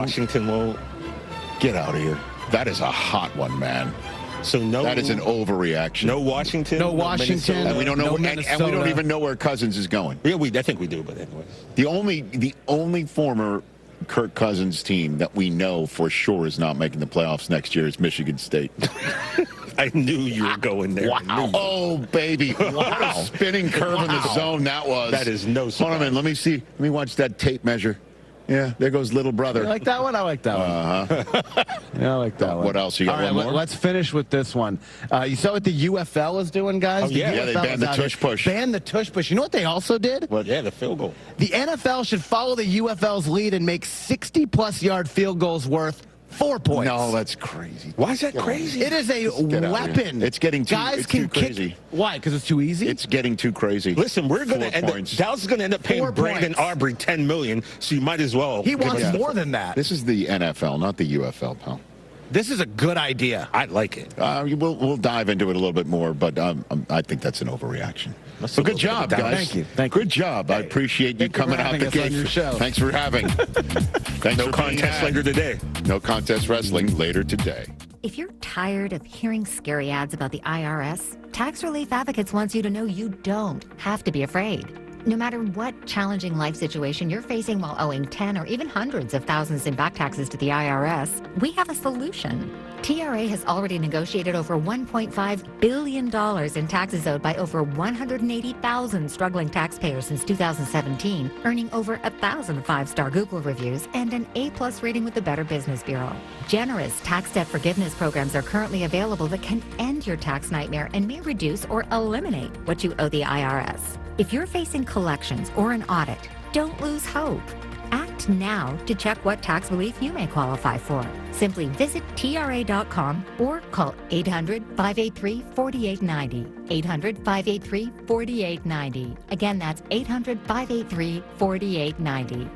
Washington won't. Get out of here. That is a hot one, man. So no. That is an overreaction. No Washington. No Washington. And we don't know. No and we don't even know where Cousins is going. Yeah, I think we do, but anyway. The only former Kirk Cousins team that we know for sure is not making the playoffs next year is Michigan State. I knew you were going there. Wow. Oh, baby. What a spinning curve in the zone that was. That is no surprise. Hold on a minute. Let me see. Let me watch that tape measure. Yeah, there goes little brother. You like that one? I like that one. Yeah, I like that one. What else? You got All right, one more? let's finish with this one. You saw what the UFL is doing, guys? Oh, yeah. Yeah, they banned the tush push. Banned the tush push. You know what they also did? Well, yeah, the field goal. The NFL should follow the UFL's lead and make 60-plus yard field goals worth 4 points. No, that's crazy. Why is that crazy? It is a weapon. It's getting too, Guys it's can too crazy. Kick. Why? Because it's too easy? It's getting too crazy. Listen, we're going to 4 end up, points. Dallas is going to end up paying 4 Brandon points. Aubrey $10 million, so you might as well. He give wants us more than that. This is the NFL, not the UFL, pal. This is a good idea. I like it. We'll dive into it a little bit more, but I think that's an overreaction. So good job, guys. Thank you. Good job. I appreciate you coming out the gate. on your show. Thanks for having. Thanks No for contest later today. No contest wrestling later today. If you're tired of hearing scary ads about the IRS, Tax Relief Advocates wants you to know you don't have to be afraid. No matter what challenging life situation you're facing while owing 10 or even hundreds of thousands in back taxes to the IRS, we have a solution. TRA has already negotiated over $1.5 billion in taxes owed by over 180,000 struggling taxpayers since 2017, earning over 1,000 5-star Google reviews and an A+ rating with the Better Business Bureau. Generous tax debt forgiveness programs are currently available that can end your tax nightmare and may reduce or eliminate what you owe the IRS. If you're facing collections or an audit, don't lose hope. Act now to check what tax relief you may qualify for. Simply visit TRA.com or call 800-583-4890. 800-583-4890. Again, that's 800-583-4890.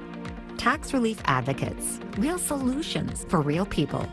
Tax Relief Advocates. Real solutions for real people.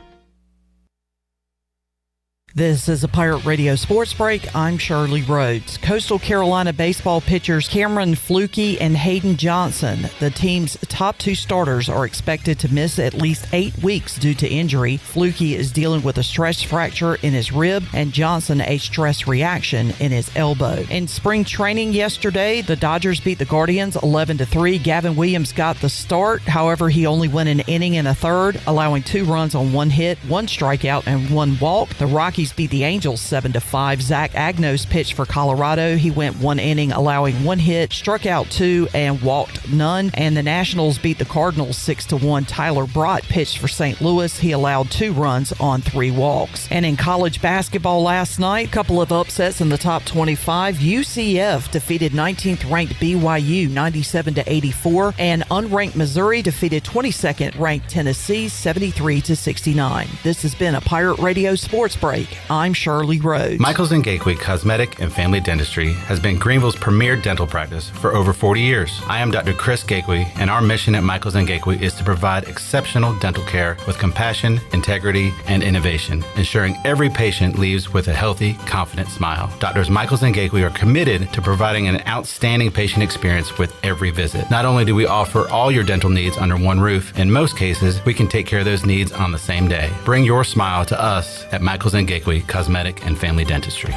This is a Pirate Radio Sports Break. I'm Shirley Rhodes. Coastal Carolina baseball pitchers Cameron Fluke and Hayden Johnson, the team's top 2 starters, are expected to miss at least 8 weeks due to injury. Fluke is dealing with a stress fracture in his rib and Johnson a stress reaction in his elbow. In spring training yesterday, the Dodgers beat the Guardians 11-3. Gavin Williams got the start. However, he only went an inning and a third, allowing 2 runs on 1 hit, 1 strikeout, and 1 walk. The Rockies beat the Angels 7-5. Zach Agnos pitched for Colorado. He went 1 inning, allowing 1 hit, struck out 2, and walked none. And the Nationals beat the Cardinals 6-1. Tyler Brott pitched for St. Louis. He allowed 2 runs on 3 walks. And in college basketball last night, a couple of upsets in the top 25. UCF defeated 19th-ranked BYU 97-84, and unranked Missouri defeated 22nd-ranked Tennessee 73-69. This has been a Pirate Radio Sports Break. I'm Shirley Rhodes. Michaels and Gateway Cosmetic and Family Dentistry has been Greenville's premier dental practice for over 40 years. I am Dr. Chris Gateway, and our mission at Michaels and Gateway is to provide exceptional dental care with compassion, integrity, and innovation, ensuring every patient leaves with a healthy, confident smile. Doctors Michaels and Gateway are committed to providing an outstanding patient experience with every visit. Not only do we offer all your dental needs under one roof, in most cases, we can take care of those needs on the same day. Bring your smile to us at Michaels and Gateway Cosmetic and Family Dentistry.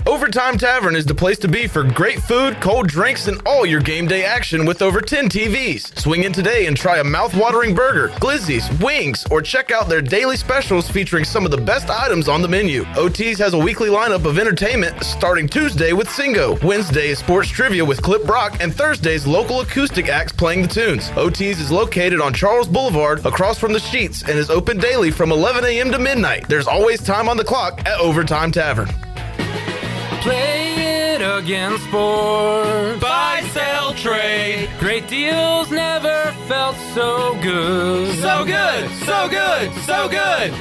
Overtime Tavern is the place to be for great food, cold drinks, and all your game day action with over 10 TVs. Swing in today and try a mouth-watering burger, glizzies, wings, or check out their daily specials featuring some of the best items on the menu. OT's has a weekly lineup of entertainment starting Tuesday with Singo, Wednesday is sports trivia with Clip Brock, and Thursday's local acoustic acts playing the tunes. OT's is located on Charles Boulevard across from the Sheets and is open daily from 11 a.m. to midnight. There's always time on the clock at Overtime Tavern. Play it again, sport. Buy, sell, trade. Great deals never felt so good. So good, so good, so good.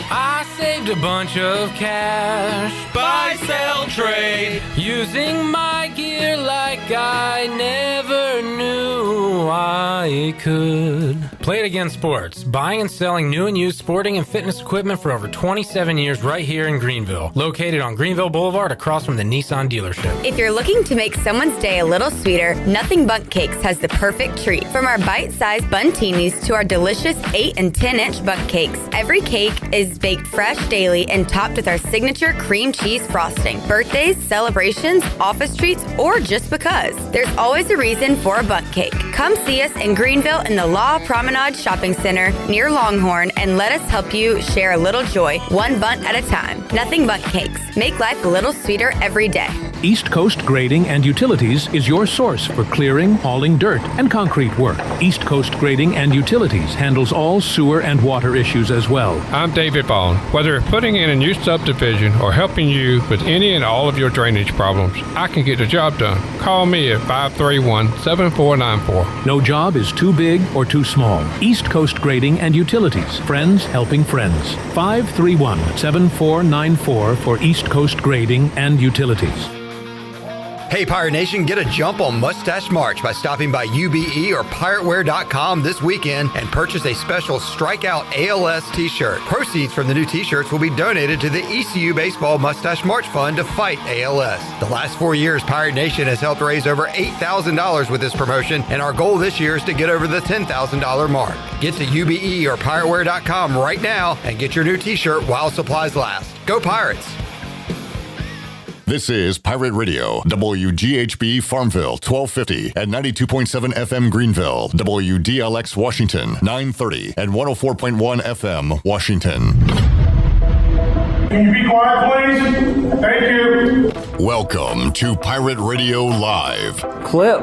I saved a bunch of cash. Buy, sell, trade. Using my gear like I never knew I could. Play It Again Sports, buying and selling new and used sporting and fitness equipment for over 27 years right here in Greenville. Located on Greenville Boulevard across from the Nissan dealership. If you're looking to make someone's day a little sweeter, Nothing Bundt Cakes has the perfect treat. From our bite-sized buntinis to our delicious 8 and 10-inch Bundt Cakes, every cake is baked fresh daily and topped with our signature cream cheese frosting. Birthdays, celebrations, office treats, or just because. There's always a reason for a Bundt Cake. Come see us in Greenville in the Law Promenade Shopping Center near Longhorn and let us help you share a little joy, one bunt at a time. Nothing Bundt Cakes. Make life a little sweeter every day. East Coast Grading and Utilities is your source for clearing, hauling dirt, and concrete work. East Coast Grading and Utilities handles all sewer and water issues as well. I'm David Bond. Whether putting in a new subdivision or helping you with any and all of your drainage problems, I can get the job done. Call me at 531-7494. No job is too big or too small. East Coast Grading and Utilities. Friends helping friends. 531-7494 for East Coast Grading and Utilities. Hey Pirate Nation, get a jump on Mustache March by stopping by UBE or pirateware.com this weekend and purchase a special Strikeout ALS t-shirt. Proceeds from the new t-shirts will be donated to the ECU Baseball Mustache March Fund to fight ALS. The last 4 years, Pirate Nation has helped raise over $8,000 with this promotion, and our goal this year is to get over the $10,000 mark. Get to UBE or pirateware.com right now and get your new t-shirt while supplies last. Go Pirates! This is Pirate Radio, WGHB Farmville, 1250 and 92.7 FM Greenville, WDLX Washington, 930 and 104.1 FM Washington. Can you be quiet, please? Thank you. Welcome to Pirate Radio Live. Clip.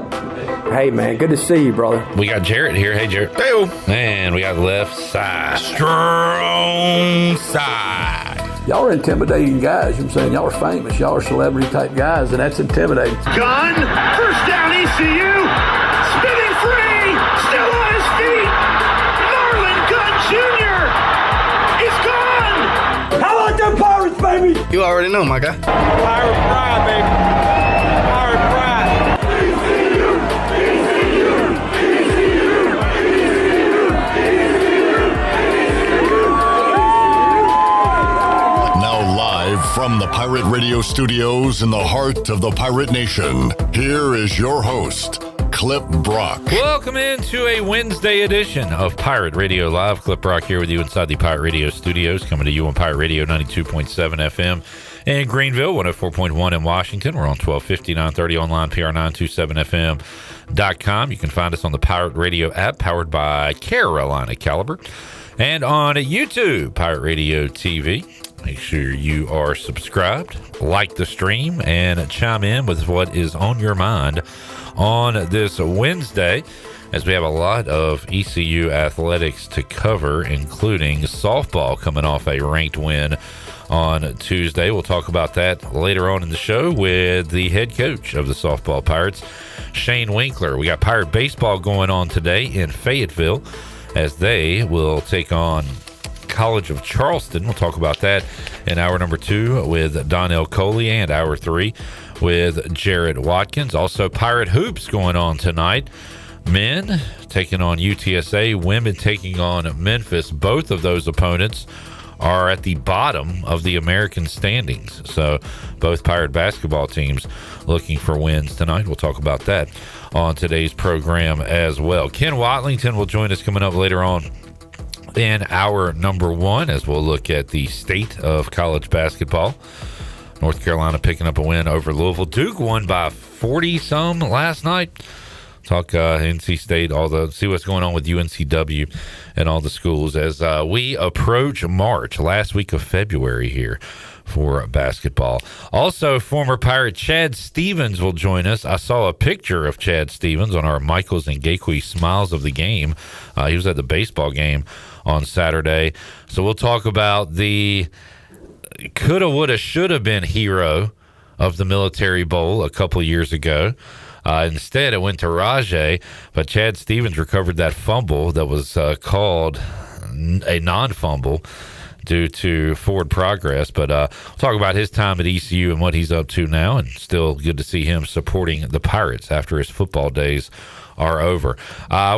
Hey, man, good to see you, brother. We got Jarrett here. Hey, Jarrett. Hey, and we got left side. Strong side. Y'all are intimidating guys. You know what I'm saying? Y'all are famous. Y'all are celebrity type guys, and that's intimidating. Gun, first down ECU, spinning free, still on his feet. Marlon Gunn Jr. is gone. How about them Pirates, baby? You already know, my guy. Pirate pride, baby. Pirate pride. ECU, ECU, ECU, Now live from the Pirate Radio studios in the heart of the Pirate Nation, here is your host, Clip Brock. Welcome into a Wednesday edition of Pirate Radio Live. Clip Brock here with you inside the Pirate Radio studios, coming to you on Pirate Radio 92.7 FM in Greenville, 104.1 in Washington. We're on 1250, 930 online, PR927FM.com. You can find us on the Pirate Radio app, powered by Carolina Caliber, and on YouTube, Pirate Radio TV. Make sure you are subscribed, like the stream, and chime in with what is on your mind on this Wednesday, as we have a lot of ECU athletics to cover, including softball coming off a ranked win on Tuesday. We'll talk about that later on in the show with the head coach of the softball Pirates, Shane Winkler. We got Pirate baseball going on today in Fayetteville, as they will take on College of Charleston. We'll talk about that in hour number 2 with Donnell Coley, and hour 3 with Jared Watkins. Also, Pirate Hoops going on tonight. Men taking on UTSA, women taking on Memphis. Both of those opponents are at the bottom of the American standings. So both Pirate basketball teams looking for wins tonight. We'll talk about that on today's program as well. Ken Watlington will join us coming up later on in hour number 1, as we'll look at the state of college basketball. North Carolina picking up a win over Louisville. Duke won by 40-some last night. Talk NC State, see what's going on with UNCW and all the schools as we approach March, last week of February here for basketball. Also, former Pirate Chad Stevens will join us. I saw a picture of Chad Stevens on our Michaels and Gateway Smiles of the Game. He was at the baseball game on Saturday. So we'll talk about the coulda, woulda, shoulda been hero of the Military Bowl a couple years ago. Instead, it went to Rajay, but Chad Stevens recovered that fumble that was called a non-fumble due to forward progress. But we'll talk about his time at ECU and what he's up to now, and still good to see him supporting the Pirates after his football days are over.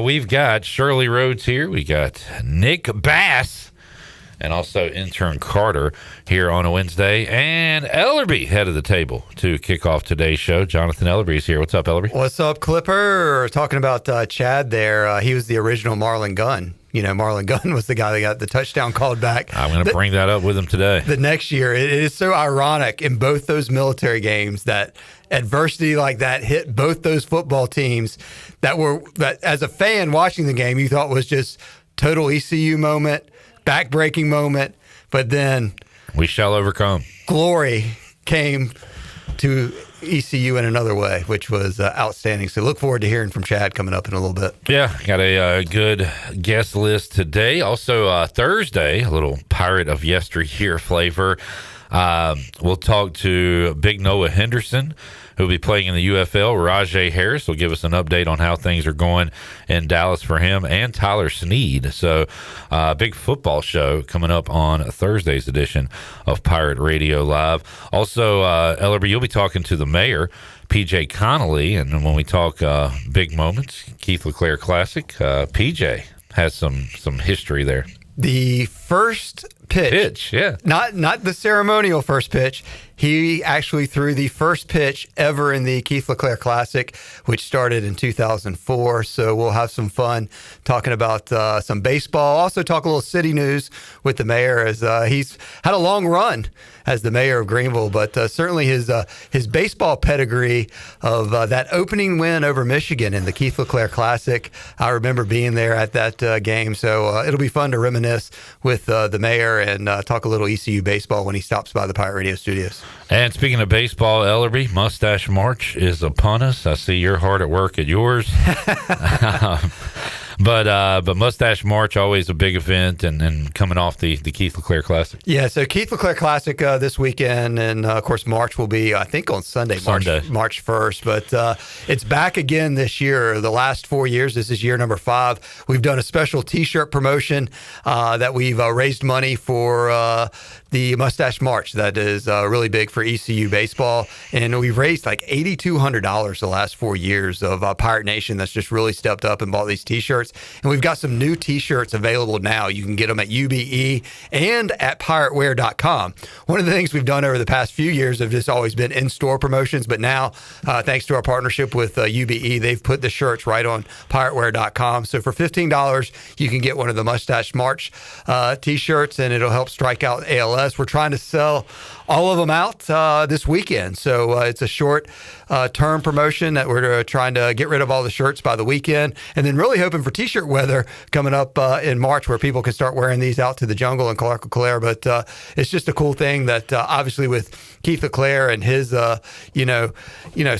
We've got Shirley Rhodes here. We got Nick Bass and also intern Carter here on a Wednesday, and Ellerby head of the table to kick off today's show. Jonathan Ellerby is here. What's up, Ellerby? What's up, Clipper? Talking about Chad there. He was the original Marlon Gunn. Marlon Gunn was the guy that got the touchdown called back. I'm going to bring that up with him today. The next year, it is so ironic in both those military games that adversity like that hit both those football teams that as a fan watching the game, you thought was just total ECU moment, back-breaking moment, but then we shall overcome. Glory came to ECU in another way, which was outstanding. So look forward to hearing from Chad coming up in a little bit. Yeah, got a good guest list today. Also Thursday, a little Pirate of Yesteryear flavor. We'll talk to Big Noah Henderson, who'll be playing in the UFL. Rajay Harris will give us an update on how things are going in Dallas for him, and Tyler Sneed. So big football show coming up on Thursday's edition of Pirate Radio Live. Also, Ellerby, you'll be talking to the mayor, PJ Connolly, and when we talk big moments, Keith LeClaire Classic, PJ has some history there. The first pitch, yeah. Not the ceremonial first pitch. He actually threw the first pitch ever in the Keith LeClaire Classic, which started in 2004. So we'll have some fun talking about some baseball. Also talk a little city news with the mayor, as he's had a long run as the mayor of Greenville, but certainly his baseball pedigree of that opening win over Michigan in the Keith LeClaire Classic. I remember being there at that game, so it'll be fun to reminisce with the mayor and talk a little ECU baseball when he stops by the Pirate Radio studios. And speaking of baseball, Ellerby, Mustache March is upon us. I see you're hard at work at yours. But Mustache March, always a big event, and coming off the Keith LeClaire Classic. Yeah, so Keith LeClaire Classic this weekend, and of course March will be, I think, on Sunday. March 1st. But it's back again this year. The last 4 years, this is year number 5. We've done a special T-shirt promotion that we've raised money for the Mustache March. That is really big for ECU baseball, and we've raised like $8,200 the last 4 years of Pirate Nation that's just really stepped up and bought these T-shirts. And we've got some new T-shirts available now. You can get them at UBE and at pirateware.com. One of the things we've done over the past few years have just always been in-store promotions, but now, thanks to our partnership with UBE, they've put the shirts right on pirateware.com. So for $15, you can get one of the Mustache March T-shirts, and it'll help strike out ALS. We're trying to sell all of them out this weekend. So it's a short term promotion that we're trying to get rid of all the shirts by the weekend, and then really hoping for T-shirt weather coming up in March, where people can start wearing these out to the jungle in Clark LeClaire. But it's just a cool thing that obviously with Keith LeClaire and his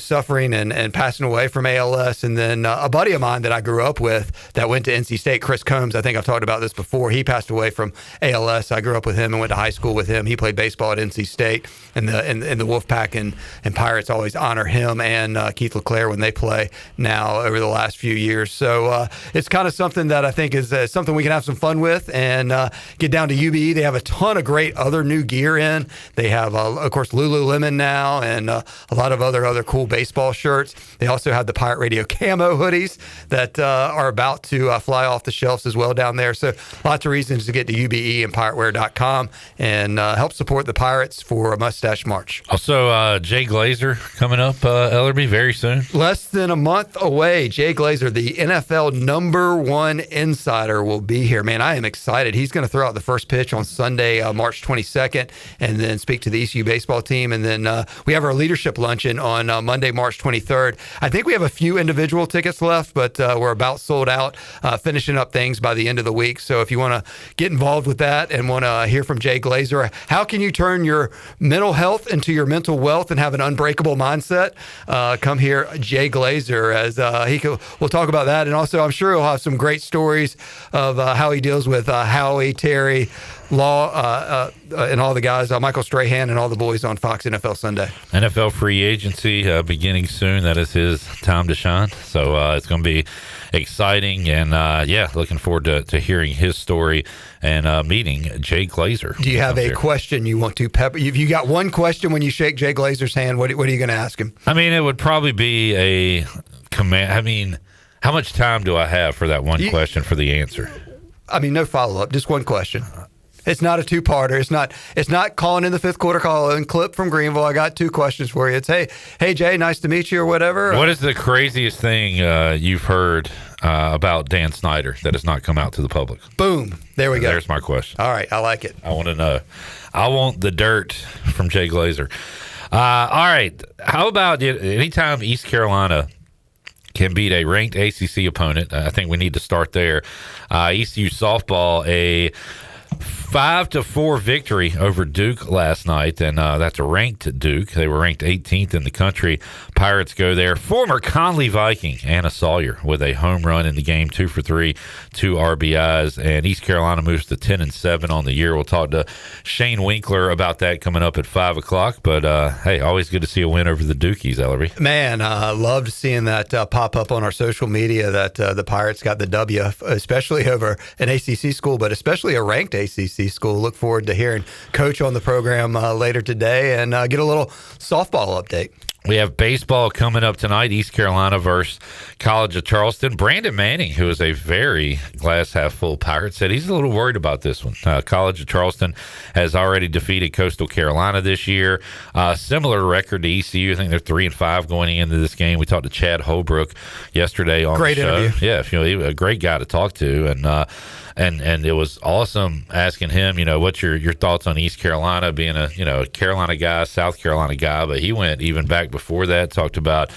suffering and passing away from ALS, and then a buddy of mine that I grew up with that went to NC State, Chris Combs. I think I've talked about this before. He passed away from ALS. I grew up with him and went to high school with him. He played baseball at NC State, and the Wolfpack and Pirates always honor him and Keith LeClaire when they play now over the last few years. So it's kind of something that I think is something we can have some fun with and get down to UBE. They have a ton of great other new gear in. They have, of course, Lululemon now, and a lot of other cool baseball shirts. They also have the Pirate Radio camo hoodies that are about to fly off the shelves as well down there. So lots of reasons to get to UBE and pirateware.com and help support the Pirates for a Mustache March. Also, Jay Glazer coming up, Ellerby, very soon. Less than a month away. Jay Glazer, the NFL #1 insider, will be here. Man, I am excited. He's going to throw out the first pitch on Sunday, March 22nd, and then speak to the ECU baseball team. And then we have our leadership luncheon on Monday, March 23rd. I think we have a few individual tickets left, but we're about sold out, finishing up things by the end of the week. So if you want to get involved with that and want to hear from Jay Glazer, how can you turn your mental health into your mental wealth and have an unbreakable mindset? Come hear Jay Glazer as we'll talk about that. And also, I'm sure he'll have some great stories of how he deals with Howie, Terry, Law, and all the guys, Michael Strahan and all the boys on Fox NFL Sunday. NFL free agency beginning soon. That is his time to shine. So it's going to be exciting. And, looking forward to hearing his story and meeting Jay Glazer. Do you have a question you want to pepper? If you got one question when you shake Jay Glazer's hand, what are you going to ask him? I mean, it would probably be a command. I mean, how much time do I have for that one question for the answer? I mean, no follow-up, just one question. It's not a two-parter. It's not calling in the fifth quarter call and clip from Greenville. I got two questions for you. It's, hey Jay, nice to meet you or whatever. What is the craziest thing you've heard about Dan Snyder that has not come out to the public? Boom. There we go. There's my question. All right. I like it. I want to know. I want the dirt from Jay Glazer. All right. How about anytime East Carolina can beat a ranked ACC opponent? I think we need to start there. ECU softball, a 5-4 victory over Duke last night, and that's a ranked Duke. They were ranked 18th in the country. Pirates go there. Former Conley Viking Anna Sawyer with a home run in the game, 2 for 3, 2 RBIs, and East Carolina moves to 10-7 on the year. We'll talk to Shane Winkler about that coming up at 5 o'clock. But hey, always good to see a win over the Dukies, Ellerby. Man, loved seeing that pop up on our social media that the Pirates got the W, especially over an ACC school, but especially a ranked ACC school. Look forward to hearing Coach on the program later today and get a little softball update. We have baseball coming up tonight, East Carolina versus College of Charleston. Brandon Manning, who is a very glass-half-full Pirate, said he's a little worried about this one. College of Charleston has already defeated Coastal Carolina this year. Similar record to ECU. I think they're 3-5 going into this game. We talked to Chad Holbrook yesterday on the show. Great interview. Yeah, he was a great guy to talk to, and it was awesome asking him, what's your thoughts on East Carolina being a Carolina guy, South Carolina guy, but he went even back before that, talked about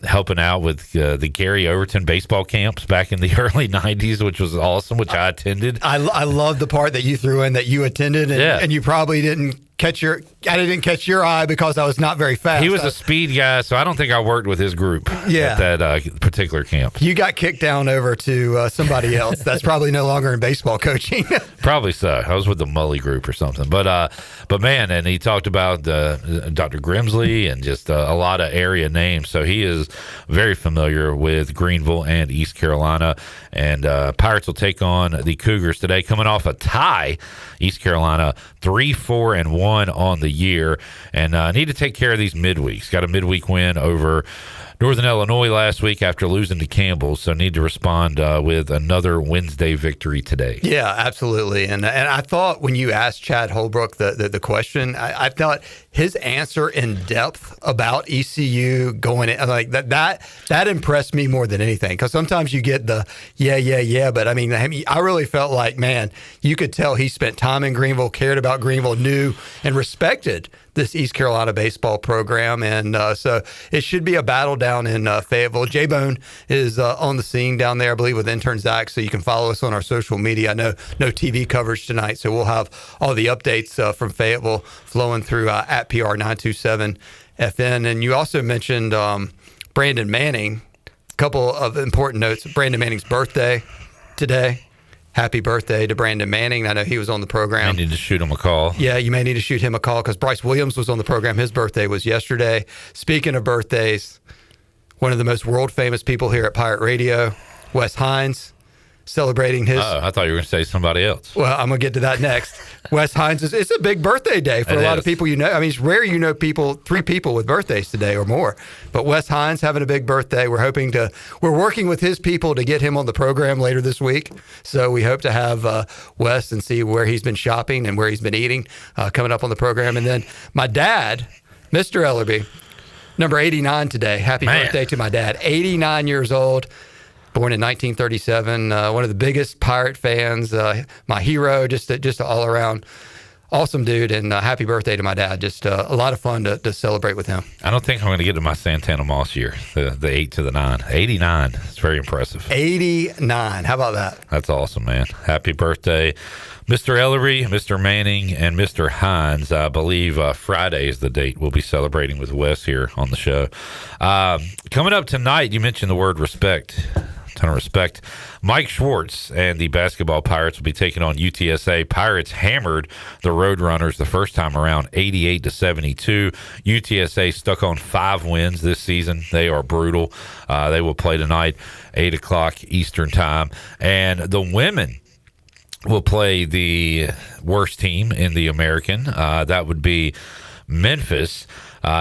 helping out with the Gary Overton baseball camps back in the early 90s, which was awesome, which I attended. I love the part that you threw in that you attended, and you probably didn't catch I didn't catch your eye because I was not very fast. He was a speed guy, so I don't think I worked with his group at that particular camp. You got kicked down over to somebody else. That's probably no longer in baseball coaching. Probably so. I was with the Mully group or something. But man, and he talked about Dr. Grimsley and just a lot of area names. So he is very familiar with Greenville and East Carolina. And Pirates will take on the Cougars today, coming off a tie. East Carolina 3-4-1 on the year, and need to take care of these midweeks. Got a midweek win over Northern Illinois last week after losing to Campbell, so need to respond with another Wednesday victory today. Yeah, absolutely. And I thought when you asked Chad Holbrook the question, I thought his answer in depth about ECU going in, like that impressed me more than anything, because sometimes you get the yeah, but I mean, I really felt like, man, you could tell he spent time in Greenville, cared about Greenville, knew and respected this East Carolina baseball program, and so it should be a battle down in Fayetteville. J-Bone is on the scene down there, I believe, with intern Zach, so you can follow us on our social media. I know no TV coverage tonight, so we'll have all the updates from Fayetteville flowing through at PR 927 FN. And you also mentioned Brandon Manning. A couple of important notes. Brandon Manning's birthday today. Happy birthday to Brandon Manning. I know he was on the program. I need to shoot him a call. Yeah, you may need to shoot him a call because Bryce Williams was on the program. His birthday was yesterday. Speaking of birthdays, one of the most world-famous people here at Pirate Radio, Wes Hines, celebrating his... Oh, I thought you were going to say somebody else. Well, I'm going to get to that next. Wes Hines, it's a big birthday day for a lot of people you know. I mean, it's rare you know three people with birthdays today or more. But Wes Hines having a big birthday. We're working with his people to get him on the program later this week. So we hope to have Wes and see where he's been shopping and where he's been eating coming up on the program. And then my dad, Mr. Ellerby, number 89 today. Happy birthday to my dad. 89 years old. Born in 1937, one of the biggest Pirate fans, my hero, just an all-around awesome dude, and happy birthday to my dad. Just a lot of fun to celebrate with him. I don't think I'm going to get to my Santana Moss year, the 8 to the 9. 89. It's very impressive. 89. How about that? That's awesome, man. Happy birthday, Mr. Ellery, Mr. Manning, and Mr. Hines. I believe Friday is the date we'll be celebrating with Wes here on the show. Coming up tonight, you mentioned the word respect. ton of respect. Mike Schwartz and the basketball Pirates will be taking on UTSA. Pirates hammered the Roadrunners the first time around, 88-72. UTSA stuck on 5 wins this season. They are brutal. They will play tonight, 8 o'clock Eastern time. And the women will play the worst team in the American. That would be Memphis.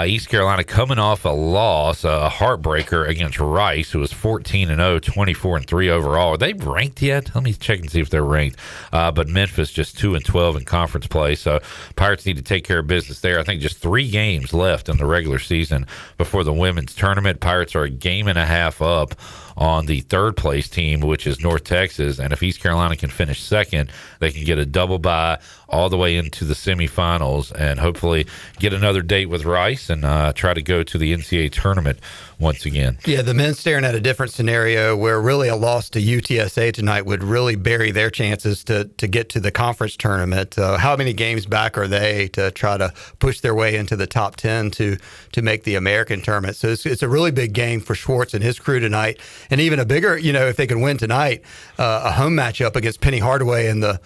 East Carolina coming off a loss, a heartbreaker against Rice, who was 14-0, 24-3 overall. Are they ranked yet? Let me check and see if they're ranked. But Memphis just 2-12 in conference play. So Pirates need to take care of business there. I think just 3 games left in the regular season before the women's tournament. Pirates are a game and a half up on the third place team, which is North Texas. And if East Carolina can finish second, they can get a double bye all the way into the semifinals and hopefully get another date with Rice and try to go to the NCAA tournament once again. Yeah, the men staring at a different scenario where really a loss to UTSA tonight would really bury their chances to get to the conference tournament. How many games back are they to try to push their way into the top 10 to make the American tournament? So it's a really big game for Schwartz and his crew tonight. And even a bigger, if they can win tonight, a home matchup against Penny Hardaway and the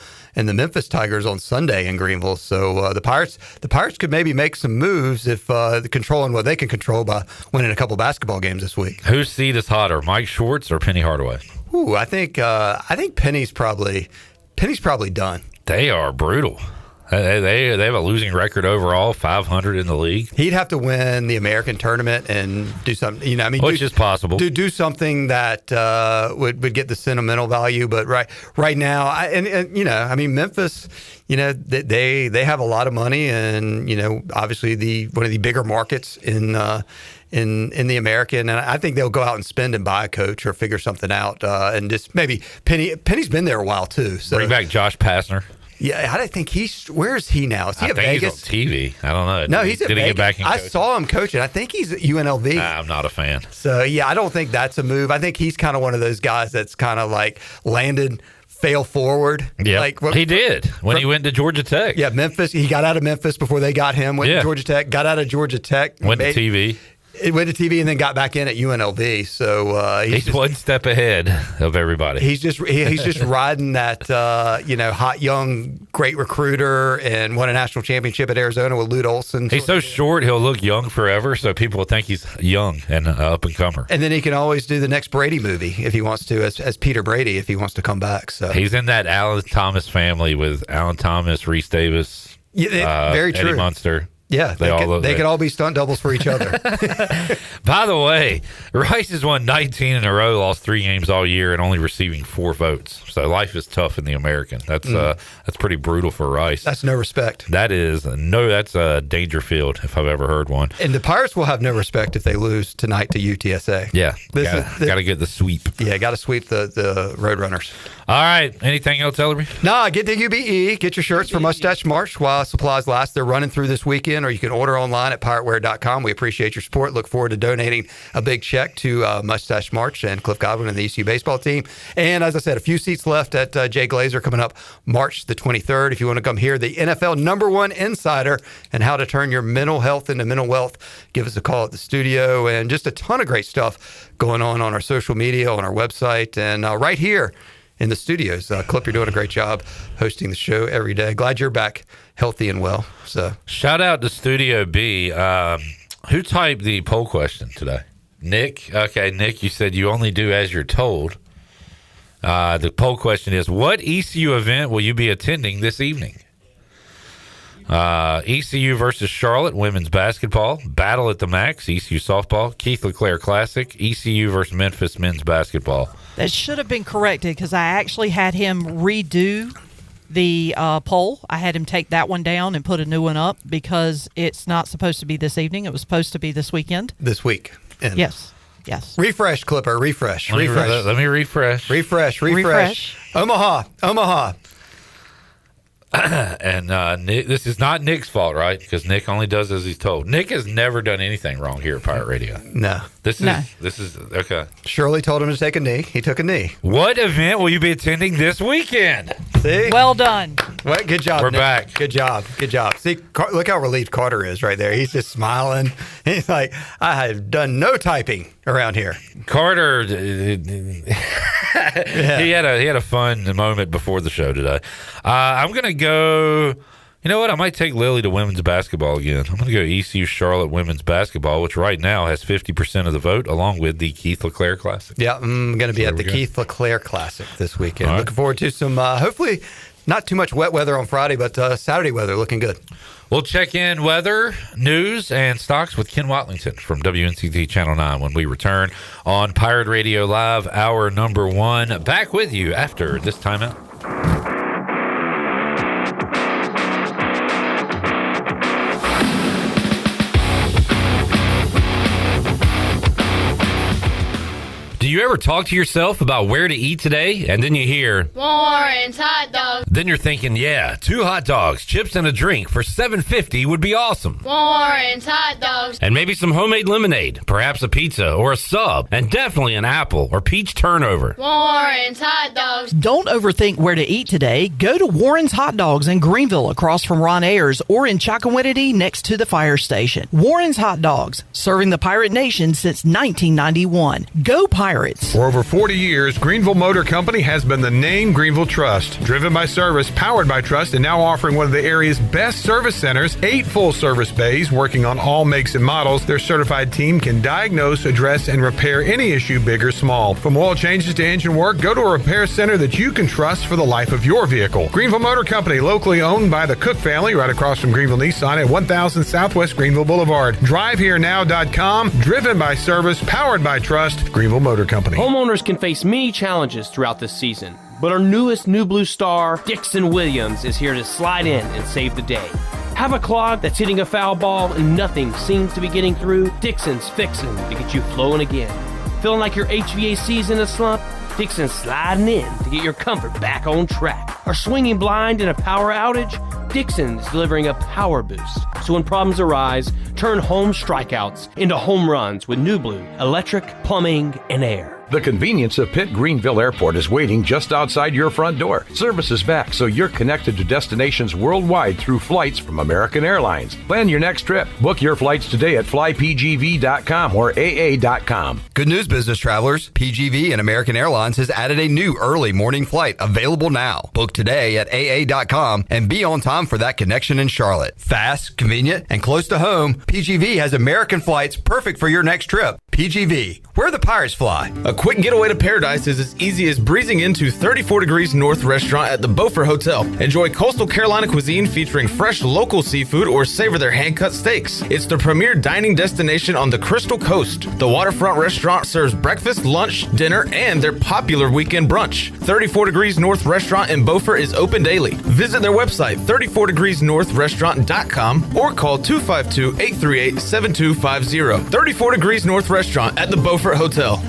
Memphis Tigers on Sunday in Greenville. So the Pirates could maybe make some moves if controlling what they can control by winning a couple basketball games this week. Whose seat is hotter, Mike Schwartz or Penny Hardaway? Ooh, I think Penny's probably done. They are brutal. They have a losing record overall, 500 in the league. He'd have to win the American tournament and do something, which is possible. Do something that would get the sentimental value. But right now, Memphis, they have a lot of money, and obviously one of the bigger markets in the American, and I think they'll go out and spend and buy a coach or figure something out, and just maybe Penny's been there a while too. So bring back Josh Pastner. Yeah, I don't think where is he now? Is he at Vegas? He's on TV. I don't know. No, he's at Vegas. Did he get back in coaching? I saw him coaching. I think he's at UNLV. I'm not a fan. So, yeah, I don't think that's a move. I think he's kind of one of those guys that's kind of like landed, fail forward. Yeah, he did when he went to Georgia Tech. Yeah, Memphis. He got out of Memphis before they got him. Went to Georgia Tech. Got out of Georgia Tech. Went to TV. It went to TV and then got back in at UNLV. So he's just 1 step ahead of everybody. He's just riding that hot young great recruiter and won a national championship at Arizona with Lute Olson. He's so short he'll look young forever, so people will think he's young and up and comer. And then he can always do the next Brady movie if he wants to, as Peter Brady if he wants to come back. So he's in that Alan Thomas family with Alan Thomas, Reese Davis, very true. Eddie Munster. Yeah, they could all be stunt doubles for each other. By the way, Rice has won 19 in a row, lost 3 games all year, and only receiving 4 votes. So life is tough in the American. That's pretty brutal for Rice. That's no respect. That's a danger field if I've ever heard one. And the Pirates will have no respect if they lose tonight to UTSA. Yeah, got to get the sweep. Yeah, got to sweep the Roadrunners. All right. Anything else, Ellerby? No, get to UBE. Get your shirts for Mustache March while supplies last. They're running through this weekend, or you can order online at pirateware.com. We appreciate your support. Look forward to donating a big check to Mustache March and Cliff Godwin and the ECU baseball team. And as I said, a few seats left at Jay Glazer coming up March the 23rd. If you want to come hear the NFL #1 insider and how to turn your mental health into mental wealth, give us a call at the studio. And just a ton of great stuff going on our social media, on our website, and right here in the studios. Clip, you're doing a great job hosting the show every day. Glad you're back healthy and well. So shout out to Studio B. Who typed the poll question today? Nick. Okay, Nick, you said you only do as you're told. The poll question is, what ECU event will you be attending this evening? ECU versus Charlotte women's basketball, Battle at the Max, ECU softball, Keith LeClaire Classic, ECU versus Memphis men's basketball. That should have been corrected because I actually had him redo the poll. I had him take that one down and put a new one up because it's not supposed to be this evening. It was supposed to be this weekend. This week. Yes. Refresh, Clipper. Refresh. Let me refresh. Refresh. Omaha. And Nick, this is not Nick's fault, right? Because Nick only does as he's told. Nick has never done anything wrong here at Pirate Radio. No. This is okay. Shirley told him to take a knee. He took a knee. What event will you be attending this weekend? See? Well done. Well, good job. We're Nick. back. Good job. Good job. See, look how relieved Carter is right there. He's just smiling. He's like, I have done no typing around here. Carter, he had a fun moment before the show today. I'm going to go. You know what? I might take Lily to women's basketball again. I'm going to go ECU Charlotte women's basketball, which right now has 50% of the vote, along with the Keith LeClaire Classic. Yeah, I'm going to be at the Keith LeClaire Classic this weekend. All right. Looking forward to some, hopefully, not too much wet weather on Friday, but Saturday weather looking good. We'll check in weather, news, and stocks with Ken Watlington from WNCT Channel 9 when we return on Pirate Radio Live, hour number 1. Back with you after this timeout. Do you ever talk to yourself about where to eat today, and then you hear Warren's hot dogs. Then you're thinking, yeah, 2 hot dogs, chips, and a drink for $7.50 would be awesome. Warren's hot dogs. And maybe some homemade lemonade, perhaps a pizza or a sub, and definitely an apple or peach turnover. Warren's hot dogs. Don't overthink where to eat today. Go to Warren's Hot Dogs in Greenville across from Ron Ayers or in Chocowinity next to the fire station. Warren's Hot Dogs, serving the Pirate Nation since 1991. Go Pirates! For over 40 years, Greenville Motor Company has been the name Greenville Trust. Driven by service, powered by trust, and now offering one of the area's best service centers, 8 full-service bays working on all makes and models. Their certified team can diagnose, address, and repair any issue, big or small. From oil changes to engine work, go to a repair center that you can trust for the life of your vehicle. Greenville Motor Company, locally owned by the Cook family, right across from Greenville Nissan at 1000 Southwest Greenville Boulevard. DriveHereNow.com, driven by service, powered by trust, Greenville Motor Company. Homeowners can face many challenges throughout this season, but our newest New Blue star, Dixon Williams, is here to slide in and save the day. Have a clog that's hitting a foul ball and nothing seems to be getting through? Dixon's fixing to get you flowing again. Feeling like your HVAC's in a slump? Dixon's sliding in to get your comfort back on track. Are swinging blind in a power outage? Dixon's delivering a power boost. So when problems arise, turn home strikeouts into home runs with New Blue, electric, plumbing, and air. The convenience of Pitt Greenville Airport is waiting just outside your front door. Service is back, so you're connected to destinations worldwide through flights from American Airlines. Plan your next trip. Book your flights today at flypgv.com or aa.com. Good news, business travelers. PGV and American Airlines has added a new early morning flight available now. Book today at aa.com and be on time for that connection in Charlotte. Fast, convenient, and close to home, PGV has American flights perfect for your next trip. PGV, where the Pirates fly. A quick getaway to paradise is as easy as breezing into 34 Degrees North restaurant at the Beaufort Hotel. Enjoy coastal Carolina cuisine featuring fresh local seafood or savor their hand-cut steaks. It's the premier dining destination on the Crystal Coast. The waterfront restaurant serves breakfast, lunch, dinner, and their popular weekend brunch. 34 Degrees North restaurant in Beaufort is open daily. Visit their website, 34degreesnorthrestaurant.com, or call 252-838-7250. 34 Degrees North Restaurant at the Beaufort Hotel.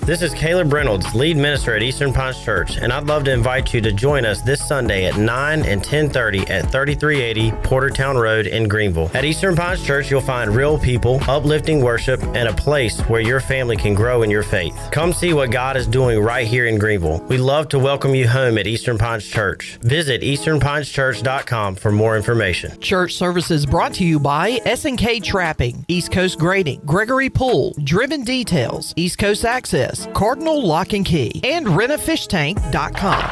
This is Caleb Reynolds, lead minister at Eastern Pines Church, and I'd love to invite you to join us this Sunday at 9 and 10:30 at 3380 Portertown Road in Greenville. At Eastern Pines Church, you'll find real people, uplifting worship, and a place where your family can grow in your faith. Come see what God is doing right here in Greenville. We'd love to welcome you home at Eastern Pines Church. Visit easternpineschurch.com for more information. Church services brought to you by S&K Trapping, East Coast Grading, Gregory Pool, Driven Details, East Coast Access, Cardinal Lock and Key, and rentafishtank.com.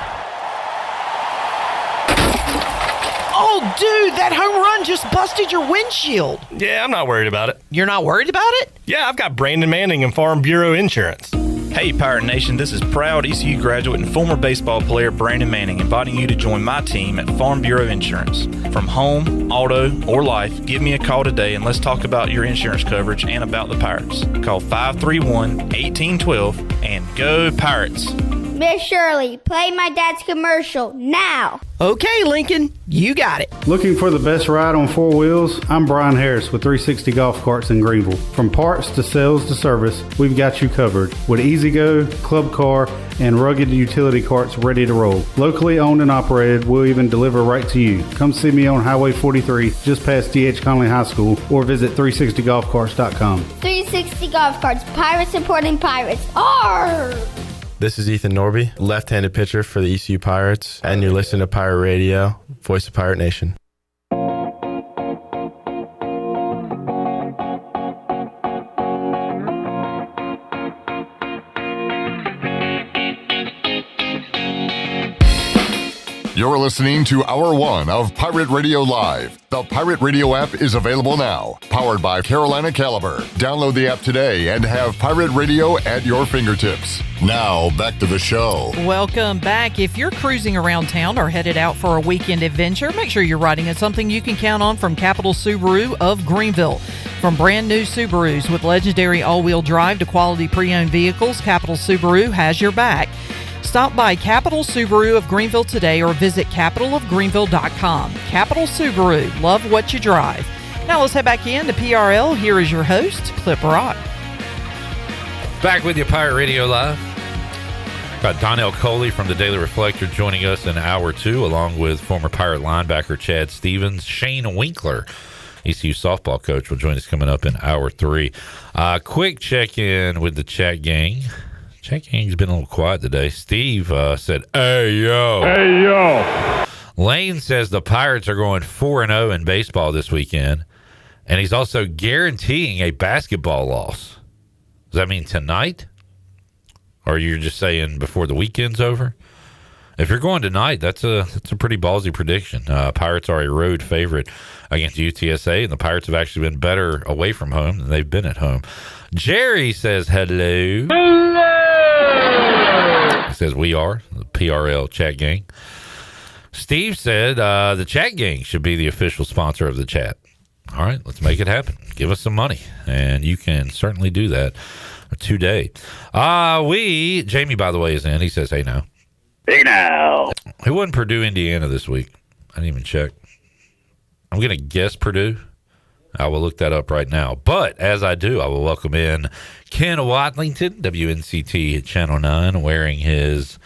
Oh, dude, that home run just busted your windshield. Yeah, I'm not worried about it. You're not worried about it? Yeah, I've got Brandon Manning and Farm Bureau Insurance. Hey, Pirate Nation, this is proud ECU graduate and former baseball player Brandon Manning inviting you to join my team at Farm Bureau Insurance. From home, auto, or life, give me a call today and let's talk about your insurance coverage and about the Pirates. Call 531-1812 and go Pirates! Miss Shirley, play my dad's commercial now. Okay, Lincoln, you got it. Looking for the best ride on 4 wheels? I'm Brian Harris with 360 Golf Carts in Greenville. From parts to sales to service, we've got you covered with E-Z-Go, Club Car, and rugged utility carts ready to roll. Locally owned and operated, we'll even deliver right to you. Come see me on Highway 43, just past D.H. Conley High School, or visit 360golfcarts.com. 360 Golf Carts, pirates supporting pirates. Arr! This is Ethan Norby, left-handed pitcher for the ECU Pirates, and you're listening to Pirate Radio. voice of Pirate Nation. You're listening to Hour 1 of Pirate Radio Live. The Pirate Radio app is available now. Powered by Carolina Caliber. Download the app today and have Pirate Radio at your fingertips. Now, back to the show. Welcome back. If you're cruising around town or headed out for a weekend adventure, make sure you're riding in something you can count on from Capital Subaru of Greenville. From brand new Subarus with legendary all-wheel drive to quality pre-owned vehicles, Capital Subaru has your back. Stop by Capital Subaru of Greenville today or visit capitalofgreenville.com. Capital Subaru, love what you drive. Now let's head back in to PRL. Here is your host, Clip Rock. Back with you, Pirate Radio Live. Got Donnell Coley from the Daily Reflector joining us in Hour 2, along with former Pirate linebacker Chad Stevens. Shane Winkler, ECU softball coach, will join us coming up in Hour 3. Quick check-in with the chat gang. Chat gang's been a little quiet today. Steve said, "Hey, yo." Hey, yo. Lane says the Pirates are going 4-0 in baseball this weekend, and he's also guaranteeing a basketball loss. Does that mean tonight? Or you're just saying before the weekend's over? If you're going tonight, that's a pretty ballsy prediction. Pirates are a road favorite against UTSA, and the Pirates have actually been better away from home than they've been at home. Jerry says hello. He says we are the PRL chat gang. Steve said the chat gang should be the official sponsor of the chat. All right, let's make it happen. Give us some money, and you can certainly do that today. Jamie, by the way, is in. He says, hey, now. Hey, now. Who won Purdue, Indiana this week? I didn't even check. I'm going to guess Purdue. I will look that up right now. But as I do, I will welcome in Ken Watlington, WNCT Channel 9, wearing his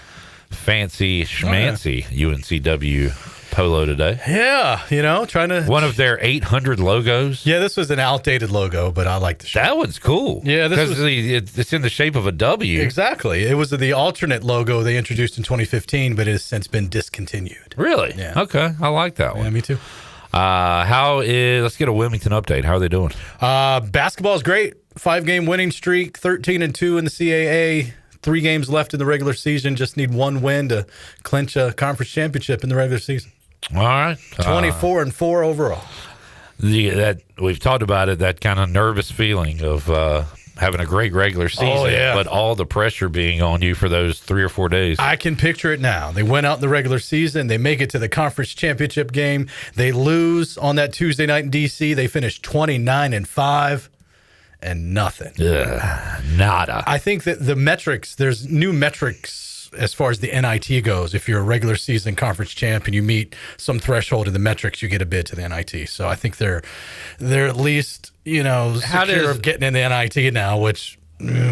fancy schmancy UNCW polo today. Yeah, trying to... One of their 800 logos. Yeah, this was an outdated logo, but I like the shirt. That one's cool. Yeah, because it's in the shape of a W. Exactly. It was the alternate logo they introduced in 2015, but it has since been discontinued. Really? Yeah. Okay, I like that one. Yeah, me too. Let's get a Wilmington update. How are they doing? Basketball is great. 5-game winning streak, 13-2 in the CAA. 3 games left in the regular season. Just need 1 win to clinch a conference championship in the regular season. All right. 24-4 overall. That we've talked about it, that kind of nervous feeling of having a great regular season, but all the pressure being on you for those 3 or 4 days. I can picture it now. They went out in the regular season. They make it to the conference championship game. They lose on that Tuesday night in D.C. They finish 29-5 and nothing. Nada. I think that the metrics, there's new metrics as far as the NIT goes. If you're a regular season conference champ and you meet some threshold in the metrics, you get a bid to the NIT. So I think they're at least, secure of getting in the NIT now, which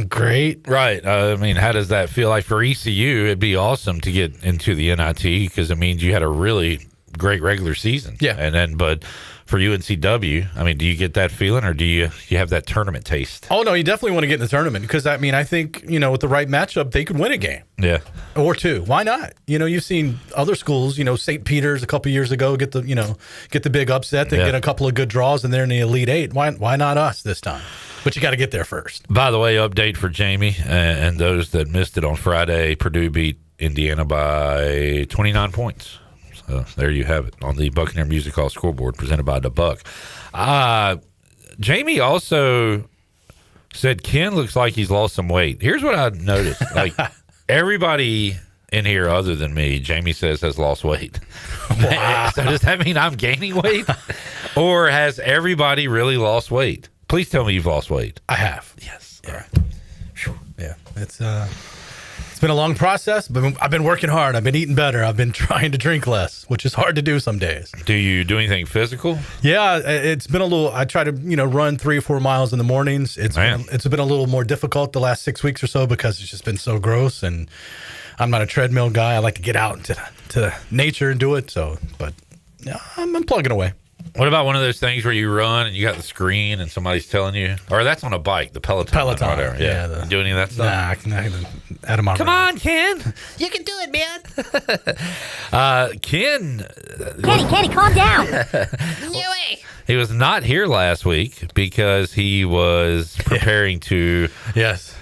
great. Right. I mean, how does that feel like for ECU? It'd be awesome to get into the NIT because it means you had a really great regular season. Yeah. And then, but for UNCW, I mean, do you get that feeling or do you have that tournament taste? Oh, no, you definitely want to get in the tournament because, I mean, I think, with the right matchup, they could win a game. Yeah. Or 2. Why not? You've seen other schools, St. Peter's a couple years ago get the big upset. They get a couple of good draws and they're in the Elite 8. Why not us this time? But you got to get there first. By the way, update for Jamie and those that missed it on Friday, Purdue beat Indiana by 29 points. So there you have it on the Buccaneer Music Hall scoreboard presented by the Buck. Jamie also said Ken looks like he's lost some weight. Here's what I noticed. Like everybody in here other than me, Jamie says has lost weight. Wow. So does that mean I'm gaining weight? Or has everybody really lost weight? Please tell me you've lost weight. I have. Yes. Yeah. All right. Yeah. It's been a long process, but I've been working hard. I've been eating better. I've been trying to drink less, which is hard to do some days. Do you do anything physical? Yeah, it's been a little. I try to run 3 or 4 miles in the mornings. It's been a little more difficult the last 6 weeks or so because it's just been so gross, and I'm not a treadmill guy. I like to get out into nature and do it. So, but yeah, I'm plugging away. What about one of those things where you run and you got the screen and somebody's telling you, or that's on a bike, the Peloton. Peloton, or whatever. Yeah. Do any of that stuff? Nah, Monterey. Come on, Ken. You can do it, man. Ken. Kenny, calm down. He was not here last week because he was preparing to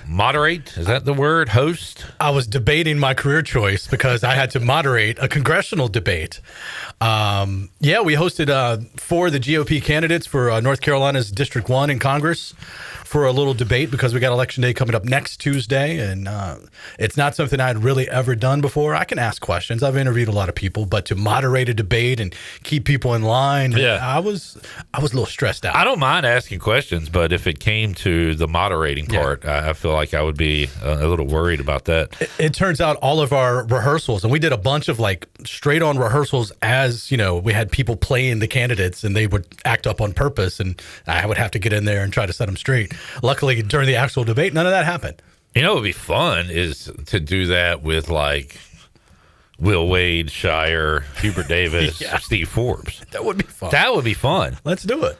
moderate. Is that the word? Host? I was debating my career choice because I had to moderate a congressional debate. We hosted 4 of the GOP candidates for North Carolina's District 1 in Congress for a little debate because we got Election Day coming up next Tuesday, and it's not something I'd really ever done before. I can ask questions. I've interviewed a lot of people, but to moderate a debate and keep people in line, I was a little stressed out. I don't mind asking questions, but if it came to the moderating part, I feel like I would be a little worried about that. It turns out all of our rehearsals, and we did a bunch of like straight on rehearsals as, we had people playing the candidates and they would act up on purpose, and I would have to get in there and try to set them straight. Luckily, during the actual debate, none of that happened. What would be fun is to do that with like Will Wade, Shire, Hubert Davis, Steve Forbes. That would be fun. That would be fun. Let's do it.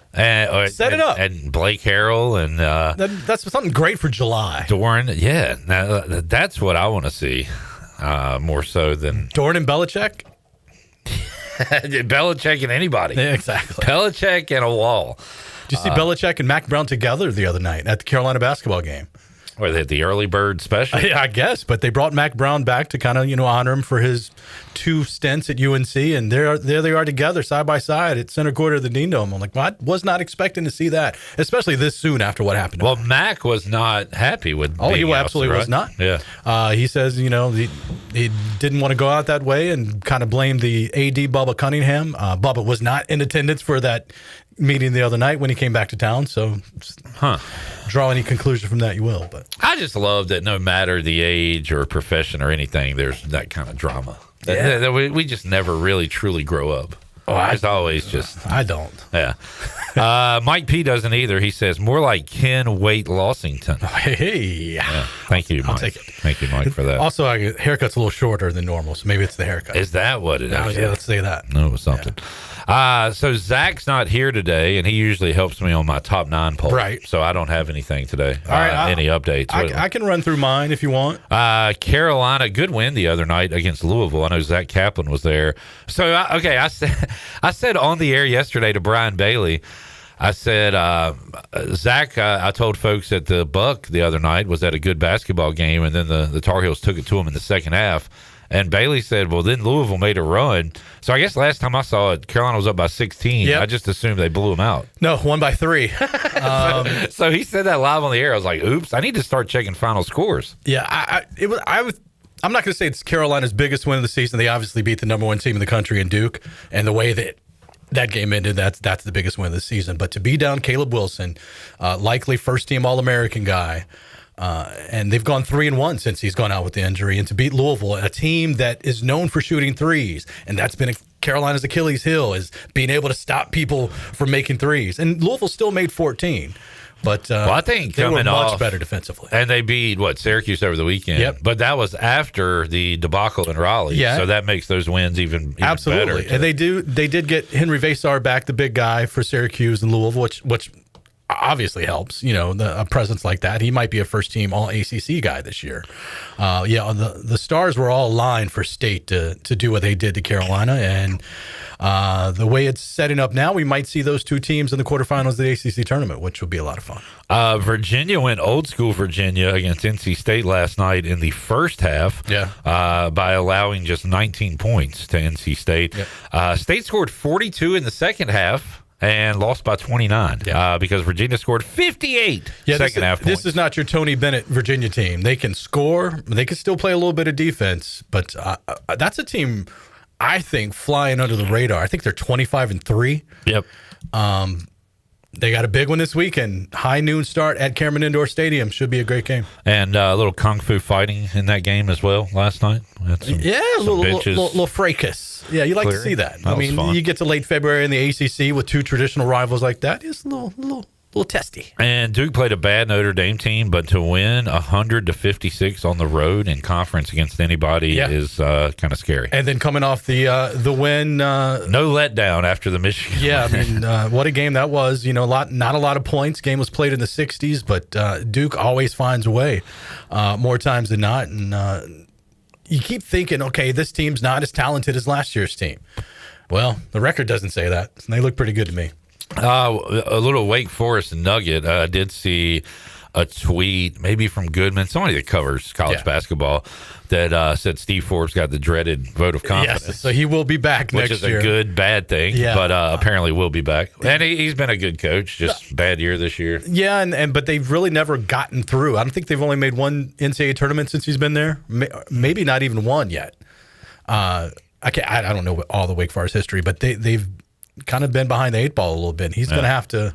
Set it up. And Blake Harrell and that's something great for July. Doran. Yeah, that's what I want to see more so than Doran and Belichick. Belichick and anybody. Yeah, exactly. Belichick and a wall. Did you see Belichick and Mac Brown together the other night at the Carolina basketball game? Or they had the early bird special? I guess, but they brought Mac Brown back to kind of, honor him for his 2 stints at UNC, and there they are together side by side at center court of the Dean Dome. I'm like, well, I was not expecting to see that, especially this soon after what happened. Well, Mac was not happy with he absolutely was not. Yeah. He says, he didn't want to go out that way and kind of blamed the AD Bubba Cunningham. Bubba was not in attendance for that meeting the other night when he came back to town, so draw any conclusion from that you will. But I just love that no matter the age or profession or anything, there's that kind of drama. That we just never really truly grow up. It's always just I don't. Yeah. Mike P doesn't either. He says more like Ken Waite Lossington. Hey. Yeah. Thank you, Mike. I'll take it. Thank you, Mike, for that. Also, haircut's a little shorter than normal, so maybe it's the haircut. Is that what it is? Yeah, let's say that. No, it was something. So Zach's not here today, and he usually helps me on my top 9 poll. Right. So I don't have anything today. All right. Any updates? I can run through mine if you want. Carolina, good win the other night against Louisville. I know Zach Kaplan was there. So, I said on the air yesterday to Brian Bailey, I said, Zach, I told folks that the Buck the other night was at a good basketball game, and then the Tar Heels took it to him in the second half. And Bailey said, well, then Louisville made a run. So I guess last time I saw it, Carolina was up by 16. Yep. I just assumed they blew them out. No, won by 3. So he said that live on the air. I was like, oops, I need to start checking final scores. Yeah, I'm not going to say it's Carolina's biggest win of the season. They obviously beat the number 1 team in the country in Duke. And the way that game ended, that's the biggest win of the season. But to be down Caleb Wilson, likely first-team All-American guy, and they've gone 3-1 since he's gone out with the injury, and to beat Louisville, a team that is known for shooting threes, and that's been Carolina's Achilles heel, is being able to stop people from making threes. And Louisville still made 14. But I think they were much much better defensively. And they beat, Syracuse over the weekend. Yep. But that was after the debacle in Raleigh. Yeah. So that makes those wins even absolutely better. And they did get Henry Vasar back, the big guy for Syracuse and Louisville, which obviously helps, a presence like that. He might be a first-team All-ACC guy this year. The stars were all aligned for State to do what they did to Carolina, and the way it's setting up now, we might see those 2 teams in the quarterfinals of the ACC tournament, which will be a lot of fun. Virginia went old school Virginia against NC State last night in the first half by allowing just 19 points to NC State. Yep. State scored 42 in the second half and lost by 29 because Virginia scored 58 second half points. This is not your Tony Bennett Virginia team. They can score. They can still play a little bit of defense, but that's a team, I think, flying under the radar. I think they're 25-3. Yep. They got a big one this weekend. High noon start at Cameron Indoor Stadium. Should be a great game. And a little kung fu fighting in that game as well last night. A little fracas. Yeah, you like to see that. I mean, fun. You get to late February in the ACC with 2 traditional rivals like that. It's a little little testy. And Duke played a bad Notre Dame team, but to win 100-56 on the road in conference against anybody is kind of scary. And then coming off the win, no letdown after the Michigan. Yeah, I mean, what a game that was. Not a lot of points. Game was played in the 60s, but Duke always finds a way, more times than not. And you keep thinking, okay, this team's not as talented as last year's team. Well, the record doesn't say that. They look pretty good to me. A little Wake Forest nugget. I did see a tweet, maybe from Goodman, somebody that covers college basketball, that said Steve Forbes got the dreaded vote of confidence. Yes, so he will be back next year. Which is a good, bad thing, but apparently will be back. And he's been a good coach, just bad year this year. Yeah, but they've really never gotten through. I don't think they've only made one NCAA tournament since he's been there. Maybe not even one yet. I don't know all the Wake Forest history, but they've kind of been behind the 8 ball a little bit. He's going to have to,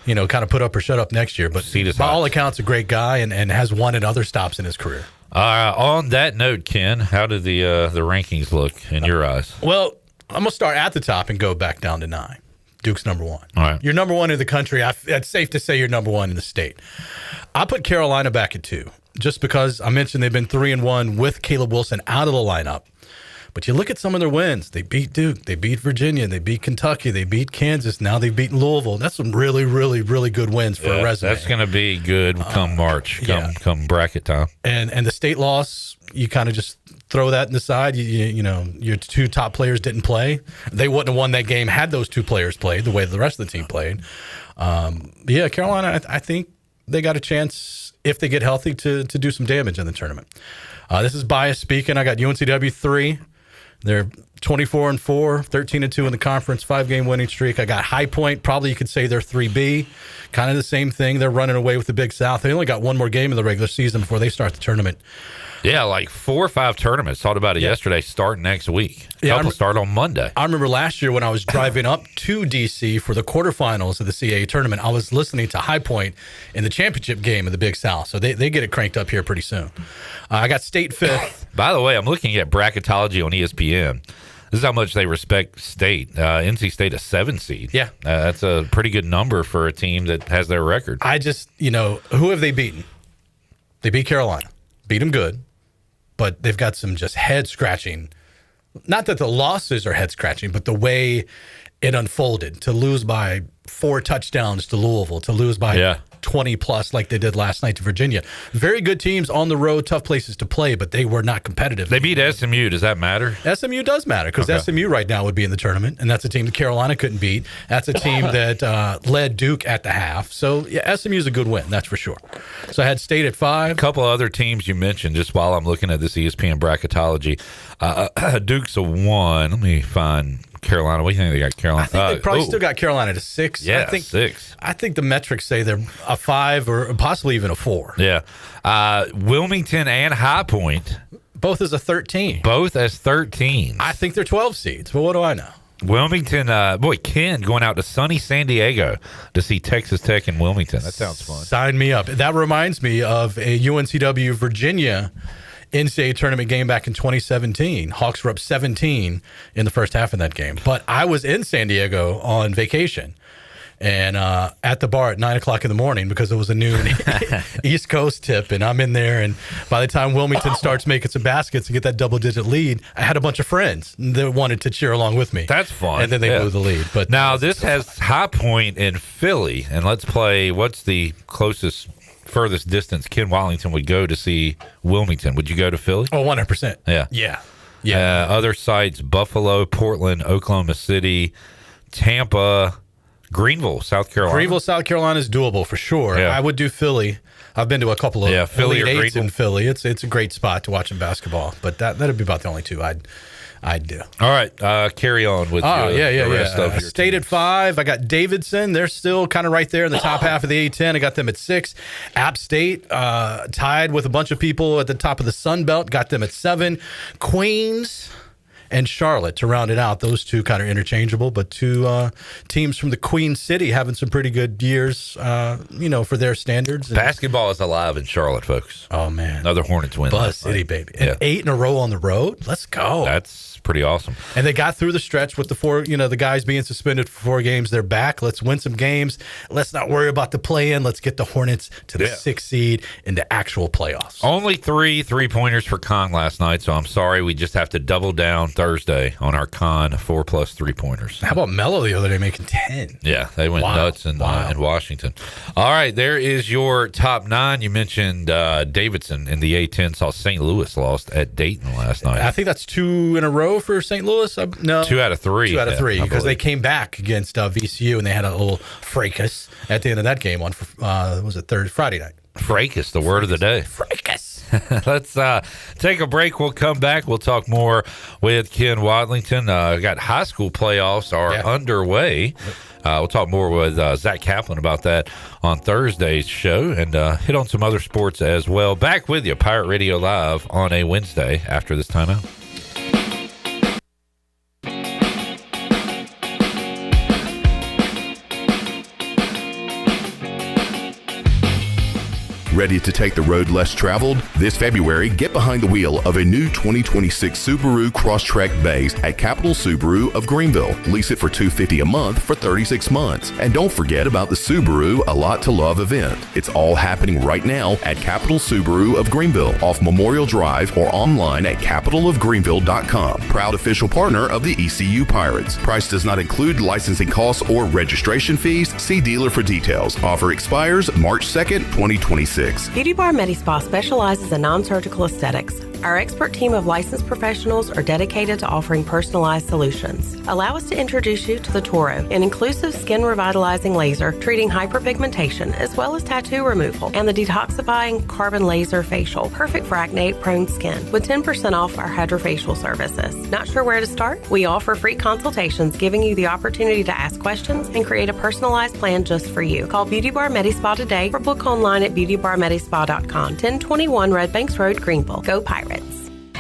kind of put up or shut up next year. But by all accounts, a great guy and has won at other stops in his career. On that note, Ken, how did the rankings look in your eyes? Well, I'm going to start at the top and go back down to 9. Duke's number 1. All right. You're number 1 in the country. It's safe to say you're number 1 in the state. I put Carolina back at 2, just because I mentioned they've been 3-1 with Caleb Wilson out of the lineup. But you look at some of their wins. They beat Duke. They beat Virginia. They beat Kentucky. They beat Kansas. Now they've beaten Louisville. That's some really, really, really good wins for a resume. That's going to be good come March, come bracket time. And the state loss, you kind of just throw that in the side. Your 2 top players didn't play. They wouldn't have won that game had those 2 players played the way the rest of the team played. Carolina, I think they got a chance, if they get healthy, to do some damage in the tournament. This is biased speaking. I got UNCW 3. They're 24-4, 13-2 in the conference, 5-game winning streak. I got High Point. Probably you could say they're 3B. Kind of the same thing. They're running away with the Big South. They only got one more game in the regular season before they start the tournament. Yeah, like 4 or 5 tournaments. Thought about it yesterday. Start next week. Couple start on Monday. I remember last year when I was driving up to D.C. for the quarterfinals of the CAA tournament, I was listening to High Point in the championship game of the Big South. So they get it cranked up here pretty soon. I got State 5th. By the way, I'm looking at bracketology on ESPN. This is how much they respect State. NC State, a 7 seed. Yeah. That's a pretty good number for a team that has their record. I just, who have they beaten? They beat Carolina. Beat them good. But they've got some just head-scratching. Not that the losses are head-scratching, but the way it unfolded. To lose by 4 touchdowns to Louisville, to lose by 20-plus like they did last night to Virginia. Very good teams on the road, tough places to play, but they were not competitive. They beat SMU. Does that matter? SMU does matter because SMU right now would be in the tournament, and that's a team that Carolina couldn't beat. That's a team that led Duke at the half. So, SMU is a good win, that's for sure. So I had State at 5. A couple other teams you mentioned just while I'm looking at this ESPN bracketology. Duke's a 1. Let me find Carolina. What do you think they got Carolina? I think they probably still got Carolina to 6. Yeah, I think 6. I think the metrics say they're a 5 or possibly even a 4. Yeah. Wilmington and High Point. Both as a 13. Both as 13. I think they're 12 seeds, but what do I know? Wilmington, Ken going out to sunny San Diego to see Texas Tech and Wilmington. That sounds fun. Sign me up. That reminds me of a UNCW Virginia NCAA tournament game back in 2017. Hawks were up 17 in the first half of that game. But I was in San Diego on vacation and at the bar at 9 o'clock in the morning because it was a noon East Coast tip. And I'm in there. And by the time Wilmington starts making some baskets and get that double-digit lead, I had a bunch of friends that wanted to cheer along with me. That's fun. And then they blew the lead. But now this has High Point in Philly. And let's play what's the furthest distance Ken Watlington would go to see Wilmington. Would you go to Philly? Oh, 100%. Yeah. Other sites, Buffalo, Portland, Oklahoma City, Tampa, Greenville, South Carolina. Greenville, South Carolina is doable for sure. Yeah. I would do Philly. I've been to a couple of Philly Elite or Eights in Philly. It's a great spot to watch in basketball, but that'd be about the only 2 I'd do. All right, carry on with the rest of your State at 5. I got Davidson. They're still kind of right there in the top half of the A-10. I got them at 6. App State tied with a bunch of people at the top of the Sun Belt. Got them at 7. Queens and Charlotte to round it out. Those two kind of interchangeable, but two teams from the Queen City having some pretty good years, for their standards. Basketball is alive in Charlotte, folks. Oh, man. Another Hornets win. Buzz City, baby. And 8 in a row on the road. Let's go. That's pretty awesome. And they got through the stretch with the 4, the guys being suspended for 4 games. They're back. Let's win some games. Let's not worry about the play-in. Let's get the Hornets to the 6th seed in the actual playoffs. Only 3 3-pointers for Con last night, so I'm sorry. We just have to double down Thursday on our Con 4+ 3-pointers. How about Mello the other day making 10? Yeah, they went nuts in Washington. All right, there is your top 9. You mentioned Davidson in the A10 saw St. Louis lost at Dayton last night. I think that's 2 in a row for St. Louis. No, 2 out of 3. 2 out of 3 because they came back against VCU and they had a little fracas at the end of that game on Friday night. Fracas, the word of the day. Fracas. Let's take a break. We'll come back. We'll talk more with Ken Watlington. Got high school playoffs are underway. We'll talk more with Zach Kaplan about that on Thursday's show and hit on some other sports as well. Back with you, Pirate Radio Live on a Wednesday after this timeout. Ready to take the road less traveled? This February, get behind the wheel of a new 2026 Subaru Crosstrek base at Capital Subaru of Greenville. Lease it for $250 a month for 36 months. And don't forget about the Subaru A Lot to Love event. It's all happening right now at Capital Subaru of Greenville off Memorial Drive or online at capitalofgreenville.com. Proud official partner of the ECU Pirates. Price does not include licensing costs or registration fees. See dealer for details. Offer expires March 2nd, 2026. Beauty Bar MediSpa specializes in non-surgical aesthetics. Our expert team of licensed professionals are dedicated to offering personalized solutions. Allow us to introduce you to the Toro, an inclusive skin revitalizing laser treating hyperpigmentation as well as tattoo removal, and the detoxifying carbon laser facial, perfect for acne-prone skin, with 10% off our hydrofacial services. Not sure where to start? We offer free consultations giving you the opportunity to ask questions and create a personalized plan just for you. Call Beauty Bar MediSpa today or book online at beautybarmedispa.com. 1021 Red Banks Road, Greenville. Go Pirates.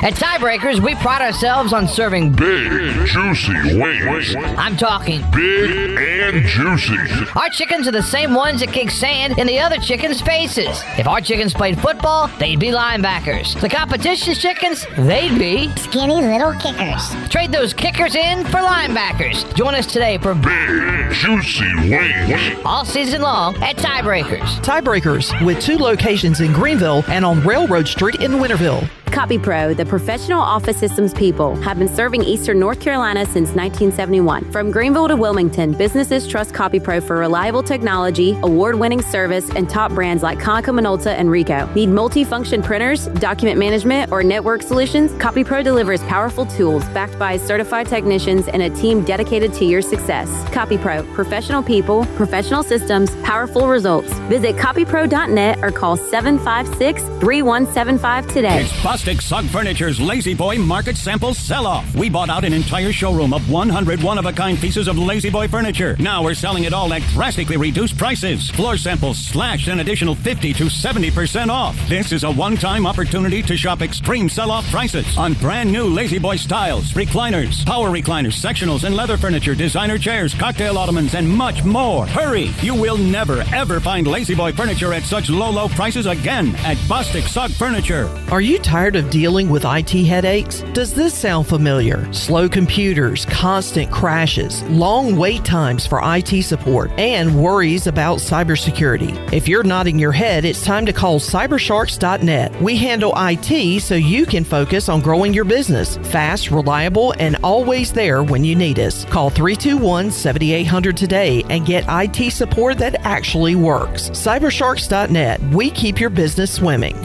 At Tiebreakers, we pride ourselves on serving big, juicy wings. I'm talking big and juicy. Our chickens are the same ones that kick sand in the other chickens' faces. If our chickens played football, they'd be linebackers. The competition's chickens, they'd be skinny little kickers. Trade those kickers in for linebackers. Join us today for big, juicy wings. All season long at Tiebreakers. Tiebreakers, with 2 locations in Greenville and on Railroad Street in Winterville. CopyPro, the professional office systems people, have been serving Eastern North Carolina since 1971. From Greenville to Wilmington, businesses trust CopyPro for reliable technology, award-winning service, and top brands like Konica Minolta and Ricoh. Need multi-function printers, document management, or network solutions? CopyPro delivers powerful tools backed by certified technicians and a team dedicated to your success. CopyPro, professional people, professional systems, powerful results. Visit copypro.net or call 756-3175 today. Bostic Sugg Furniture's Lazy Boy Market Sample Sell-Off. We bought out an entire showroom of 100 one-of-a-kind pieces of Lazy Boy furniture. Now we're selling it all at drastically reduced prices. Floor samples slashed an additional 50 to 70% off. This is a one-time opportunity to shop extreme sell-off prices on brand new Lazy Boy styles, recliners, power recliners, sectionals, and leather furniture, designer chairs, cocktail ottomans, and much more. Hurry! You will never, ever find Lazy Boy furniture at such low prices again at Bostic Sugg Furniture. Are you tired of dealing with IT headaches? Does this sound familiar? Slow computers, constant crashes, long wait times for IT support, and worries about cybersecurity. If you're nodding your head, it's time to call cybersharks.net. We handle IT so you can focus on growing your business. Fast, reliable, and always there when you need us. Call 321-7800 today and get IT support that actually works. Cybersharks.net. We keep your business swimming.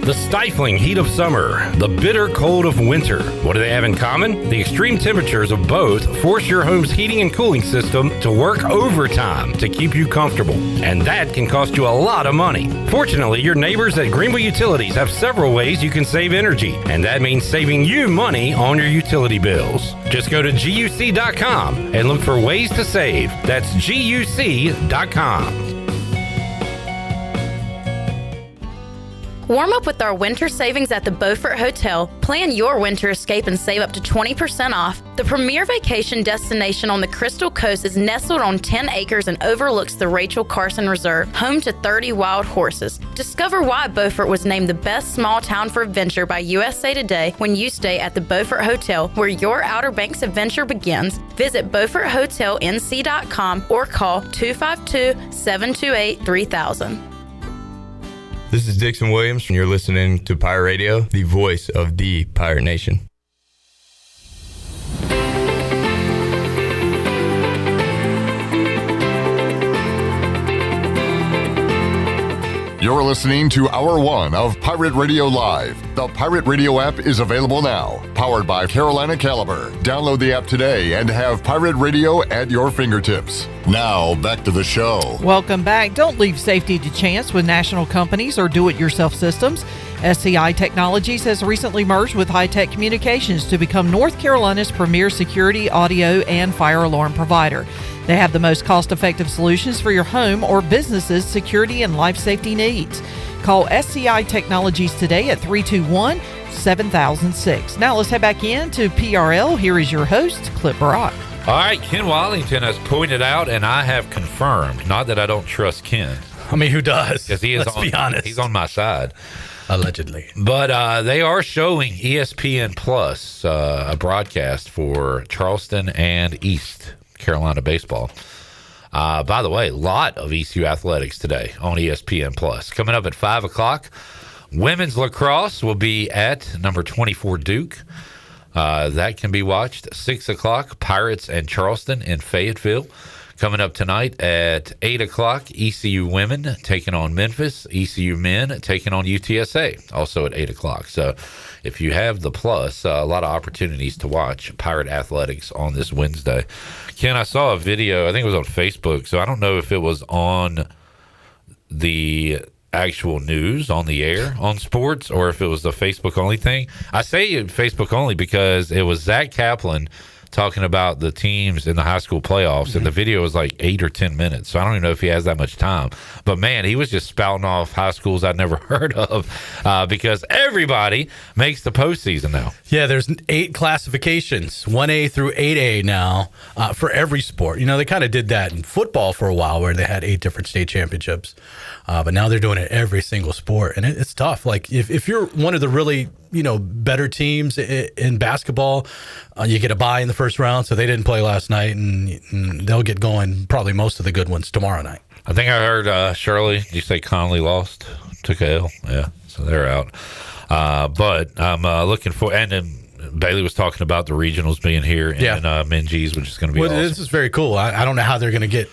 The stifling heat of summer, the bitter cold of winter. What do they have in common? The extreme temperatures of both force your home's heating and cooling system to work overtime to keep you comfortable. And that can cost you a lot of money. Fortunately, your neighbors at Greenville Utilities have several ways you can save energy. And that means saving you money on your utility bills. Just go to GUC.com and look for ways to save. That's GUC.com. Warm up with our winter savings at the Beaufort Hotel. Plan your winter escape and save up to 20% off. The premier vacation destination on the Crystal Coast is nestled on 10 acres and overlooks the Rachel Carson Reserve, home to 30 wild horses. Discover why Beaufort was named the best small town for adventure by USA Today when you stay at the Beaufort Hotel, where your Outer Banks adventure begins. Visit BeaufortHotelNC.com or call 252-728-3000. This is Dixon Williams, and you're listening to Pirate Radio, the voice of the Pirate Nation. You're listening to Hour 1 of Pirate Radio Live. The Pirate Radio app is available now. Powered by Carolina Caliber. Download the app today and have Pirate Radio at your fingertips. Now, back to the show. Welcome back. Don't leave safety to chance with national companies or do-it-yourself systems. SCI Technologies has recently merged with High-Tech Communications to become North Carolina's premier security, audio, and fire alarm provider. They have the most cost-effective solutions for your home or business's security and life safety needs. Call SCI Technologies today at 321-7006. Now let's head back into PRL. Here is your host, Clip Brock. All right, Ken Watlington has pointed out, and I have confirmed, not that I don't trust Ken. I mean, who does? Because he is Let's be honest. He's on my side. Allegedly. But they are showing ESPN Plus a broadcast for Charleston and East Carolina baseball. By the way, a lot of ECU athletics today on ESPN Plus. Coming up at 5 o'clock, women's lacrosse will be at number 24 Duke. That can be watched. 6 o'clock, Pirates and Charleston in Fayetteville. Coming up tonight at 8 o'clock, ECU women taking on Memphis. ECU men taking on UTSA, also at 8 o'clock. So if you have the Plus, a lot of opportunities to watch Pirate athletics on this Wednesday. Ken, I saw a video, I think it was on Facebook, so I don't know if it was on the actual news on the air on sports or if it was the Facebook only thing. I say Facebook only because it was Zach Kaplan talking about the teams in the high school playoffs, and the video was like 8 or 10 minutes, so I don't even know if he has that much time. But man, he was just spouting off high schools I'd never heard of because everybody makes the postseason now. Yeah, there's 8 classifications, 1A through 8A now for every sport. You know, they kind of did that in football for a while where they had 8 different state championships, but now they're doing it every single sport, and it's tough. Like if you're one of the really better teams in basketball, you get a bye in the first round, so they didn't play last night, and they'll get going probably most of the good ones tomorrow night. I think I heard Shirley, did you say Conley lost? Took a L? Yeah, so they're out. But I'm looking for, and then Bailey was talking about the regionals being here in Minges, which is going to be awesome. This is very cool. I don't know how they're going to get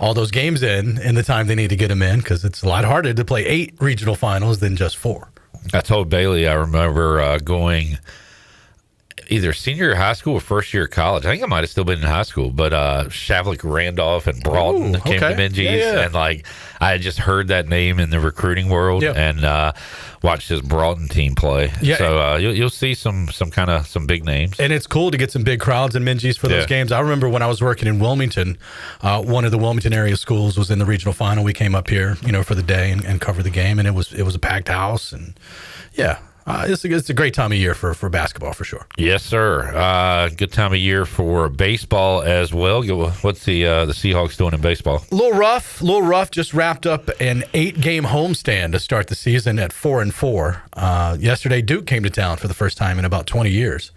all those games in the time they need to get them in, because it's a lot harder to play 8 regional finals than just 4. I told Bailey I remember going either senior year of high school or first year of college. I think I might have still been in high school, but Shavlik Randolph and Broughton came to Minges, and like I had just heard that name in the recruiting world and watched this Broughton team play. Yeah. So you'll see some big names, and it's cool to get some big crowds in Minges for those games. I remember when I was working in Wilmington, one of the Wilmington area schools was in the regional final. We came up here, for the day and covered the game, and it was a packed house, and it's a great time of year for basketball for sure. Yes, sir. Good time of year for baseball as well. What's the Seahawks doing in baseball? A little rough. Just wrapped up an 8-game homestand to start the season at 4-4. Yesterday, Duke came to town for the first time in about 20 years.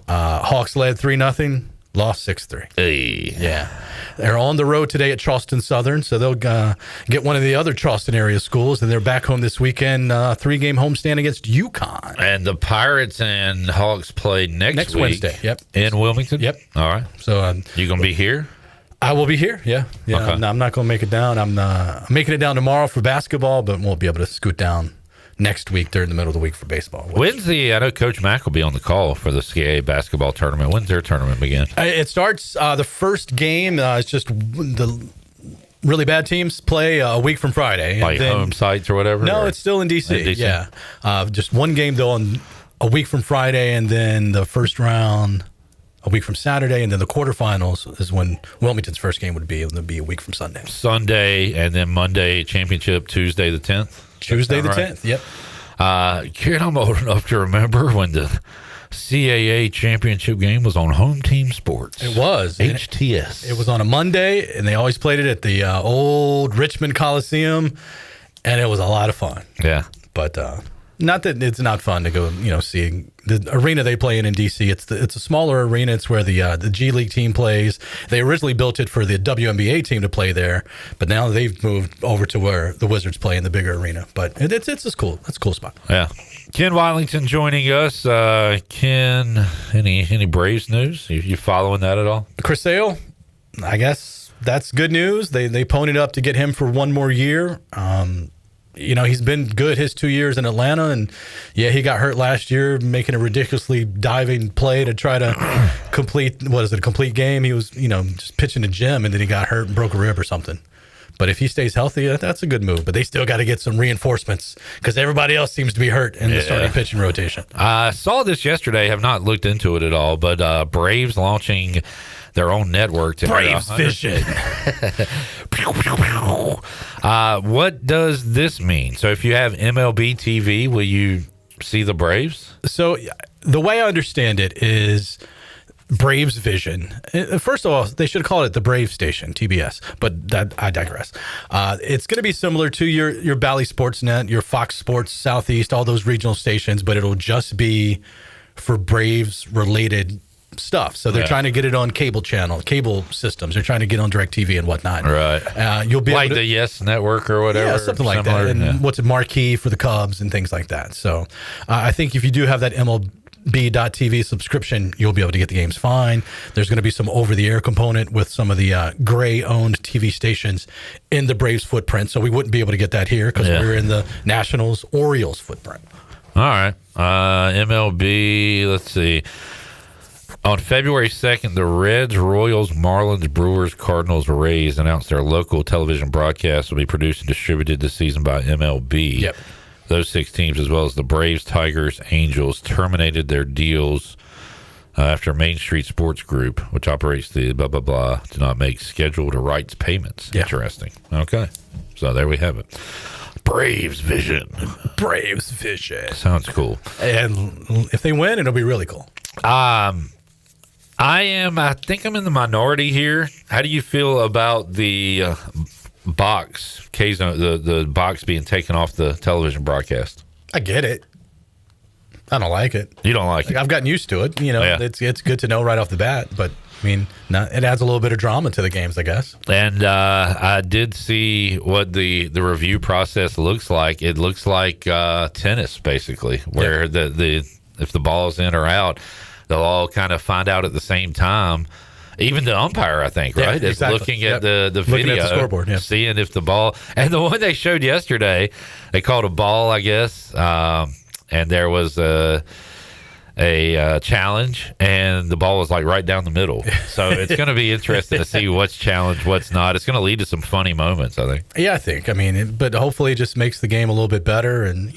Hawks led 3-0. Lost 6-3. Hey. Yeah. They're on the road today at Charleston Southern, so they'll get one of the other Charleston area schools, and they're back home this weekend, 3-game homestand against UConn. And the Pirates and Hawks play next week. Wednesday. Yep. In Wilmington? Yep. All right. So you going to be here? I will be here, yeah. Okay. I'm not going to make it down. I'm making it down tomorrow for basketball, but won't be able to scoot down next week during the middle of the week for baseball. I know Coach Mack will be on the call for the CAA basketball tournament. When's their tournament begin? It starts the first game. It's just the really bad teams play a week from Friday. Like home sites or whatever? No, it's still in D.C. Yeah. Just one game, though, on a week from Friday, and then the first round a week from Saturday, and then the quarterfinals is when Wilmington's first game would be. It would be a week from Sunday. Sunday, and then Monday championship, Tuesday the 10th? Tuesday the 10th, yep. Kid, I'm old enough to remember when the CAA championship game was on Home Team Sports. It was. HTS. It was on a Monday, and they always played it at the old Richmond Coliseum, and it was a lot of fun. Yeah. But not that it's not fun to go, see the arena they play in DC. It's a smaller arena. It's where the G League team plays. They originally built it for the WNBA team to play there, but now they've moved over to where the Wizards play in the bigger arena. But it's just cool. It's a cool spot. Yeah. Ken Watlington joining us. Ken, any Braves news? You following that at all? Chris Sale, I guess that's good news. They ponied up to get him for one more year. He's been good his 2 years in Atlanta, and he got hurt last year making a ridiculously diving play to try to complete a complete game. He was, just pitching a gym, and then he got hurt and broke a rib or something. But if he stays healthy, that's a good move. But they still got to get some reinforcements because everybody else seems to be hurt in the starting pitching rotation. I saw this yesterday. Have not looked into it at all, but Braves launching their own network. Braves Vision. What does this mean? So if you have MLB TV, will you see the Braves? So the way I understand it is Braves Vision. First of all, they should call it the Brave Station, TBS, but that I digress. It's going to be similar to your Bally Sportsnet, your Fox Sports Southeast, all those regional stations, but it'll just be for Braves related stuff. So they're trying to get it on cable systems. They're trying to get on DirecTV and whatnot. Right. You'll be like able to, the Yes Network or whatever. Yeah, something like that. And what's a marquee for the Cubs and things like that. So I think if you do have that MLB.TV subscription, you'll be able to get the games fine. There's going to be some over-the-air component with some of the Gray-owned TV stations in the Braves footprint. So we wouldn't be able to get that here because we're in the Nationals-Orioles footprint. All right. MLB, let's see. On February 2nd, the Reds, Royals, Marlins, Brewers, Cardinals, Rays announced their local television broadcast will be produced and distributed this season by MLB. Yep. Those 6 teams, as well as the Braves, Tigers, Angels, terminated their deals after Main Street Sports Group, which operates the blah, blah, blah, did not make scheduled rights payments. Yeah. Interesting. Okay. So there we have it. Braves Vision. Braves Vision. Sounds cool. And if they win, it'll be really cool. I think I'm in the minority here. How do you feel about the box, K-Zone, the box being taken off the television broadcast? I get it. I don't like it. You don't like it? I've gotten used to it. It's good to know right off the bat, but it adds a little bit of drama to the games, I guess. And I did see what the review process looks like. It looks like tennis, basically, where if the ball's in or out, they'll all kind of find out at the same time. Even the umpire, I think, right? Is looking at the video, at the scoreboard, seeing if the ball. And the one they showed yesterday, they called a ball, I guess, and there was a challenge, and the ball was like right down the middle. So it's going to be interesting to see what's challenged, what's not. It's going to lead to some funny moments, I think. Yeah, I think. But hopefully it just makes the game a little bit better. And,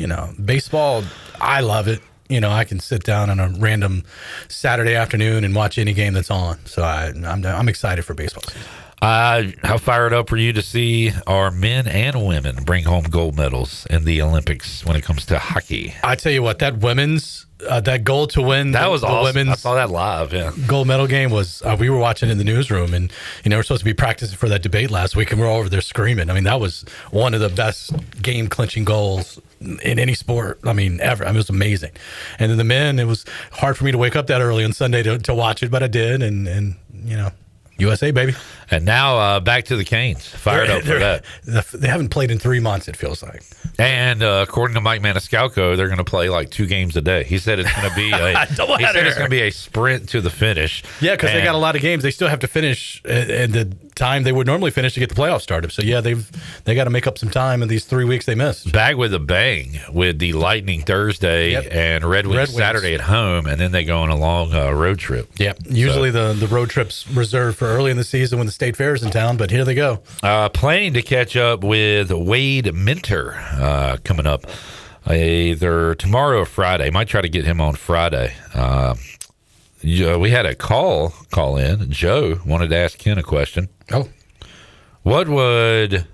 baseball, I love it. I can sit down on a random Saturday afternoon and watch any game that's on. So I'm excited for baseball season. How fired up were you to see our men and women bring home gold medals in the Olympics when it comes to hockey? I tell you what, that women's that goal to win that was awesome. Women's I saw that live. Yeah, gold medal game was. We were watching in the newsroom, and we're supposed to be practicing for that debate last week, and we're all over there screaming. That was one of the best game clinching goals in any sport. Ever. It was amazing. And then the men, it was hard for me to wake up that early on Sunday to watch it, but I did, and USA, baby. And now back to the Canes. Fired up for that. They haven't played in 3 months, it feels like. And according to Mike Maniscalco, they're going to play like 2 games a day. He said it's going to be a sprint to the finish. Yeah, because they got a lot of games. They still have to finish at the time they would normally finish to get the playoffs started. So yeah, they got to make up some time in these 3 weeks they missed. Back with a bang with the Lightning Thursday and Red Wings Saturday at home, and then they go on a long road trip. Yep. Usually the road trip's reserved for early in the season when the state fair is in town, but here they go. Planning to catch up with Wade Minter coming up either tomorrow or Friday. Might try to get him on Friday. We had a call in. Joe wanted to ask Ken a question. Oh. What would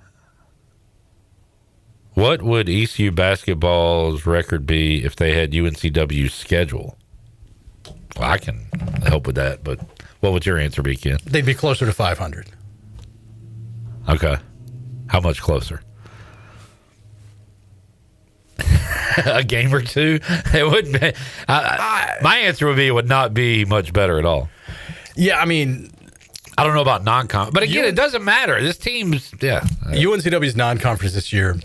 What would ECU basketball's record be if they had UNCW's schedule? Well, I can help with that, but what would your answer be, Ken? They'd be closer to 500. Okay. How much closer? A game or two? It would be. My answer would be it would not be much better at all. Yeah, I mean, I don't know about non-con, but again, it doesn't matter. This team's UNCW's non-conference this year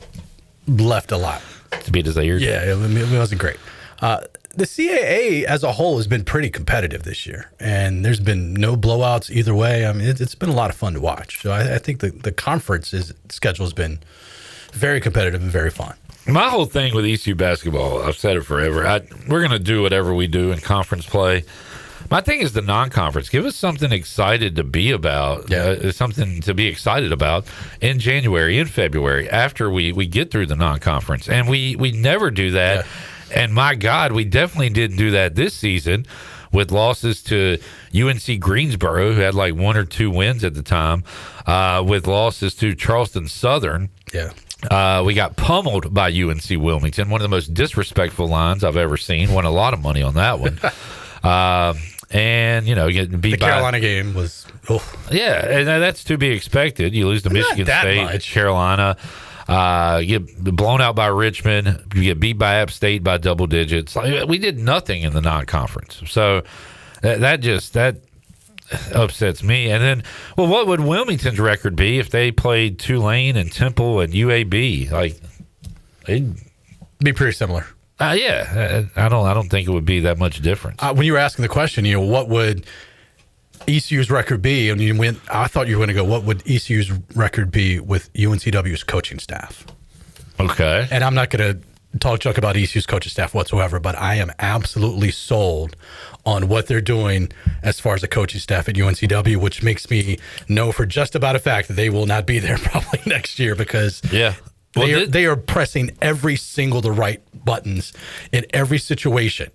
left a lot to be desired. Yeah, it wasn't great. The CAA as a whole has been pretty competitive this year, and there's been no blowouts either way. I mean, it's been a lot of fun to watch. So I think the conference's schedule has been very competitive and very fun. My whole thing with ECU basketball, I've said it forever, we're going to do whatever we do in conference play. My thing is the non-conference. Give us something excited to be about, something to be excited about in January, in February, after we get through the non-conference. And we never do that. Yeah. And my God, we definitely didn't do that this season with losses to UNC Greensboro, who had like 1 or 2 wins at the time, with losses to Charleston Southern. Yeah. We got pummeled by UNC Wilmington, one of the most disrespectful lines I've ever seen. Won a lot of money on that one. And, getting beat by... The Carolina game was... Yeah, and that's to be expected. You lose to Michigan State, Carolina, you get blown out by Richmond, you get beat by App State by double digits. We did nothing in the non-conference. So that upsets me. And then, what would Wilmington's record be if they played Tulane and Temple and UAB? It'd be pretty similar. I don't think it would be that much difference. When you were asking the question, what would ECU's record be? And I thought you were going to go, what would ECU's record be with UNCW's coaching staff? Okay. And I'm not going to talk junk about ECU's coaching staff whatsoever, but I am absolutely sold on what they're doing as far as the coaching staff at UNCW, which makes me know for just about a fact that they will not be there probably next year because they are pressing every single the right buttons in every situation.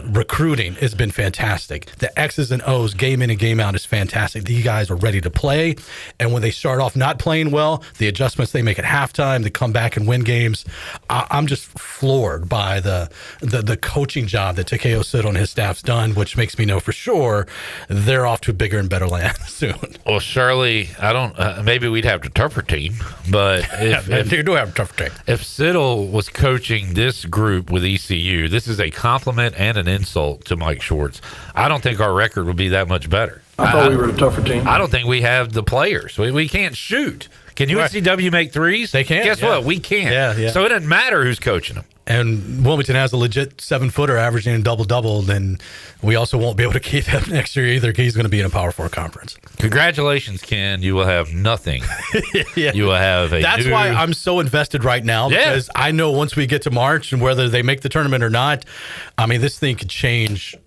Recruiting has been fantastic. The X's and O's, game in and game out, is fantastic. These guys are ready to play. And when they start off not playing well, the adjustments they make at halftime, they come back and win games. I'm just floored by the coaching job that Takeo Sid and his staff's done, which makes me know for sure they're off to a bigger and better land soon. Well, Shirley, I don't. Maybe we'd have a tougher team, but if you do have a tougher team. If Siddle was coaching this group with ECU, this is a compliment and an insult to Mike Schwartz. I don't think our record would be that much better. I thought we were a tougher team. I don't think we have the players. We can't shoot. Can UNCW make threes? They can. Guess what? We can't. Yeah. So it doesn't matter who's coaching them. And Wilmington has a legit 7-footer averaging a double-double, then we also won't be able to keep him next year either. He's going to be in a Power 4 conference. Congratulations, Ken. You will have nothing. You will have a That's why I'm so invested right now, because I know once we get to March and whether they make the tournament or not, this thing could change,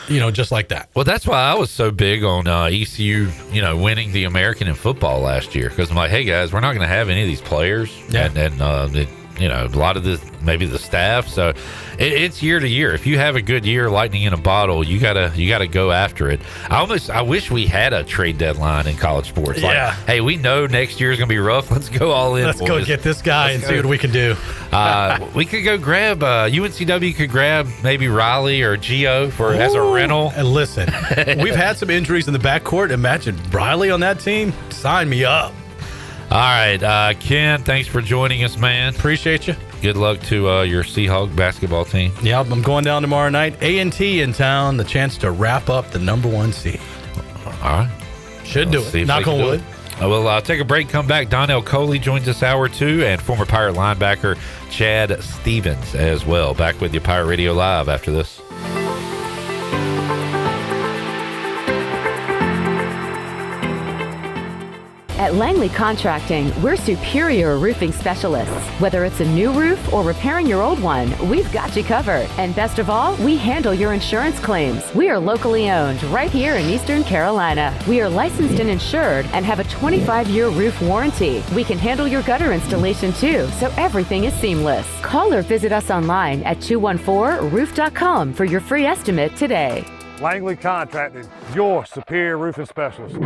just like that. Well, that's why I was so big on ECU, winning the American in football last year, because I'm like, hey, guys, we're not going to have any of these players. Yeah. And a lot of maybe the staff. So it's year to year. If you have a good year, lightning in a bottle, you gotta go after it. I wish we had a trade deadline in college sports. Like, hey, we know next year's gonna be rough. Let's go all in. Let's go get this guy and see what we can do. We could go grab UNCW could grab maybe Riley or Gio as a rental. And listen, we've had some injuries in the backcourt. Imagine Riley on that team. Sign me up. All right, Ken, thanks for joining us, man. Appreciate you. Good luck to your Seahawk basketball team. Yeah, I'm going down tomorrow night. A&T in town, the chance to wrap up the #1 seed. All right. Should do it. Knock on wood. We'll take a break, come back. Donnell Coley joins us hour 2, and former Pirate linebacker Chad Stevens as well. Back with you, Pirate Radio Live, after this. At Langley Contracting, we're superior roofing specialists. Whether it's a new roof or repairing your old one, we've got you covered. And best of all, we handle your insurance claims. We are locally owned right here in Eastern Carolina. We are licensed and insured and have a 25-year roof warranty. We can handle your gutter installation too, so everything is seamless. Call or visit us online at 214roof.com for your free estimate today. Langley Contracting, your superior roofing specialist.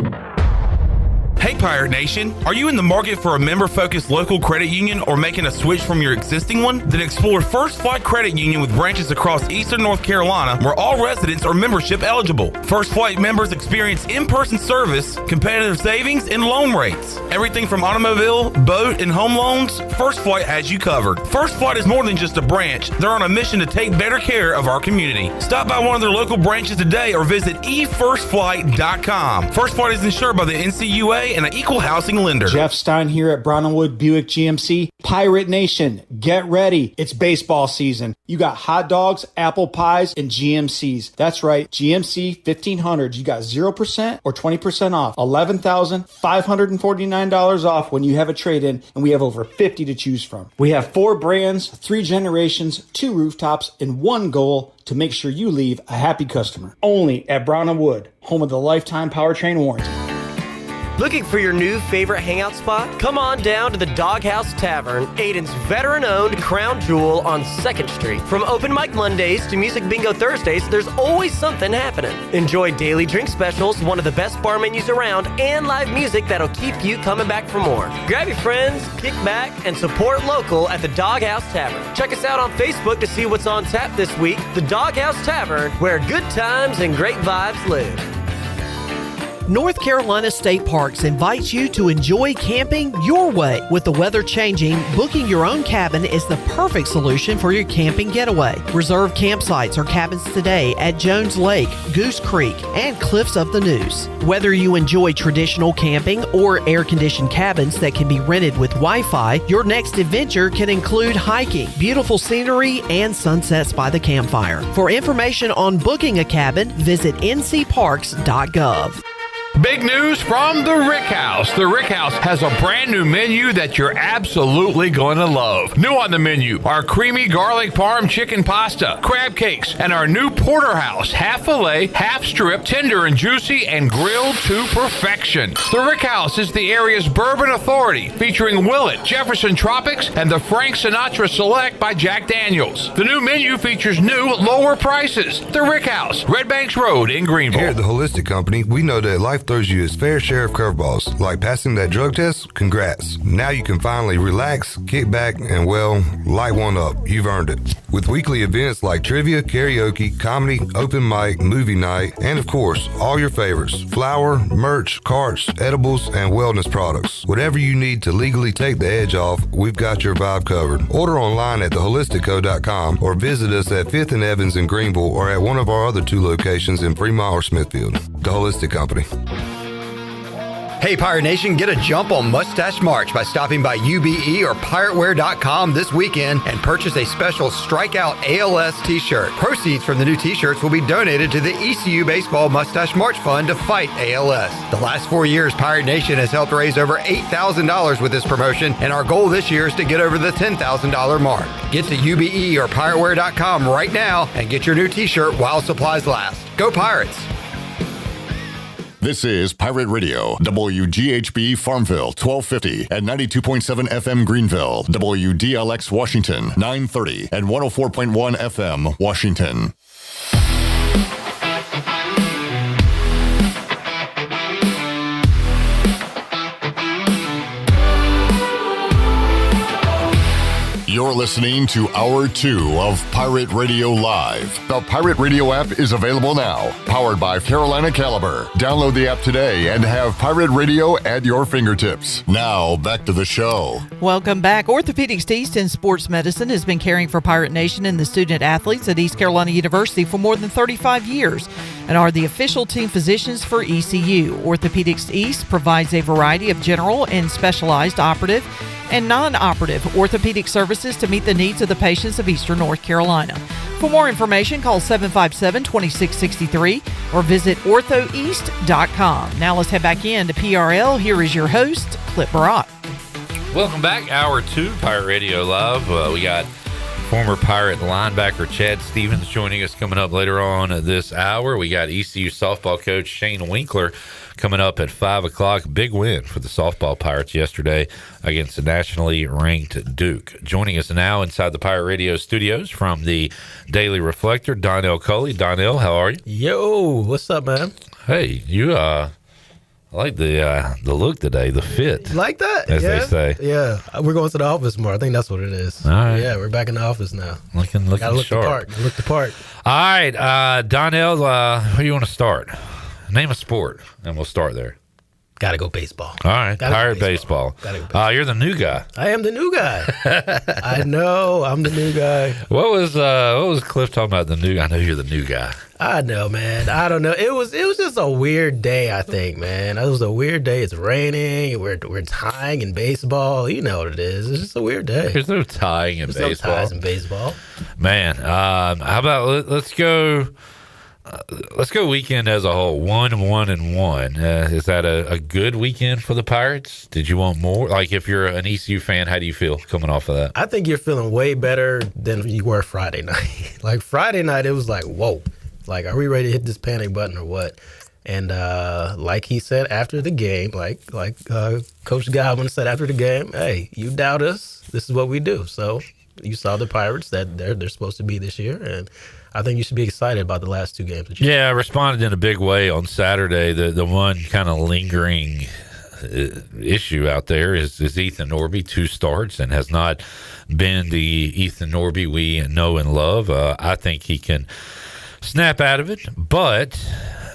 Hey Pirate Nation, are you in the market for a member-focused local credit union or making a switch from your existing one? Then explore First Flight Credit Union with branches across Eastern North Carolina where all residents are membership eligible. First Flight members experience in-person service, competitive savings, and loan rates. Everything from automobile, boat, and home loans, First Flight has you covered. First Flight is more than just a branch. They're on a mission to take better care of our community. Stop by one of their local branches today or visit efirstflight.com. First Flight is insured by the NCUA and an equal housing lender. Jeff Stein here at Brownwood Buick GMC. Pirate Nation, get ready. It's baseball season. You got hot dogs, apple pies, and GMCs. That's right, GMC 1500. You got 0% or 20% off. $11,549 off when you have a trade-in, and we have over 50 to choose from. We have 4 brands, 3 generations, 2 rooftops, and 1 goal to make sure you leave a happy customer. Only at Brown & Wood, home of the lifetime powertrain warranty. Looking for your new favorite hangout spot? Come on down to the Doghouse Tavern, Aiden's veteran-owned crown jewel on 2nd Street. From open mic Mondays to music bingo Thursdays, there's always something happening. Enjoy daily drink specials, one of the best bar menus around, and live music that'll keep you coming back for more. Grab your friends, kick back, and support local at the Doghouse Tavern. Check us out on Facebook to see what's on tap this week. The Doghouse Tavern, where good times and great vibes live. North Carolina State Parks invites you to enjoy camping your way. With the weather changing, booking your own cabin is the perfect solution for your camping getaway. Reserve campsites or cabins today at Jones Lake, Goose Creek, and Cliffs of the Neuse. Whether you enjoy traditional camping or air-conditioned cabins that can be rented with Wi-Fi, your next adventure can include hiking, beautiful scenery, and sunsets by the campfire. For information on booking a cabin, visit ncparks.gov. Big news from the Rick House. The Rick House has a brand new menu that you're absolutely going to love. New on the menu are creamy garlic parm chicken pasta, crab cakes, and our new porterhouse, half filet, half strip, tender and juicy, and grilled to perfection. The Rick House is the area's bourbon authority, featuring Willet, Jefferson Tropics, and the Frank Sinatra Select by Jack Daniels. The new menu features new, lower prices. The Rick House, Red Banks Road in Greenville. Here at the Holistic Company, we know that life throws you its fair share of curveballs. Like passing that drug test? Congrats. Now you can finally relax, kick back, and well, light one up. You've earned it. With weekly events like trivia, karaoke, comedy, open mic, movie night, and of course, all your favorites. Flour, merch, carts, edibles, and wellness products. Whatever you need to legally take the edge off, we've got your vibe covered. Order online at theholisticco.com or visit us at 5th and Evans in Greenville or at one of our other 2 locations in Fremont or Smithfield. The Holistic Company. Hey Pirate Nation, get a jump on Mustache March by stopping by UBE or pirateware.com this weekend and purchase a special Strikeout ALS t-shirt. Proceeds from the new t-shirts will be donated to the ECU Baseball Mustache March Fund to fight ALS. The last 4 years, Pirate Nation has helped raise over $8,000 with this promotion, and our goal this year is to get over the $10,000 mark. Get to UBE or pirateware.com right now and get your new t-shirt while supplies last. Go Pirates! This is Pirate Radio, WGHB Farmville, 1250 and 92.7 FM Greenville, WDLX Washington, 930 and 104.1 FM Washington. You're listening to Hour 2 of Pirate Radio Live. The Pirate Radio app is available now, powered by Carolina Caliber. Download the app today and have Pirate Radio at your fingertips. Now, back to the show. Welcome back. Orthopedics East in Sports Medicine has been caring for Pirate Nation and the student athletes at East Carolina University for more than 35 years and are the official team physicians for ECU. Orthopedics East provides a variety of general and specialized operative and non-operative orthopedic services to meet the needs of the patients of Eastern North Carolina. For more information, call 757-2663 or visit orthoeast.com. Now let's head back in to PRL. Here is your host, Clip Barat. Welcome back. Hour 2, Pirate Radio Live. We got former Pirate linebacker Chad Stevens joining us coming up later on this hour. We got ECU softball coach Shane Winkler coming up at 5 o'clock. Big win for the softball Pirates yesterday against the nationally ranked Duke. Joining us now inside the Pirate Radio studios from the Daily Reflector, Donnell Coley. Donnell, how are you? Yo, what's up, man? Hey, you I like the look today, the fit. You like that? As they say. Yeah. We're going to the office more. I think that's what it is. All right. Yeah, we're back in the office now. Looking Gotta look sharp. the part. Look the part. All right, Donnell, where do you want to start? Name a sport, and we'll start there. Gotta go baseball. All right, Gotta go Pirate baseball. Gotta go baseball. You're the new guy. I am the new guy. I know. I'm the new guy. What was Cliff talking about? The new? I know you're the new guy. I know, man. I don't know. It was just a weird day, I think, man. It was a weird day. It's raining. We're tying in baseball. You know what it is. It's just a weird day. There's no tying in baseball. There's no ties in baseball. Man, how about let's go weekend as a whole. 1-1-1. Is that a good weekend for the Pirates? Did you want more? Like, if you're an ECU fan, how do you feel coming off of that? I think you're feeling way better than you were Friday night. Like, Friday night, it was like, whoa. Like, are we ready to hit this panic button or what? And like he said after the game, like Coach Godwin said after the game, hey, you doubt us, this is what we do. So you saw the Pirates that they're supposed to be this year, and I think you should be excited about the last two games. Yeah, I responded in a big way on Saturday. The one kind of lingering issue out there is Ethan Norby, 2 starts, and has not been the Ethan Norby we know and love. I think he can snap out of it, but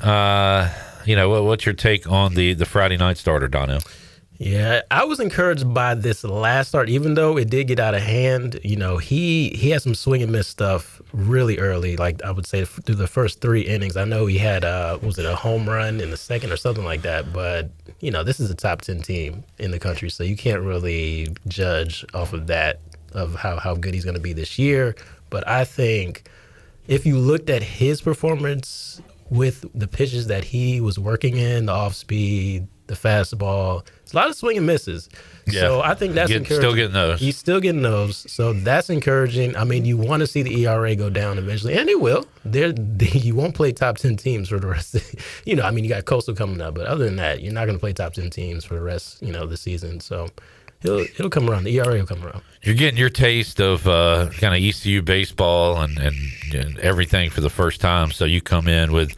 what's your take on the Friday night starter, Donnell? Yeah, I was encouraged by this last start, even though it did get out of hand. You know, he had some swing and miss stuff really early, like I would say through the first 3 innings. I know he had was it a home run in the second or something like that, but this is a top 10 team in the country, so you can't really judge off of that, of how good he's going to be this year. But I think if you looked at his performance with the pitches that he was working in, the off speed, the fastball, it's a lot of swing and misses. Yeah. So I think that's encouraging. Still getting those. He's still getting those. So that's encouraging. I mean, you want to see the ERA go down eventually, and it will. You won't play top 10 teams for the rest of, you got Coastal coming up, but other than that, you're not going to play top 10 teams for the rest, of the season. So it'll come around. The ERA will come around. You're getting your taste of kind of ECU baseball and everything for the first time. So you come in with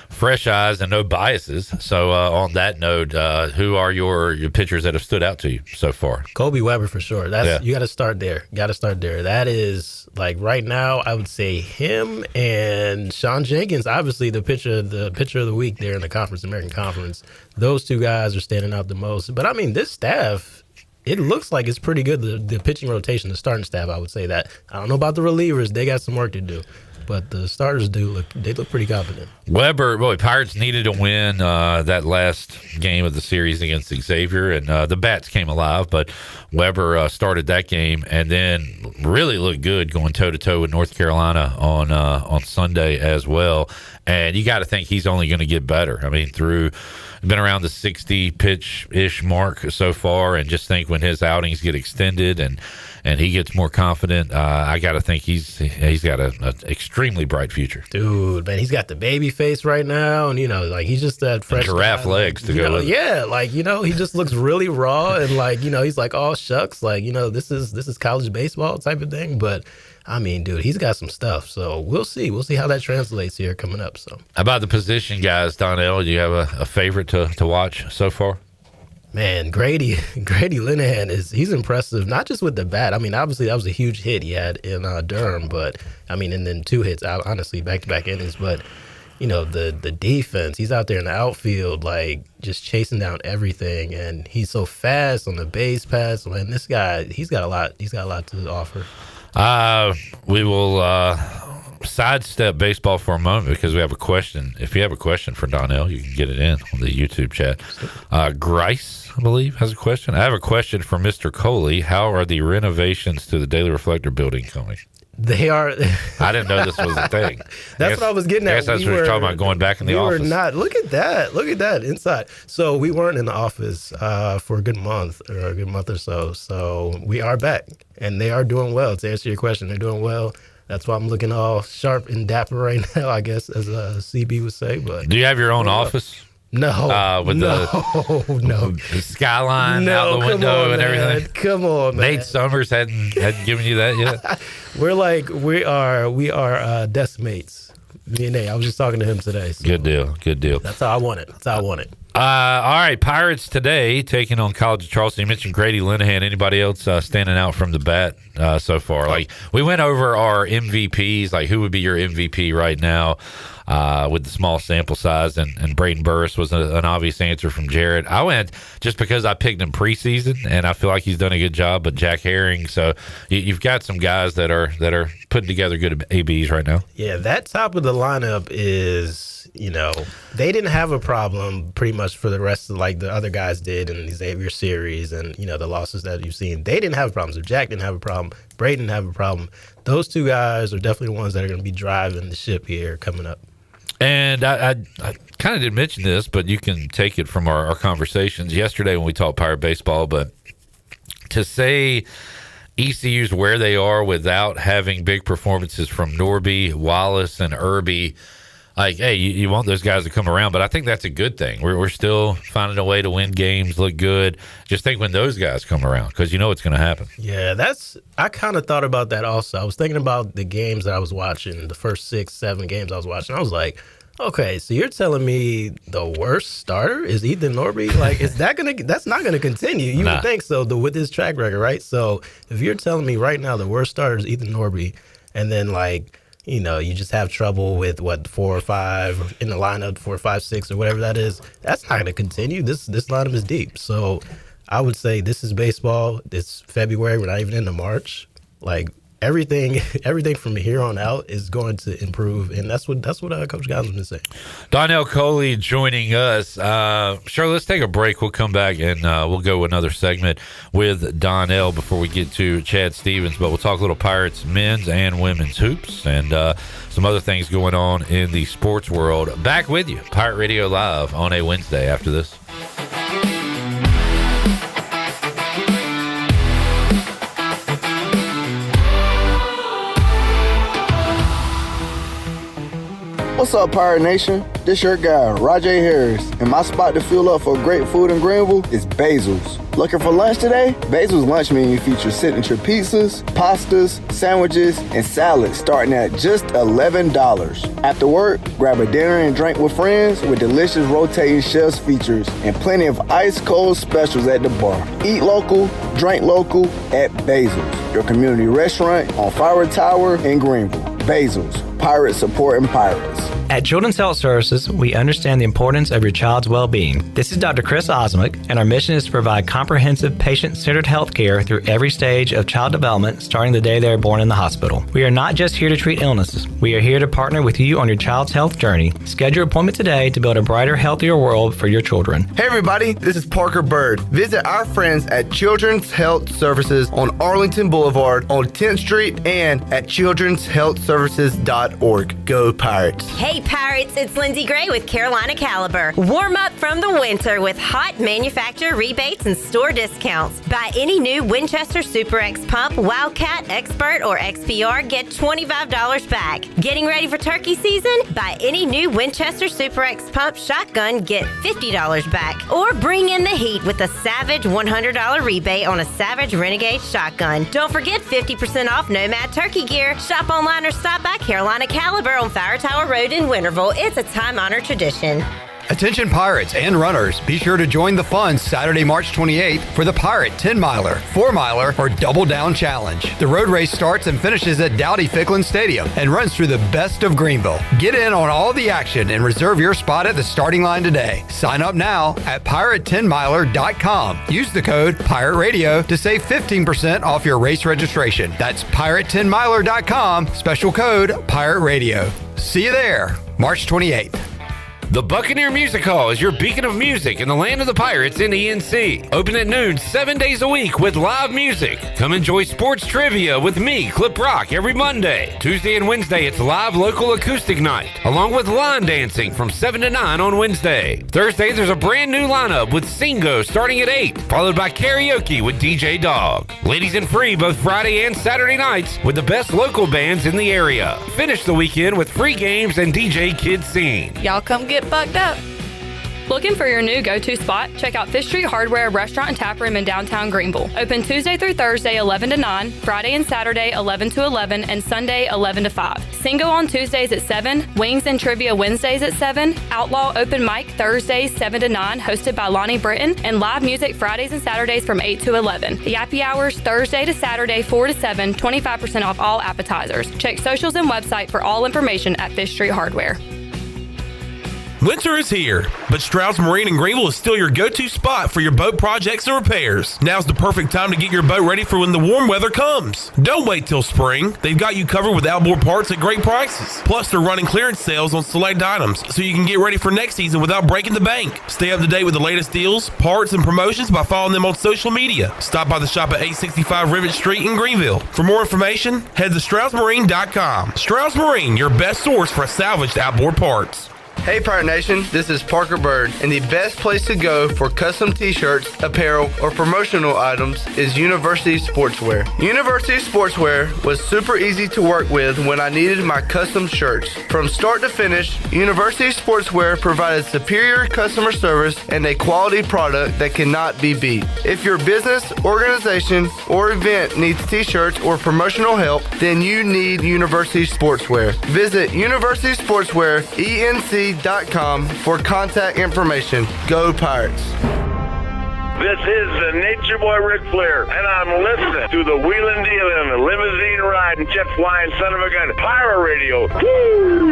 fresh eyes and no biases. So on that note, who are your pitchers that have stood out to you so far? Kobe Weber for sure. You got to start there. That is, like, right now, I would say him and Sean Jenkins, obviously the pitcher of the week there in the conference, American Conference. Those 2 guys are standing out the most. But I mean, this staff, it looks like it's pretty good. The pitching rotation, the starting staff, I would say that. I don't know about the relievers. They got some work to do. But the starters look pretty confident. Weber, boy, Pirates needed to win that last game of the series against Xavier, and the bats came alive. But Weber started that game and then really looked good going toe-to-toe with North Carolina on Sunday as well. And you got to think he's only going to get better. I mean, been around the 60 pitch-ish mark so far, and just think when his outings get extended and he gets more confident, I got to think he's got an extremely bright future. Dude, man, he's got the baby face right now, and he's just that fresh giraffe guy, legs to go with it. Yeah, he just looks really raw, and he's like, oh shucks, this is college baseball type of thing. But I mean, dude, he's got some stuff. So we'll see how that translates here coming up. So how about the position guys, Donnell? Do you have a favorite to watch so far? Man, Grady Linehan he's impressive, not just with the bat. I mean, obviously that was a huge hit he had in Durham, but I mean, and then 2 hits, honestly, back-to-back innings. But the defense, he's out there in the outfield, like just chasing down everything, and he's so fast on the base pass. Man, this guy, he's got a lot to offer. We will sidestep baseball for a moment because we have a question. If you have a question for Donnell, you can get it in on the YouTube chat. Grice, I believe, has a question. I have a question for Mr. Coley. How are the renovations to the Daily Reflector building coming? They are. I didn't know this was a thing. That's what I was getting at. I guess that's what you're talking about, going back in the office. We were not. Look at that inside. So we weren't in the office for a good month or so. So we are back, and they are doing well. To answer your question, they're doing well. That's why I'm looking all sharp and dapper right now, I guess, as CB would say. But do you have your own office? No. With the skyline out the window and everything. Come on, man. Nate Summers hadn't given you that yet. we are desk mates. Me and Nate. I was just talking to him today. So Good deal. That's how I want it. All right, Pirates today taking on College of Charleston. You mentioned Grady Linehan. Anybody else standing out from the bat so far? Like, we went over our MVPs, like who would be your MVP right now with the small sample size, and Braden Burris was an obvious answer from Jared. I went just because I picked him preseason, and I feel like he's done a good job, but Jack Herring. So you've got some guys that are putting together good ABs right now. Yeah, that top of the lineup is, they didn't have a problem pretty much for the rest of, like the other guys did in the Xavier series and, the losses that you've seen. They didn't have problems. If Jack didn't have a problem, Braden didn't have a problem. Those two guys are definitely the ones that are going to be driving the ship here coming up. And I kind of didn't mention this, but you can take it from our conversations yesterday when we talked Pirate baseball. But to say ECU's where they are without having big performances from Norby, Wallace, and Irby, like, hey, you want those guys to come around, but I think that's a good thing. We're still finding a way to win games, look good. Just think when those guys come around, because you know it's going to happen. Yeah, I kind of thought about that also. I was thinking about the games that I was watching, the first 6-7 games I was watching. I was like, okay, so you're telling me the worst starter is Ethan Norby? Like, that's not gonna continue? You would think so with his track record, right? So if you're telling me right now the worst starter is Ethan Norby, and then you just have trouble with 4 or 5 in the lineup, 4, 5, 6, or whatever that is, that's not going to continue. This lineup is deep. So I would say this is baseball. It's February. We're not even into March. Like, everything from here on out is going to improve, and that's what Coach Goslin's been saying. Donnell Coley joining us. Sure, let's take a break. We'll come back and we'll go another segment with Donnell before we get to Chad Stevens. But we'll talk a little Pirates men's and women's hoops and some other things going on in the sports world. Back with you, Pirate Radio Live on a Wednesday after this. What's up, Pirate Nation? This your guy, Rajay Harris, and my spot to fuel up for great food in Greenville is Basil's. Looking for lunch today? Basil's lunch menu features signature pizzas, pastas, sandwiches, and salads starting at just $11. After work, grab a dinner and drink with friends with delicious rotating chef's features and plenty of ice-cold specials at the bar. Eat local, drink local at Basil's, your community restaurant on Fire Tower in Greenville. Basil's, Pirates supporting pirates. At Children's Health Services, we understand the importance of your child's well-being. This is Dr. Chris Osmick, and our mission is to provide comprehensive, patient-centered health care through every stage of child development, starting the day they are born in the hospital. We are not just here to treat illnesses. We are here to partner with you on your child's health journey. Schedule an appointment today to build a brighter, healthier world for your children. Hey everybody, this is Parker Bird. Visit our friends at Children's Health Services on Arlington Boulevard on 10th Street and at childrenshealthservices.org. Go Pirates. Hey Pirates, it's Lindsay Gray with Carolina Caliber. Warm up from the winter with hot manufacturer rebates and store discounts. Buy any new Winchester Super X pump, Wildcat, Expert, or XPR, get $25 back. Getting ready for turkey season? Buy any new Winchester Super X pump, shotgun, get $50 back. Or bring in the heat with a Savage $100 rebate on a Savage Renegade shotgun. Don't forget 50% off Nomad turkey gear. Shop online or stop by Carolina Caliber on Fire Tower Road in Winterville. It's a time-honored tradition. Attention Pirates and runners, be sure to join the fun Saturday, March 28th for the Pirate 10-miler, 4-miler, or Double Down Challenge. The road race starts and finishes at Dowdy-Ficklin Stadium and runs through the best of Greenville. Get in on all the action and reserve your spot at the starting line today. Sign up now at pirate10miler.com. Use the code Pirate Radio to save 15% off your race registration. That's pirate10miler.com, special code Pirate Radio. See you there, March 28th. The Buccaneer Music Hall is your beacon of music in the land of the Pirates in ENC. Open at noon 7 days a week with live music. Come enjoy sports trivia with me, Clip Rock, every Monday. Tuesday and Wednesday, it's live local acoustic night, along with line dancing from 7 to 9 on Wednesday. Thursday, there's a brand new lineup with Singo starting at 8, followed by karaoke with DJ Dog. Ladies and free both Friday and Saturday nights with the best local bands in the area. Finish the weekend with free games and DJ Kid Scene. Y'all come get bucked up. Looking for your new go-to spot? Check out Fish Street Hardware Restaurant and Tap Room in downtown Greenville. Open Tuesday through Thursday 11 to 9, Friday and Saturday 11 to 11, and Sunday 11 to 5. Single on Tuesdays at 7, Wings and Trivia Wednesdays at 7, Outlaw Open Mic Thursdays 7 to 9 hosted by Lonnie Britton, and live music Fridays and Saturdays from 8 to 11. The Yappy Hours Thursday to Saturday 4 to 7, 25% off all appetizers. Check socials and website for all information at Fish Street Hardware. Winter is here, but Stroud's Marine in Greenville is still your go-to spot for your boat projects and repairs. Now's the perfect time to get your boat ready for when the warm weather comes. Don't wait till spring. They've got you covered with outboard parts at great prices. Plus, they're running clearance sales on select items, so you can get ready for next season without breaking the bank. Stay up to date with the latest deals, parts, and promotions by following them on social media. Stop by the shop at 865 Rivet Street in Greenville. For more information, head to StroudsMarine.com. Strouds Marine, your best source for salvaged outboard parts. Hey Pirate Nation, this is Parker Bird, and the best place to go for custom t-shirts, apparel, or promotional items is University Sportswear. University Sportswear was super easy to work with when I needed my custom shirts. From start to finish, University Sportswear provided superior customer service and a quality product that cannot be beat. If your business, organization, or event needs t-shirts or promotional help, then you need University Sportswear. Visit University Sportswear, ENC.com for contact information. Go Pirates. This is the Nature Boy Ric Flair, and I'm listening to the wheelin' dealin', the limousine riding, jet flying son of a gun, Pirate Radio. Woo!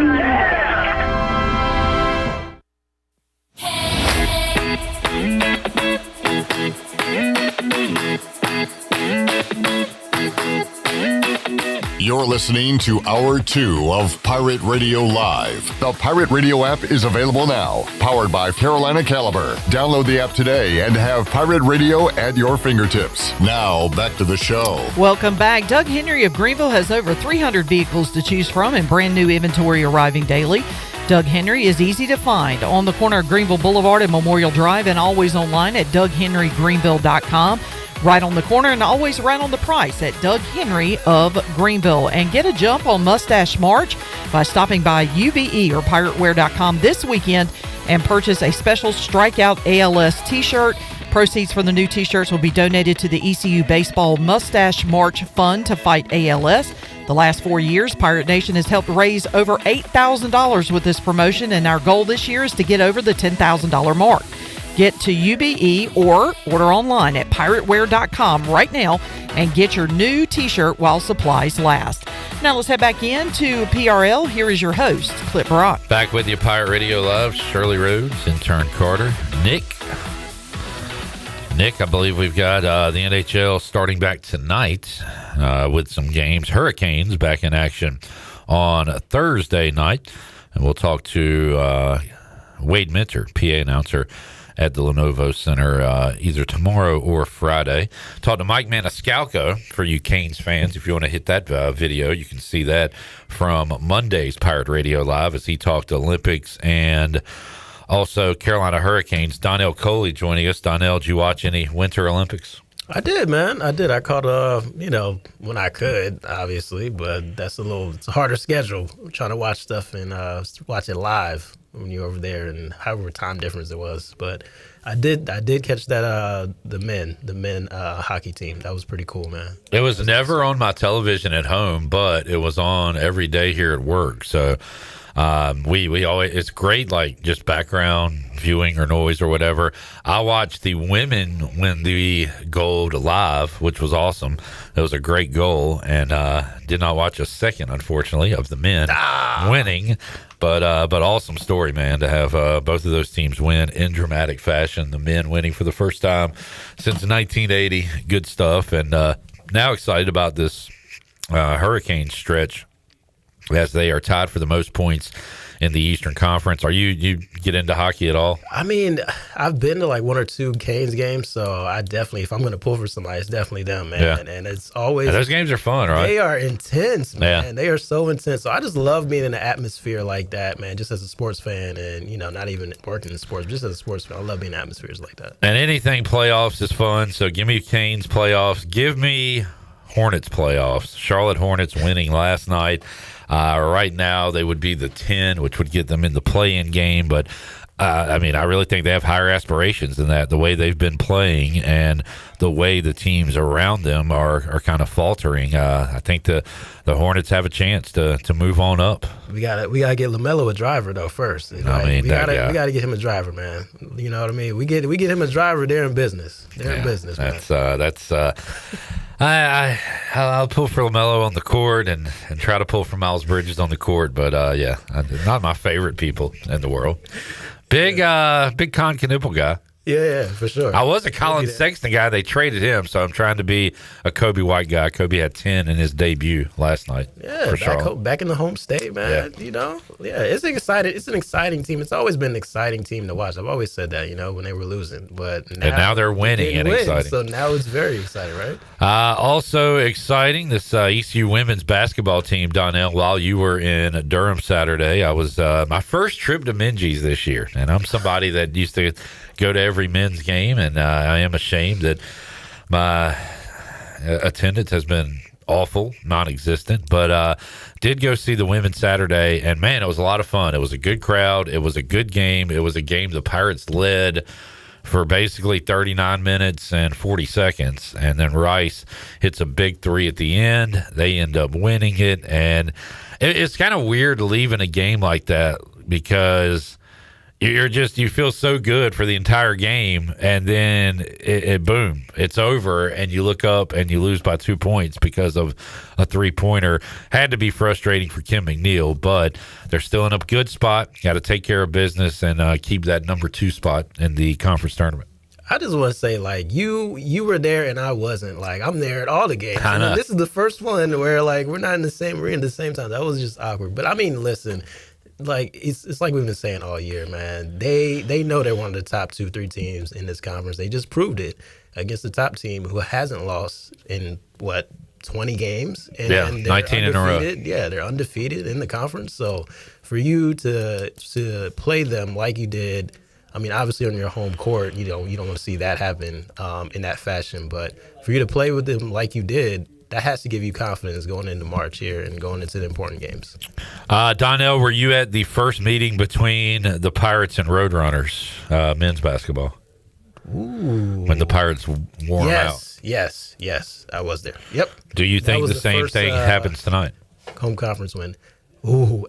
You're listening to Hour 2 of Pirate Radio Live. The Pirate Radio app is available now, powered by Carolina Caliber. Download the app today and have Pirate Radio at your fingertips. Now, back to the show. Welcome back. Doug Henry of Greenville has over 300 vehicles to choose from and brand new inventory arriving daily. Doug Henry is easy to find on the corner of Greenville Boulevard and Memorial Drive, and always online at DougHenryGreenville.com. Right on the corner and always right on the price at Doug Henry of Greenville. And get a jump on Mustache March by stopping by UBE or PirateWear.com this weekend and purchase a special Strikeout ALS t-shirt. Proceeds from the new t-shirts will be donated to the ECU Baseball Mustache March Fund to fight ALS. The last 4 years, Pirate Nation has helped raise over $8,000 with this promotion, and our goal this year is to get over the $10,000 mark. Get to UBE or order online at PirateWear.com right now and get your new t-shirt while supplies last. Now let's head back into PRL. Here is your host, Clip Brock. Back with you, Pirate Radio Live. Shirley Rhodes, intern Carter, Nick, I believe we've got the NHL starting back tonight with some games. Hurricanes back in action on Thursday night. And we'll talk to Wade Minter, PA announcer, at the Lenovo Center either tomorrow or Friday. Talk to Mike Maniscalco for you Canes fans. If you want to hit that video, you can see that from Monday's Pirate Radio Live as he talked Olympics and also Carolina Hurricanes. Donnell Coley joining us. Donnell, did you watch any Winter Olympics? I did, man. I did. I caught, when I could, obviously, but it's a harder schedule. I'm trying to watch stuff and watch it live when you're over there and however time difference it was. But I did catch that the men hockey team. That was pretty cool, man. It was never on my television at home, but it was on every day here at work. So we always, it's great, like just background viewing or noise or whatever. I watched the women win the gold live, which was awesome. It was a great goal, and did not watch a second, unfortunately, of the men winning. But awesome story, man, to have both of those teams win in dramatic fashion. The men winning for the first time since 1980. Good stuff. And now excited about this Hurricane stretch as they are tied for the most points in the Eastern Conference. Are you get into hockey at all? I mean, I've been to like one or two Canes games, so I definitely, if I'm going to pull for somebody, it's definitely them, man. Yeah. And it's always... those games are fun, right? They are intense, man. Yeah. They are so intense. So I just love being in an atmosphere like that, man, just as a sports fan and, not even working in sports, just as a sports fan. I love being in atmospheres like that. And anything playoffs is fun, so give me Canes playoffs. Give me Hornets playoffs. Charlotte Hornets winning last night. Right now, they would be the 10, which would get them in the play-in game. But I mean, I really think they have higher aspirations than that. The way they've been playing and the way the teams around them are kind of faltering. I think the Hornets have a chance to move on up. We gotta get LaMelo a driver though first. I mean, we gotta get him a driver, man. You know what I mean? We get him a driver. They're in business. They're in business, man. I'll pull for LaMelo on the court and try to pull for Miles Bridges on the court, but not my favorite people in the world. Big Con Knipple guy. Yeah, for sure. I was a Colin Sexton guy. They traded him, so I'm trying to be a Kobe White guy. Kobe had 10 in his debut last night. Yeah, back in the home state, man. Yeah. You know, it's exciting. It's an exciting team. It's always been an exciting team to watch. I've always said that, you know, when they were losing, but now they're winning and exciting. So now it's very exciting, right? Also exciting, this ECU women's basketball team, Donnell. While you were in Durham Saturday, I was my first trip to Minji's this year, and I'm somebody that used to go to every men's game, and I am ashamed that my attendance has been awful, non-existent, but did go see the women Saturday, and man, it was a lot of fun. It was a good crowd. It was a good game. It was a game the Pirates led for basically 39 minutes and 40 seconds, and then Rice hits a big three at the end. They end up winning it, and it's kind of weird leaving a game like that because you feel so good for the entire game, and then boom, it's over, and you look up and you lose by 2 points because of a three-pointer. Had to be frustrating for Kim McNeil, but they're still in a good spot. Got to take care of business and keep that number 2 spot in the conference tournament. I just want to say, like, you were there and I wasn't. Like, I'm there at all the games. I mean, this is the first one where, like, we're not in the same arena at the same time. That was just awkward. But, I mean, listen, like, it's like we've been saying all year, man. They know they're one of the top 2-3 teams in this conference. They just proved it against the top team who hasn't lost in, 20 games? And 19 in a row. Yeah, they're undefeated in the conference. So, for you to play them like you did, I mean, obviously on your home court, you don't want to see that happen in that fashion. But for you to play with them like you did, that has to give you confidence going into March here and going into the important games. Donnell, were you at the first meeting between the Pirates and Roadrunners, men's basketball? Ooh. When the Pirates wore them out? Yes, I was there. Yep. Do you think the same thing happens tonight? Home conference win. Ooh,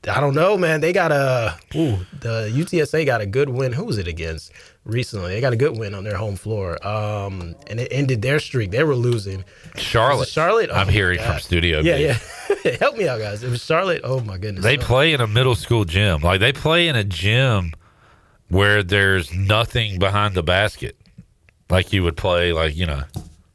I don't know, man. They got the UTSA got a good win. Who was it against recently? They got a good win on their home floor. And it ended their streak. They were losing. Charlotte. Charlotte? I'm hearing from Studio B. Yeah. Help me out, guys. It was Charlotte. Oh, my goodness. They play in a middle school gym. Like, they play in a gym where there's nothing behind the basket. Like you would play, like, you know,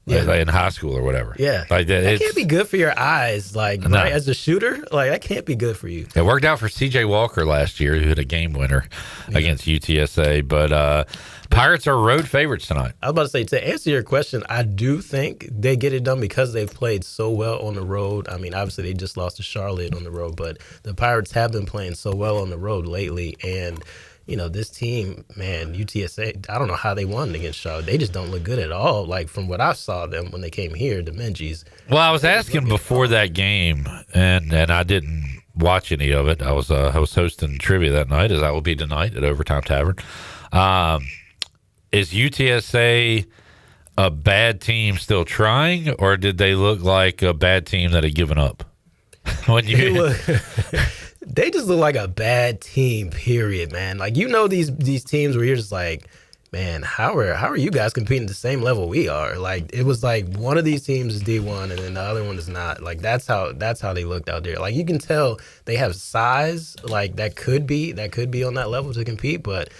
like in high school or whatever. Yeah. Like that can't be good for your eyes. Like, No. right, as a shooter, like, that can't be good for you. It worked out for C.J. Walker last year, who hit a game winner against UTSA. But Pirates are road favorites tonight. I was about to say, to answer your question, I do think they get it done because they've played so well on the road. I mean, obviously, they just lost to Charlotte on the road, but the Pirates have been playing so well on the road lately. And, you know, this team, man, UTSA, I don't know how they won against Charlotte. They just don't look good at all. Like, from what I saw them when they came here, the Minji's. Well, I was asking before that game, and I didn't watch any of it. I was hosting trivia that night, as I will be tonight at Overtime Tavern. Is UTSA a bad team still trying, or did they look like a bad team that had given up? They just look like a bad team, period, man. Like, you know, these teams where you're just like, man, how are you guys competing at the same level we are? Like, it was like one of these teams is D1 and then the other one is not. Like, that's how they looked out there. Like, you can tell they have size, like, that could be on that level to compete, but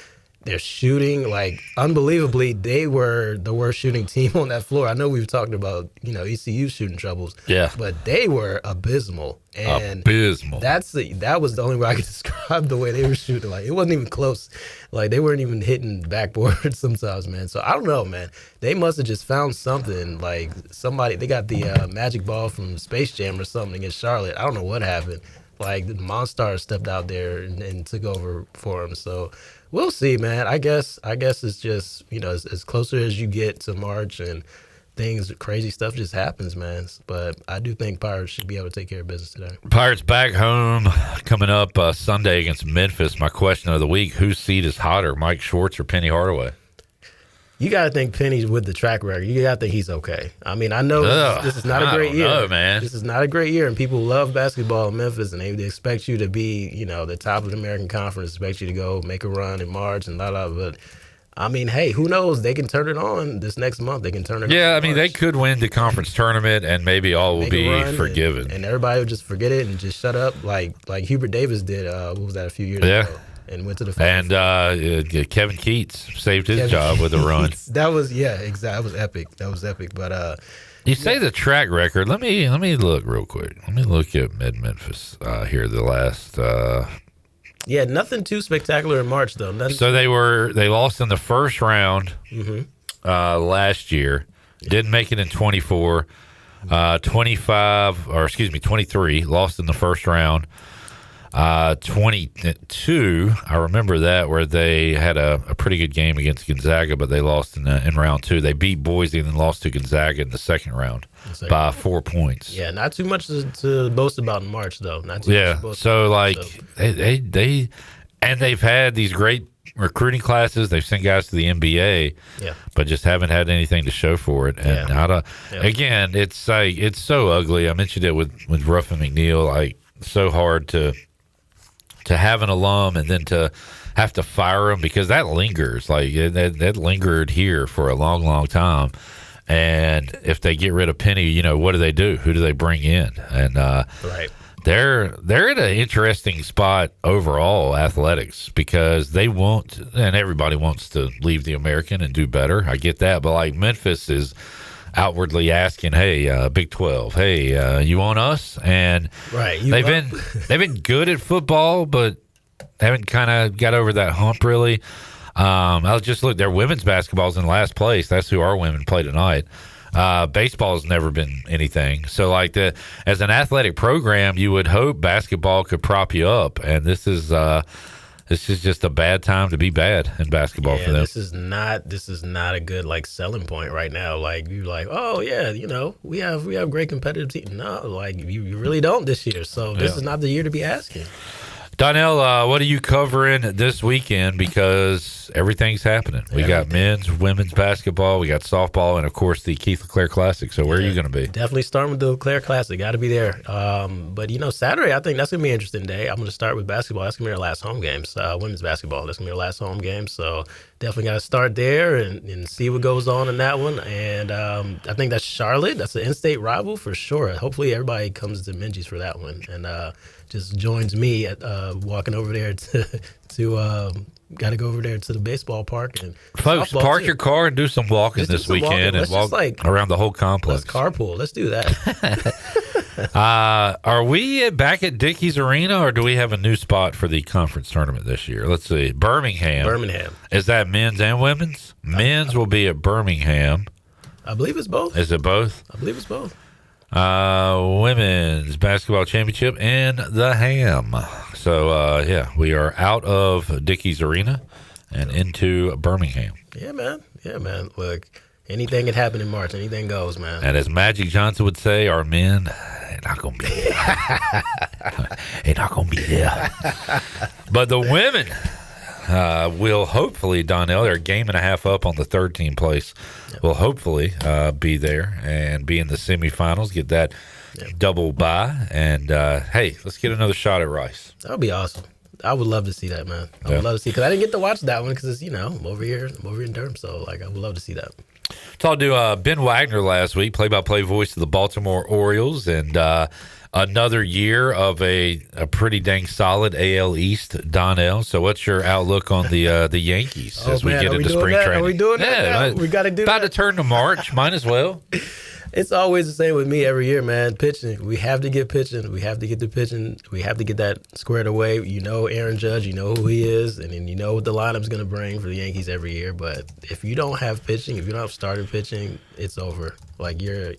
they're shooting, like, unbelievably, they were the worst shooting team on that floor. I know we've talked about, you know, ECU shooting troubles. Yeah. But they were abysmal. And abysmal. That was the only way I could describe the way they were shooting. Like, it wasn't even close. Like, they weren't even hitting backboards sometimes, man. So, I don't know, man. They must have just found something. Like, they got the magic ball from Space Jam or something against Charlotte. I don't know what happened. Like, the Monster stepped out there and took over for them. So, we'll see, man. I guess it's just, you know, as closer as you get to March and crazy stuff just happens, man. But I do think Pirates should be able to take care of business today. Pirates back home coming up Sunday against Memphis. My question of the week, whose seat is hotter, Mike Schwartz or Penny Hardaway? You got to think Penny's with the track record. You got to think he's okay. I mean, I know this is not a great year. No, man. This is not a great year, and people love basketball in Memphis, and they expect you to be, the top of the American Conference, expect you to go make a run in March and but I mean, hey, who knows? They can turn it on this next month. They can turn it on. Yeah, I mean, they could win the conference tournament, and maybe all will be forgiven. And everybody will just forget it and just shut up, like Hubert Davis did. What was that, a few years ago? And went to the finals. And Kevin Keats saved his job with a run. That was exactly. That was epic. But you say the track record. Let me look real quick. Let me look at Memphis here the last. Yeah, nothing too spectacular in March though. So they lost in the first round last year. Didn't make it in 24. 23 lost in the first round. 22, I remember that, where they had a pretty good game against Gonzaga, but they lost in round 2. They beat Boise and then lost to Gonzaga in the second round by 4 points. Yeah, not too much to boast about in March though. Not too much to boast about, so. they've had these great recruiting classes. They've sent guys to the NBA, but just haven't had anything to show for it. And again, it's like it's so ugly. I mentioned it with Ruff and McNeil. Like, so hard to have an alum and then to have to fire them, because that lingers. Like that lingered here for a long, long time. And if they get rid of Penny, what do? Who do they bring in? And they're in an interesting spot overall, athletics, because they want, and everybody wants to leave the American and do better. I get that, but like Memphis is outwardly asking, hey, Big 12, hey, you want us? And they've been good at football, but haven't kind of got over that hump really. I'll just look, their women's basketball's in last place. That's who our women play tonight. Baseball has never been anything. So like as an athletic program, you would hope basketball could prop you up, and this is just a bad time to be bad in basketball for them. This is not a good like selling point right now. Like you're like, oh yeah, we have great competitive team. No, like you really don't this year. So this is not the year to be asking. Donnell, what are you covering this weekend? Because everything's happening. We got men's, women's basketball, we got softball, and of course the Keith LeClaire Classic. So where are you going to be? Definitely starting with the LeClaire Classic. Got to be there. But Saturday, I think that's going to be an interesting day. I'm going to start with basketball. That's going to be our last home games. Women's basketball. That's going to be our last home game. So definitely got to start there and see what goes on in that one. And I think that's Charlotte. That's an in-state rival for sure. Hopefully everybody comes to Minji's for that one. And just joins me at walking over there to got to go over there to the baseball park. And folks, park your car and do some walking this weekend and walk around the whole complex. Let's carpool. Let's do that. Are we back at Dickies Arena, or do we have a new spot for the conference tournament this year? Let's see. Birmingham. Is that men's and women's? Men's will be at Birmingham. I believe it's both. Is it both? I believe it's both. Women's basketball championship in the Ham. So we are out of Dickies Arena and into Birmingham. Yeah, man. Look, anything can happen in March. Anything goes, man. And as Magic Johnson would say, our men, they're not gonna be there. They're not gonna be there. But the women will hopefully, Donnell, they're a game and a half up on the third team place. Will hopefully be there and be in the semifinals, get that double bye, and hey, let's get another shot at Rice. That would be awesome. I would love to see that, man. I would love to see, because I didn't get to watch that one because it's, I'm over here in Durham, so like I would love to see that. Talked to Ben Wagner last week, play-by-play voice of the Baltimore Orioles, and another year of a pretty dang solid AL East, Donnell. So what's your outlook on the Yankees as we get into spring training? Are we doing that? We got to do that. About to turn to March. Might as well. It's always the same with me every year, man. Pitching. We have to get pitching. We have to get the pitching. We have to get that squared away. Aaron Judge, you know who he is, and then you know what the lineup's going to bring for the Yankees every year. But if you don't have pitching, if you don't have starter pitching, it's over. Like you're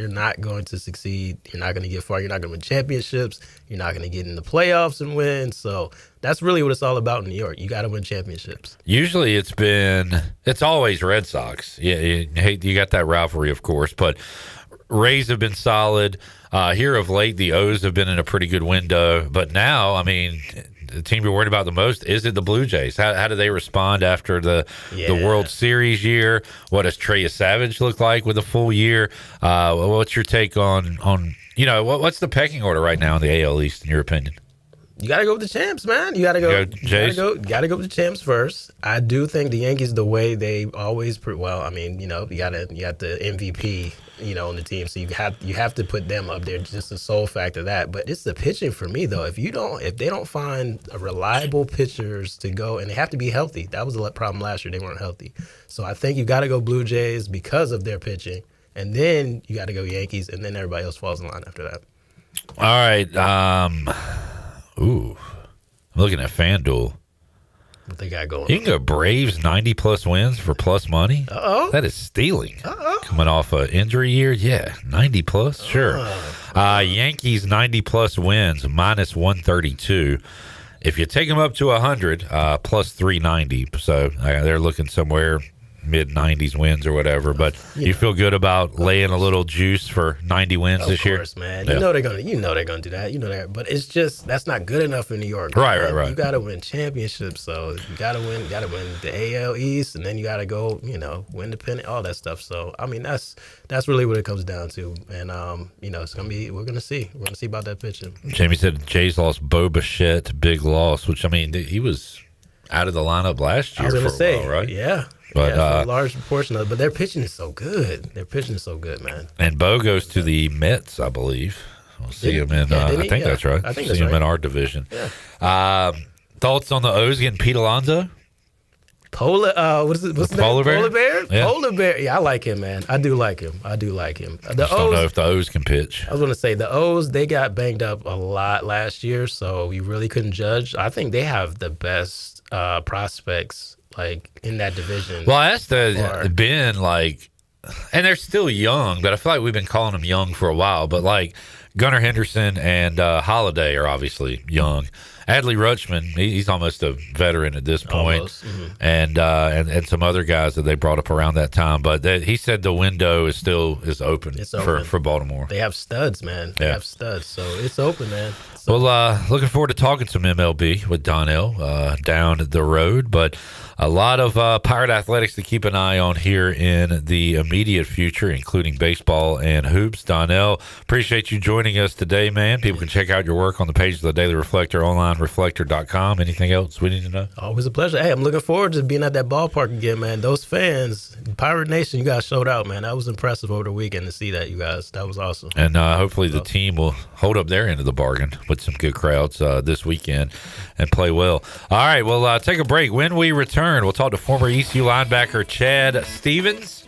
not going to succeed. You're not going to get far. You're not going to win championships. You're not going to get in the playoffs and win. So that's really what it's all about in New York. You got to win championships. Usually it's always Red Sox. Yeah, you got that rivalry, of course, but Rays have been solid. Here of late, the O's have been in a pretty good window. But now, I mean, the team you're worried about the most, is it the Blue Jays? How do they respond after the World Series year? What does Trey Savage look like with a full year? What's your take on what's the pecking order right now in the AL East, in your opinion? You got to go with the champs, man. You got to go. Jays? Got to go with the champs first. I do think the Yankees, the way they always, you got the MVP, on the team, so you have to put them up there. Just the sole fact of that. But it's the pitching for me, though. If they don't find reliable pitchers to go, and they have to be healthy. That was the problem last year. They weren't healthy. So I think you got to go Blue Jays because of their pitching, and then you got to go Yankees, and then everybody else falls in line after that. All right. Ooh, I'm looking at FanDuel. What they got going? You can go Braves 90-plus wins for plus money. Uh-oh. That is stealing. Uh-oh. Coming off an injury year, 90-plus, sure. Yankees 90-plus wins, minus 132. If you take them up to 100, plus 390. So they're looking somewhere mid-90s wins or whatever, but you feel good about laying a little juice for 90 wins this year? Of course, man. You know they're gonna do that. You know that, but it's just that's not good enough in New York. Right. You got to win championships, so you got to win the AL East, and then you got to go, win the pennant, all that stuff. So I mean, that's really what it comes down to, and it's gonna be. We're gonna see about that pitching. Jamie said Jays lost Bo Bichette, big loss, which I mean he was out of the lineup last year for a while, right? Yeah. But a large proportion of it. But their pitching is so good. Man. And Bo goes to the Mets, I believe. We'll see him in. I think that's right. I think see him in our division. Yeah. Thoughts on the O's getting Pete Alonso? What's the Polar Bear? Polar Bear? Yeah. Polar Bear. Yeah, I like him, man. I do like him. I just don't know if the O's can pitch. I was going to say, the O's, they got banged up a lot last year, so we really couldn't judge. I think they have the best prospects in that division. Well, I asked Ben, and they're still young, but I feel like we've been calling them young for a while. But Gunnar Henderson and Holiday are obviously young. Adley Rutschman, he's almost a veteran at this point. Mm-hmm. And some other guys that they brought up around that time. But he said the window is open, for Baltimore. They have studs, man. They have studs, so it's open, man. Well, looking forward to talking some MLB with Donnell down the road. But a lot of Pirate athletics to keep an eye on here in the immediate future, including baseball and hoops. Donnell, appreciate you joining us today, man. People can check out your work on the page of the Daily Reflector, onlinereflector.com. Anything else we need to know? Always a pleasure. Hey, I'm looking forward to being at that ballpark again, man. Those fans, Pirate Nation, you guys showed out, man. That was impressive over the weekend to see that, you guys. That was awesome. And hopefully the team will hold up their end of the bargain with some good crowds this weekend and play well. All right, we'll take a break. When we return, we'll talk to former ECU linebacker Chad Stevens.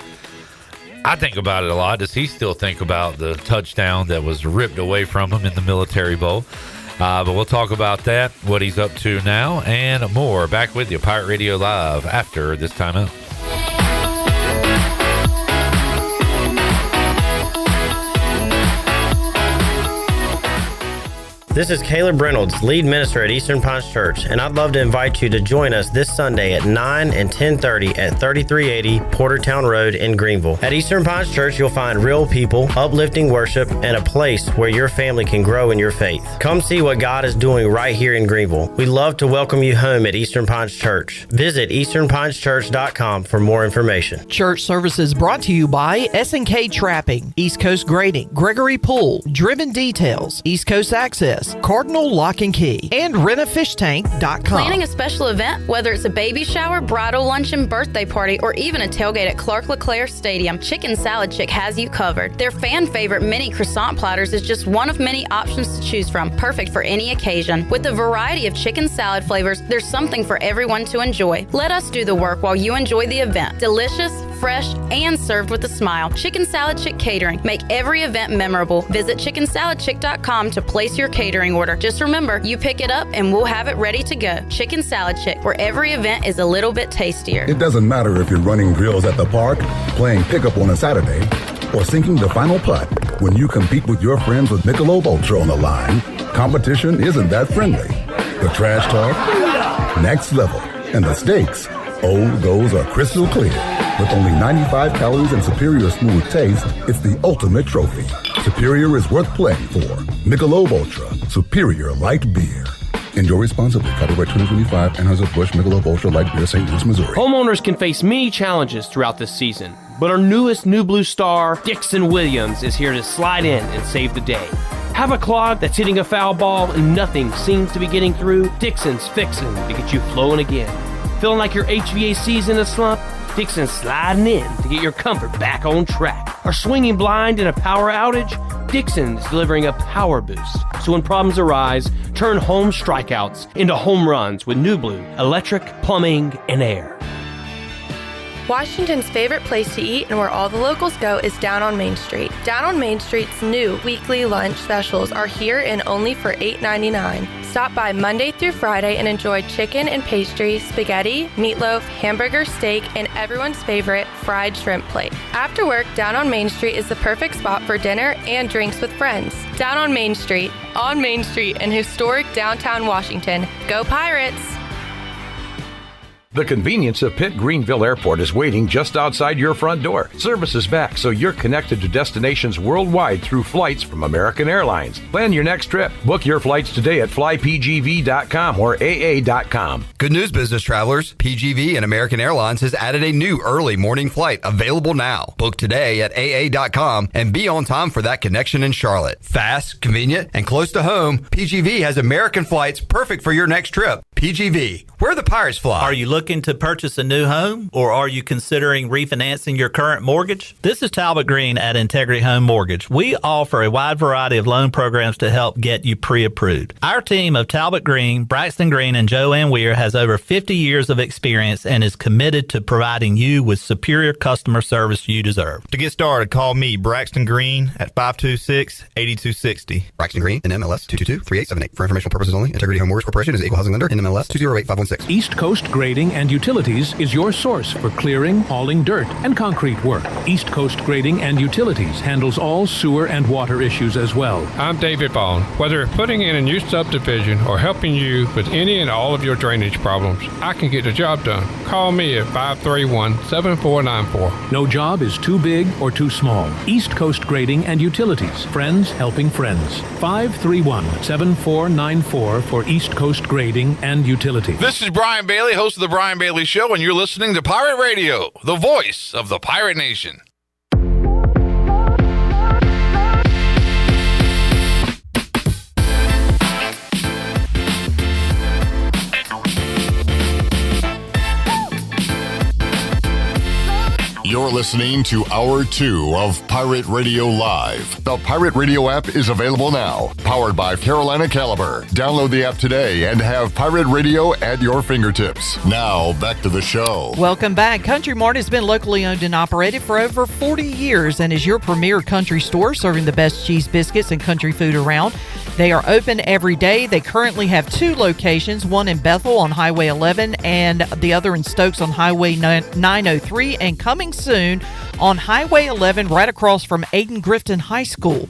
I think about it a lot. Does he still think about the touchdown that was ripped away from him in the Military Bowl? But we'll talk about that, what he's up to now, and more. Back with you, Pirate Radio Live, after this timeout. This is Caleb Reynolds, lead minister at Eastern Pines Church, and I'd love to invite you to join us this Sunday at 9 and 10:30 at 3380 Portertown Road in Greenville. At Eastern Pines Church, you'll find real people, uplifting worship, and a place where your family can grow in your faith. Come see what God is doing right here in Greenville. We'd love to welcome you home at Eastern Pines Church. Visit easternpineschurch.com for more information. Church services brought to you by S&K Trapping, East Coast Grading, Gregory Pool, Driven Details, East Coast Access, Cardinal Lock and Key, and rentafishtank.com. Planning a special event, whether it's a baby shower, bridal luncheon, birthday party, or even a tailgate at Clark LeClaire Stadium, Chicken Salad Chick has you covered. Their fan favorite mini croissant platters is just one of many options to choose from, perfect for any occasion. With a variety of chicken salad flavors, there's something for everyone to enjoy. Let us do the work while you enjoy the event. Delicious, fresh, and served with a smile. Chicken Salad Chick Catering. Make every event memorable. Visit chickensaladchick.com to place your catering order. Just remember, you pick it up and we'll have it ready to go. Chicken Salad Chick, where every event is a little bit tastier. It doesn't matter if you're running drills at the park, playing pickup on a Saturday, or sinking the final putt. When you compete with your friends with Michelob Ultra on the line, competition isn't that friendly. The trash talk, next level. And the stakes, oh, those are crystal clear. With only 95 calories and superior smooth taste, it's the ultimate trophy. Superior is worth playing for. Michelob Ultra, superior light beer. Enjoy responsibly. Copyright 2025, Anheuser-Busch Michelob Ultra Light Beer, St. Louis, Missouri. Homeowners can face many challenges throughout this season, but our newest New Blue star, Dixon Williams, is here to slide in and save the day. Have a clog that's hitting a foul ball and nothing seems to be getting through? Dixon's fixing to get you flowing again. Feeling like your HVAC's in a slump? Dixon's sliding in to get your comfort back on track. Are swinging blind in a power outage? Dixon's delivering a power boost. So when problems arise, turn home strikeouts into home runs with New Blue Electric, Plumbing, and Air. Washington's favorite place to eat and where all the locals go is down on Main Street. Down on Main Street's new weekly lunch specials are here and only for $8.99. Stop by Monday through Friday and enjoy chicken and pastry, spaghetti, meatloaf, hamburger, steak, and everyone's favorite fried shrimp plate. After work, Down on Main Street is the perfect spot for dinner and drinks with friends. Down on Main Street in historic downtown Washington. Go Pirates! The convenience of Pitt Greenville Airport is waiting just outside your front door. Service is back, so you're connected to destinations worldwide through flights from American Airlines. Plan your next trip. Book your flights today at flypgv.com or aa.com. Good news, business travelers. PGV and American Airlines has added a new early morning flight available now. Book today at aa.com and be on time for that connection in Charlotte. Fast, convenient, and close to home, PGV has American flights perfect for your next trip. PGV, where the Pirates fly. Are you looking to purchase a new home, or are you considering refinancing your current mortgage? This is Talbot Green at Integrity Home Mortgage. We offer a wide variety of loan programs to help get you pre-approved. Our team of Talbot Green, Braxton Green, and Joanne Weir has over 50 years of experience and is committed to providing you with superior customer service you deserve. To get started, call me, Braxton Green, at 526-8260. Braxton Green, NMLS 222-3878. For informational purposes only, Integrity Home Mortgage Corporation is an equal housing lender, NMLS 208-516. East Coast Grading and Utilities is your source for clearing, hauling dirt, and concrete work. East Coast Grading and Utilities handles all sewer and water issues as well. I'm David Bond. Whether putting in a new subdivision or helping you with any and all of your drainage problems, I can get the job done. Call me at 531-7494. No job is too big or too small. East Coast Grading and Utilities. Friends helping friends. 531-7494 for East Coast Grading and Utilities. This is Brian Bailey, host of The Brian Bailey Show, and you're listening to Pirate Radio, the voice of the Pirate Nation. You're listening to Hour 2 of Pirate Radio Live. The Pirate Radio app is available now. Powered by Carolina Caliber. Download the app today and have Pirate Radio at your fingertips. Now, back to the show. Welcome back. Country Mart has been locally owned and operated for over 40 years and is your premier country store serving the best cheese, biscuits, and country food around. They are open every day. They currently have 2 locations, one in Bethel on Highway 11 and the other in Stokes on Highway 903, and coming soon on Highway 11 right across from Aiden Grifton High School.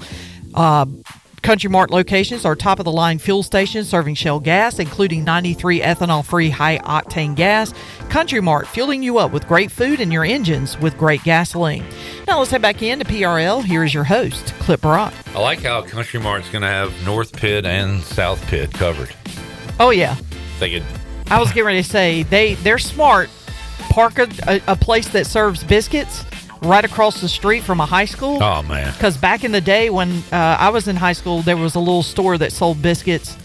Country Mart locations are top-of-the-line fuel stations serving Shell gas, including 93 ethanol-free high-octane gas. Country Mart, fueling you up with great food and your engines with great gasoline. Now let's head back in to PRL. Here is your host, Clip Brock. I like how Country Mart's going to have North Pitt and South Pitt covered. Oh, yeah. I was getting ready to say, they're smart. Park a place that serves biscuits right across the street from a high school. Oh, man. Because back in the day when I was in high school, there was a little store that sold biscuits,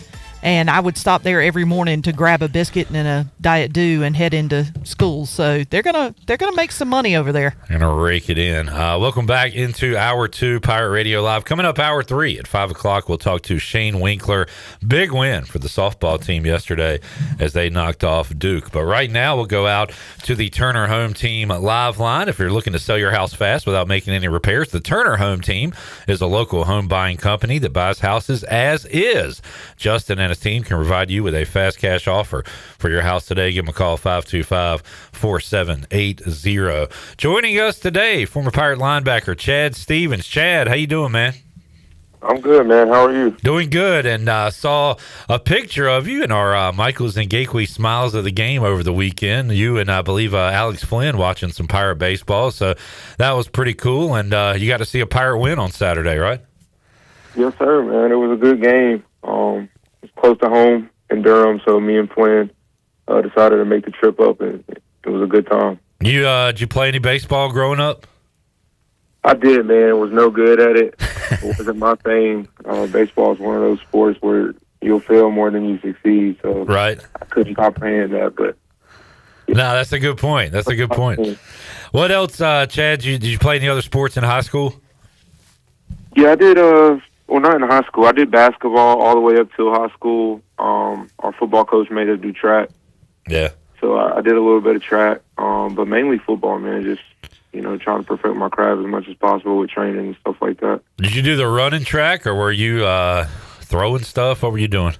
and I would stop there every morning to grab a biscuit and a Diet Dew and head into school. So they're gonna make some money over there. Gonna rake it in. Welcome back into Hour 2 Pirate Radio Live. Coming up Hour 3 at 5 o'clock, we'll talk to Shane Winkler. Big win for the softball team yesterday as they knocked off Duke. But right now we'll go out to the Turner Home Team live line. If you're looking to sell your house fast without making any repairs, the Turner Home Team is a local home buying company that buys houses as is. Justin and Carolina's team can provide you with a fast cash offer for your house today. Give them a call, 525-4780. Joining us today, former Pirate linebacker Chad Stevens. Chad, how you doing, man? I'm good, man. How are you? Doing good, and saw a picture of you in our Michaels and Gateway Smiles of the Game over the weekend. You and I believe Alex Flynn watching some Pirate baseball, so that was pretty cool, and you got to see a Pirate win on Saturday, right? Yes, sir, man. It was a good game. It's close to home in Durham, so me and Flynn decided to make the trip up, and it was a good time. Did you play any baseball growing up? I did, man. I was no good at it. It wasn't my thing. Baseball is one of those sports where you'll fail more than you succeed. So right. I couldn't comprehend that, but no, that's a good point. That's a good point. What else, Chad? Did you play any other sports in high school? Yeah, I did. Well, not in high school. I did basketball all the way up till high school. Our football coach made us do track. Yeah. So I did a little bit of track, but mainly football, man. Just trying to perfect my craft as much as possible with training and stuff like that. Did you do the running track, or were you throwing stuff? What were you doing?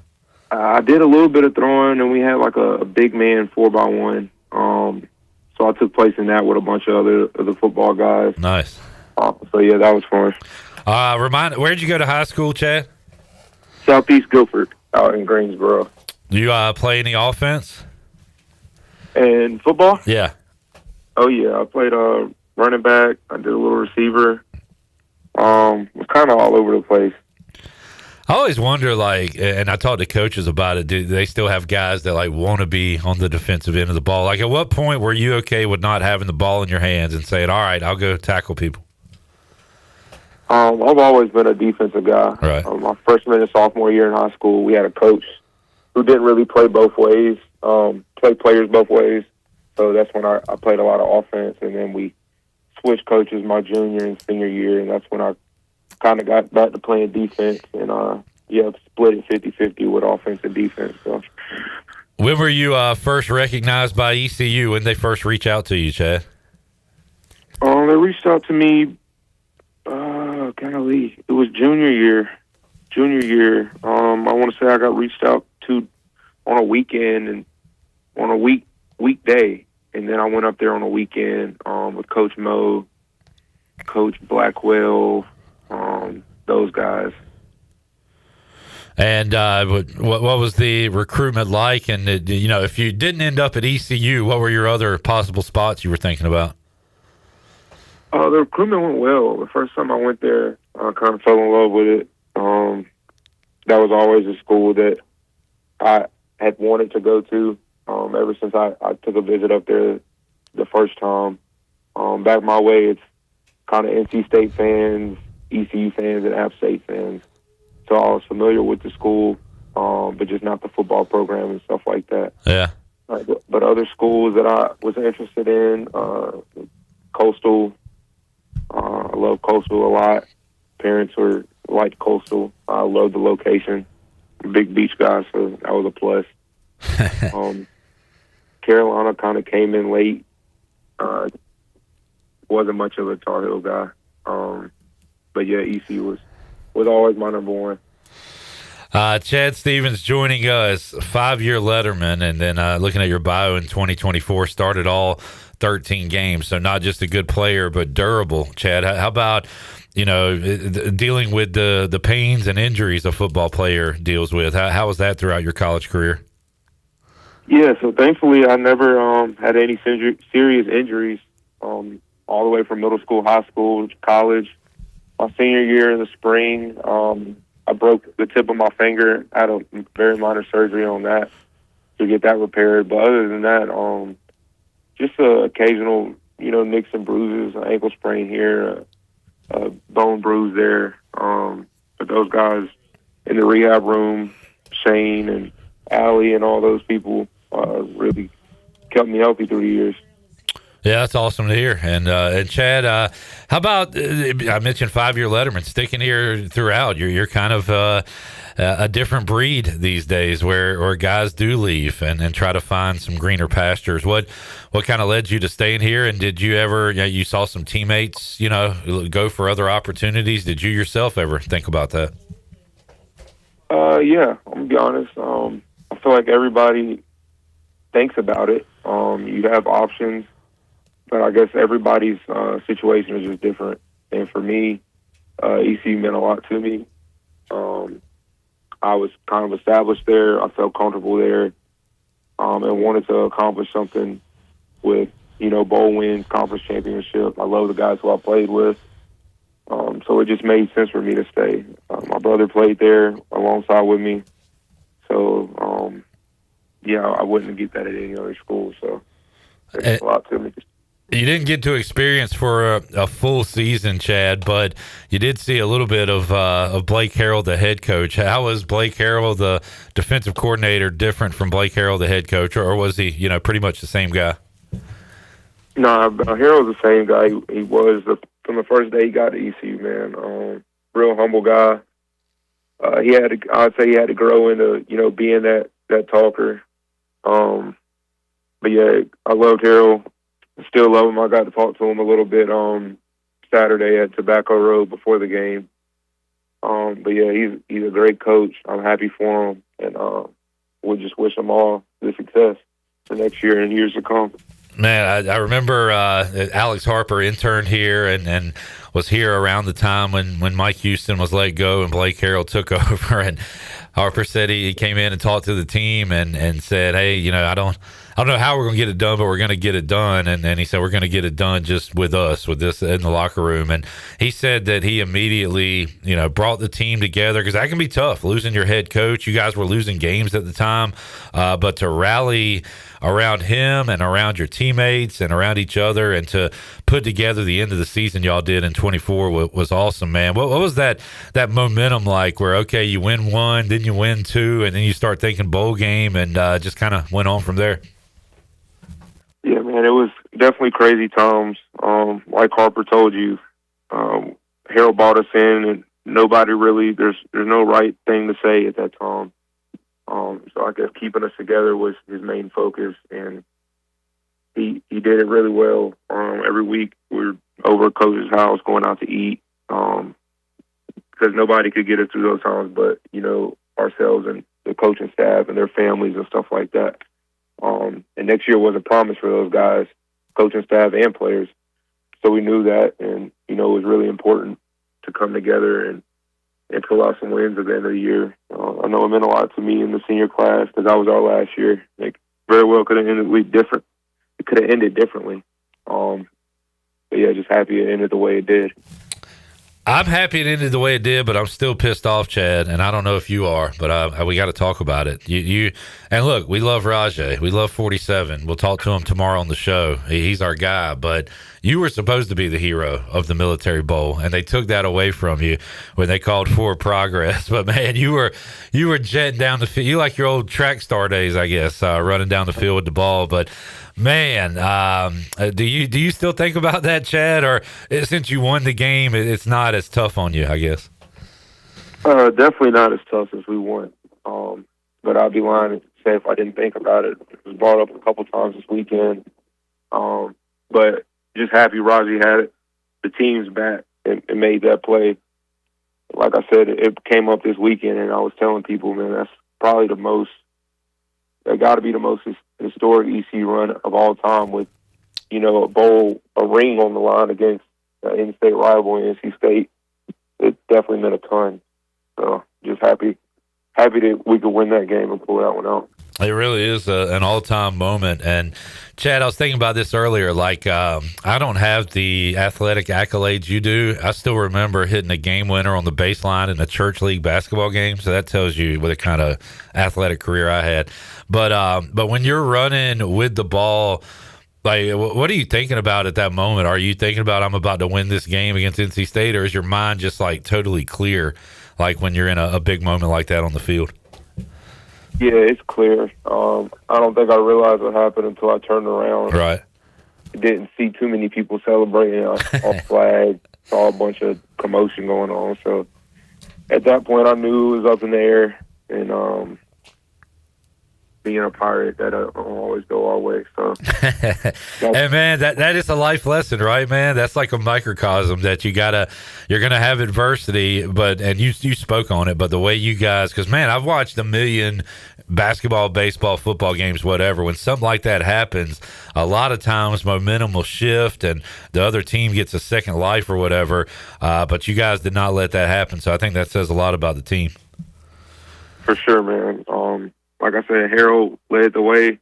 I did a little bit of throwing, and we had like a big man 4x1. So I took place in that with a bunch of other football guys. Nice. So yeah, that was fun. Where'd you go to high school, Chad? Southeast Guilford, out in Greensboro. Do you play any offense? And football? Yeah. Oh yeah, I played running back. I did a little receiver. Was kind of all over the place. I always wonder, and I talk to coaches about it, do they still have guys that want to be on the defensive end of the ball? Like, at what point were you okay with not having the ball in your hands and saying, all right, I'll go tackle people? I've always been a defensive guy. Right. My freshman and sophomore year in high school, we had a coach who didn't really play both ways, play players both ways. So that's when I played a lot of offense, and then we switched coaches my junior and senior year, and that's when I kind of got back to playing defense, and split it 50-50 with offense and defense. So. When were you first recognized by ECU? When they first reach out to you, Chad? They reached out to me, it was junior year. I want to say I got reached out to on a weekend and on a weekday. And then I went up there on a weekend with Coach Mo, Coach Blackwell, those guys. And what was the recruitment like? And, if you didn't end up at ECU, what were your other possible spots you were thinking about? The recruitment went well. The first time I went there, I kind of fell in love with it. That was always a school that I had wanted to go to. Ever since I took a visit up there the first time. Back my way, it's kind of NC State fans, ECU fans, and App State fans. So I was familiar with the school, but just not the football program and stuff like that. Yeah. But other schools that I was interested in, Coastal. I love Coastal a lot. Parents liked Coastal. I love the location. I'm a big beach guy, so that was a plus. Carolina kind of came in late. Wasn't much of a Tar Heel guy. But yeah, ECU was always my number one. Chad Stevens joining us, 5-year letterman, and then looking at your bio in 2024, started all 13 games. So not just a good player, but durable. Chad, how about dealing with the pains and injuries a football player deals with? How was that throughout your college career? Yeah, so thankfully I never had any serious injuries all the way from middle school, high school, college. My senior year in the spring, I broke the tip of my finger. I had a very minor surgery on that to get that repaired. But other than that, just occasional, nicks and bruises, an ankle sprain here, a bone bruise there. But those guys in the rehab room, Shane and Allie and all those people, really kept me healthy through the years. Yeah, that's awesome to hear. And Chad, how about I mentioned 5-year letterman sticking here throughout? You're kind of a different breed these days, where guys do leave and try to find some greener pastures. What kind of led you to staying here? And did you ever you saw some teammates go for other opportunities? Did you yourself ever think about that? Yeah, I'm gonna be honest. I feel like everybody thinks about it. You have options, but I guess everybody's situation is just different. And for me, ECU meant a lot to me. I was kind of established there. I felt comfortable there, and wanted to accomplish something with, bowl wins, conference championship. I love the guys who I played with. So it just made sense for me to stay. My brother played there alongside with me. So, I wouldn't get that at any other school. So it's a lot to me. You didn't get to experience for a full season, Chad, but you did see a little bit of Blake Harrell, the head coach. How was Blake Harrell, the defensive coordinator, different from Blake Harrell, the head coach, or was he, pretty much the same guy? No, Harrell's the same guy. He was from the first day he got to ECU, man. Real humble guy. I'd say he had to grow into, being that talker. But yeah, I loved Harrell. Still love him. I got to talk to him a little bit Saturday at Tobacco Road before the game. But yeah, he's a great coach. I'm happy for him, and we just wish him all the success for next year and years to come. Man, I remember Alex Harper interned here and was here around the time when Mike Houston was let go and Blake Harrell took over. And Harper said he came in and talked to the team and said, hey, I don't know how we're going to get it done, but we're going to get it done. And he said, we're going to get it done just with us, with this in the locker room. And he said that he immediately, brought the team together, because that can be tough, losing your head coach. You guys were losing games at the time, but to rally around him and around your teammates and around each other and to put together the end of the season y'all did in 24 was awesome, man. What was that momentum like where, okay, you win one, then you win two, and then you start thinking bowl game and just kind of went on from there? Yeah, man, it was definitely crazy times. Like Harper told you, Harold brought us in, and nobody really, there's no right thing to say at that time. So I guess keeping us together was his main focus, and he did it really well. Every week we were over at Coach's house going out to eat, because nobody could get us through those times but, ourselves and the coaching staff and their families and stuff like that. And next year was a promise for those guys, coaching staff and players. So we knew that, and, it was really important to come together and pull out some wins at the end of the year. I know it meant a lot to me in the senior class because that was our last year. Very well could have ended different. It could have ended differently. But yeah, just happy it ended the way it did. I'm happy it ended the way it did, but I'm still pissed off, Chad, and I don't know if you are, but we got to talk about it. You and look, we love Rajay. We love 47. We'll talk to him tomorrow on the show. He's our guy, but you were supposed to be the hero of the Military Bowl, and they took that away from you when they called for progress. But, man, you were jetting down the field. You like your old track star days, I guess, running down the field with the ball. But, man, do you still think about that, Chad? Or since you won the game, it's not as tough on you, I guess? Definitely not as tough as we won. But I'd be lying to say if I didn't think about it. It was brought up a couple times this weekend. But just happy Raji had it. The team's back and made that play. Like I said, it came up this weekend, and I was telling people, man, that's probably that got to be the most historic ECU run of all time with, a ring on the line against an in-state rival in NC State. It definitely meant a ton. So just happy that we could win that game and pull that one out. It really is an all-time moment. And, Chad, I was thinking about this earlier. I don't have the athletic accolades you do. I still remember hitting a game winner on the baseline in a church league basketball game. So that tells you what kind of athletic career I had. But when you're running with the ball, what are you thinking about at that moment? Are you thinking about, I'm about to win this game against NC State, or is your mind just totally clear, when you're in a big moment like that on the field? Yeah, it's clear. I don't think I realized what happened until I turned around. Right. Didn't see too many people celebrating on flag. Saw a bunch of commotion going on. So at that point, I knew it was up in the air. And being a Pirate, that don't always go our way. So, and man, that is a life lesson, right, man? That's like a microcosm that you're gonna have adversity, and you spoke on it, but the way you guys, because man, I've watched a million basketball, baseball, football games, whatever. When something like that happens, a lot of times momentum will shift and the other team gets a second life or whatever. But you guys did not let that happen, so I think that says a lot about the team. For sure, man. Like I said, Harold led the way,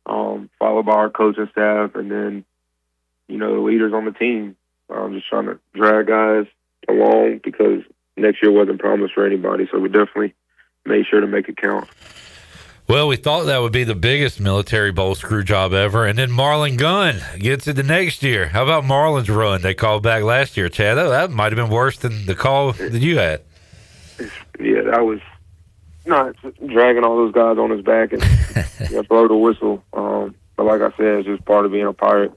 followed by our coaching staff, and then, the leaders on the team. Just trying to drag guys along because next year wasn't promised for anybody, so we definitely made sure to make it count. Well, we thought that would be the biggest military bowl screw job ever, and then Marlon Gunn gets it the next year. How about Marlon's run they called back last year, Chad? That might have been worse than the call that you had. Yeah, that was not dragging all those guys on his back and blow the whistle. But like I said, it's just part of being a Pirate.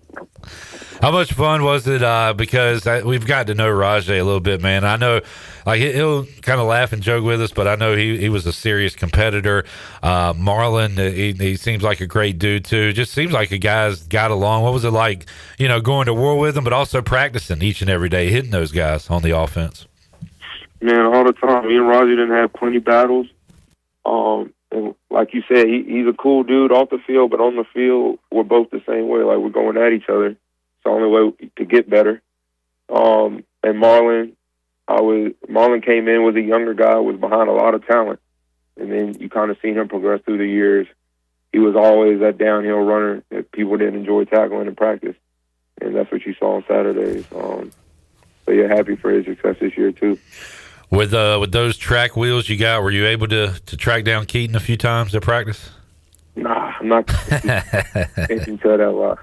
How much fun was it? Because we've got to know Rajay a little bit, man. I know he'll kind of laugh and joke with us, but I know he was a serious competitor. Marlon, he seems like a great dude, too. Just seems like a guy's got along. What was it like, going to war with them, but also practicing each and every day, hitting those guys on the offense? Man, all the time. Me and Rajay didn't have plenty battles. And like you said, he's a cool dude off the field, but on the field, we're both the same way. Like, we're going at each other. It's the only way to get better. And Marlon came in, was a younger guy, was behind a lot of talent. And then you kind of seen him progress through the years. He was always that downhill runner that people didn't enjoy tackling in practice. And that's what you saw on Saturdays. So, yeah, happy for his success this year, too. With those track wheels you got, were you able to track down Keaton a few times at practice? Nah, I'm not. Can't you tell that lie?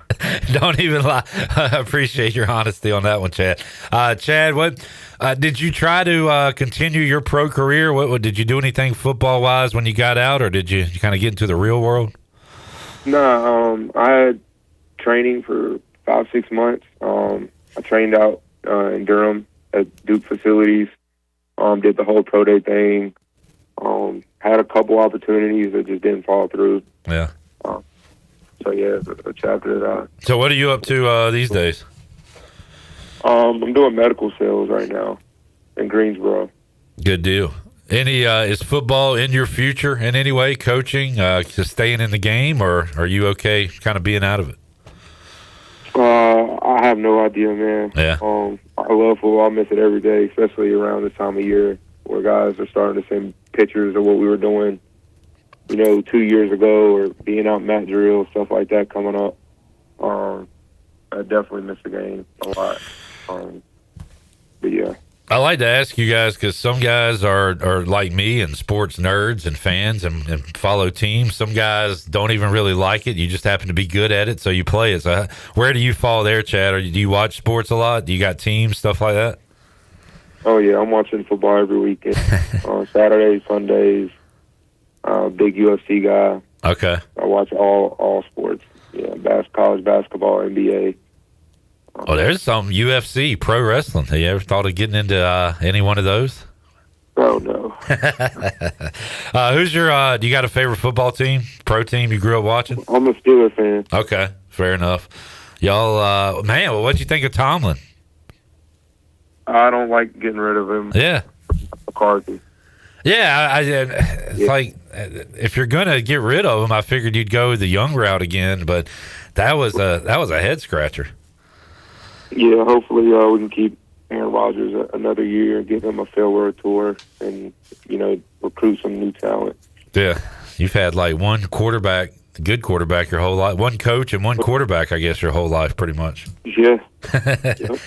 Don't even lie. I appreciate your honesty on that one, Chad. Chad, what did you try to continue your pro career? What did you do anything football wise when you got out, or did you kind of get into the real world? No, I had training for 5-6 months. I trained out in Durham at Duke facilities. Did the whole pro day thing. Had a couple opportunities that just didn't fall through. Yeah. So yeah, a chapter that So what are you up to these days? I'm doing medical sales right now in Greensboro. Good deal. Is football in your future in any way? Coaching, just staying in the game, or are you okay kind of being out of it? I have no idea, man. Yeah. I love football. I miss it every day, especially around this time of year where guys are starting to send pictures of what we were doing, 2 years ago, or being out mat drill, stuff like that coming up. I definitely miss the game a lot. But yeah. I like to ask you guys because some guys are like me and sports nerds and fans and follow teams. Some guys don't even really like it. You just happen to be good at it, so you play it. So where do you fall there, Chad? Do you watch sports a lot? Do you got teams, stuff like that? Oh, yeah. I'm watching football every weekend. Saturdays, Sundays. Big UFC guy. Okay. I watch all sports. Yeah, college basketball, NBA. Oh, there's some UFC, pro wrestling. Have you ever thought of getting into any one of those? Oh, no. Who's your, do you got a favorite football team, pro team you grew up watching? I'm a Steelers fan. Okay, fair enough. Y'all, man, what'd you think of Tomlin? I don't like getting rid of him. Yeah. McCarthy. Yeah, it's like, if you're going to get rid of him, I figured you'd go the young route again, but that was a head scratcher. Yeah, hopefully we can keep Aaron Rodgers another year and give him a farewell tour and, recruit some new talent. Yeah, you've had like one quarterback, good quarterback your whole life, one coach and one quarterback, I guess, your whole life pretty much. Yeah. Yep.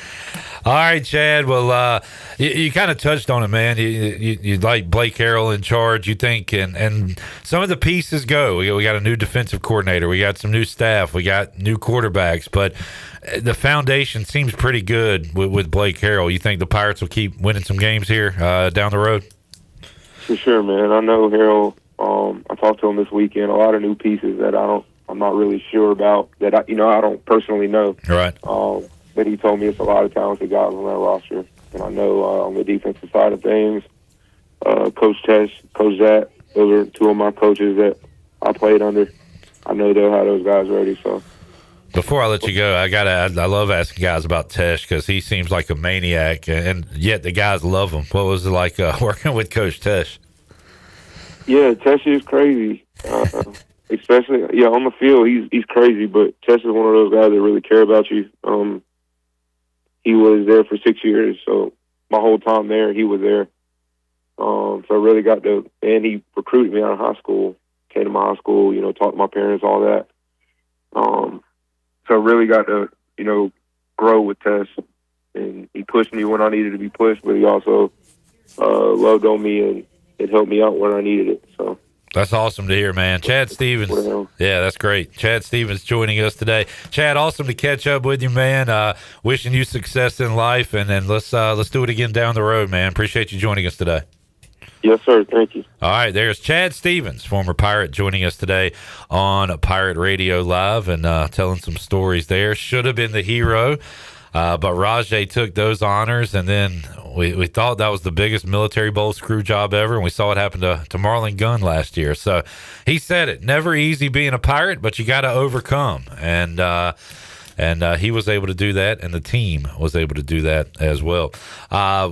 All right, Chad. Well, you kind of touched on it, man. You like Blake Harrell in charge, you think, and some of the pieces go. We got a new defensive coordinator. We got some new staff. We got new quarterbacks. But the foundation seems pretty good with Blake Harrell. You think the Pirates will keep winning some games here down the road? For sure, man. I know Harrell. I talked to him this weekend. A lot of new pieces that I'm not really sure about that I don't personally know. Right. But he told me it's a lot of talented guys on that roster. And I know on the defensive side of things, Coach Tush, Coach Zach, those are two of my coaches that I played under. I know they'll have those guys ready. So before I let you go, I love asking guys about Tush because he seems like a maniac, and yet the guys love him. What was it like working with Coach Tush? Yeah, Tush is crazy. Especially on the field, he's crazy. But Tush is one of those guys that really care about you. He was there for 6 years, so my whole time there, he was there. So I really got to, and he recruited me out of high school. Came to my high school, talked to my parents, all that. So I really got to, grow with Tush. And he pushed me when I needed to be pushed, but he also loved on me and it helped me out when I needed it. So that's awesome to hear, man. Chad Stevens. Yeah, that's great. Chad Stevens joining us today. Chad, awesome to catch up with you, man. Wishing you success in life, and then let's do it again down the road, man. Appreciate you joining us today. Yes, sir. Thank you. All right, there's Chad Stevens, former Pirate, joining us today on Pirate Radio Live and telling some stories there. Should have been the hero, but Rajay took those honors, and then we thought that was the biggest military bowl screw job ever, and we saw it happen to Marlon Gunn last year. So he said it, never easy being a Pirate, but you got to overcome. And he was able to do that, and the team was able to do that as well.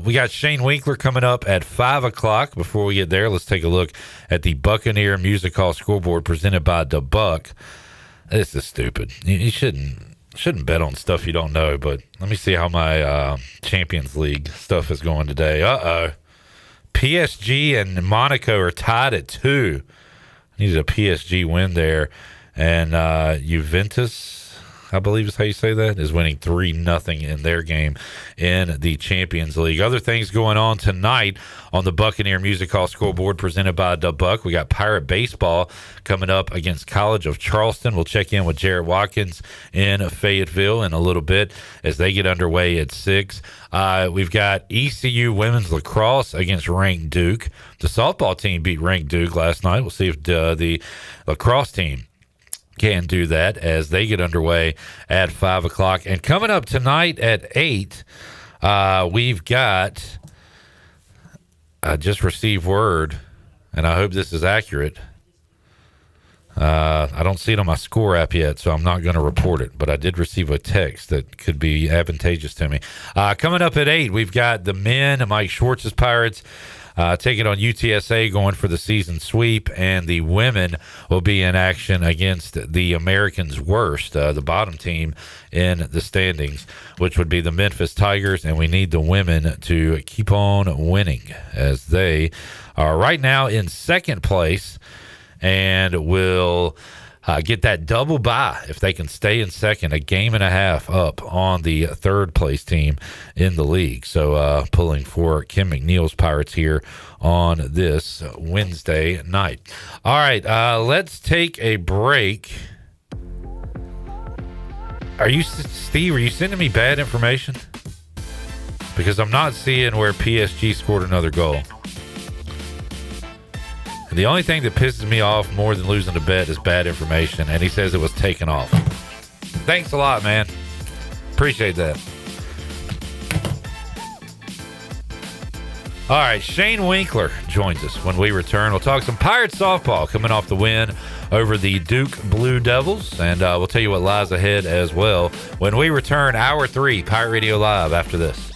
We got Shane Winkler coming up at 5 o'clock. Before we get there, let's take a look at the Buccaneer Music Hall scoreboard presented by the Buck. This is stupid. You shouldn't bet on stuff you don't know, but let me see how my Champions League stuff is going today. PSG and Monaco are tied at 2. Needed a PSG win there. And Juventus, I believe is how you say that, is winning 3-0 in their game in the Champions League. Other things going on tonight on the Buccaneer Music Hall scoreboard presented by the Buck. We got Pirate Baseball coming up against College of Charleston. We'll check in with Jarrett Watkins in Fayetteville in a little bit as they get underway at 6. We've got ECU women's lacrosse against ranked Duke. The softball team beat ranked Duke last night. We'll see if the lacrosse team can do that as they get underway at 5 o'clock. And coming up tonight at 8, we've got, I just received word, and I hope this is accurate. I don't see it on my score app yet, so I'm not going to report it, but I did receive a text that could be advantageous to me. Coming up at 8, we've got the men, Mike Schwartz's Pirates, taking on UTSA, going for the season sweep, and the women will be in action against the Americans' worst, the bottom team in the standings, which would be the Memphis Tigers, and we need the women to keep on winning as they are right now in second place and will get that double bye if they can stay in second, a game and a half up on the third place team in the league. So pulling for Kim McNeil's Pirates here on this Wednesday night. All right, let's take a break. Steve, are you sending me bad information? Because I'm not seeing where PSG scored another goal. And the only thing that pisses me off more than losing the bet is bad information, and he says it was taken off. Thanks a lot, man. Appreciate that. All right, Shane Winkler joins us when we return. We'll talk some Pirates softball coming off the win over the Duke Blue Devils, and we'll tell you what lies ahead as well when we return. Hour 3, Pirate Radio Live after this.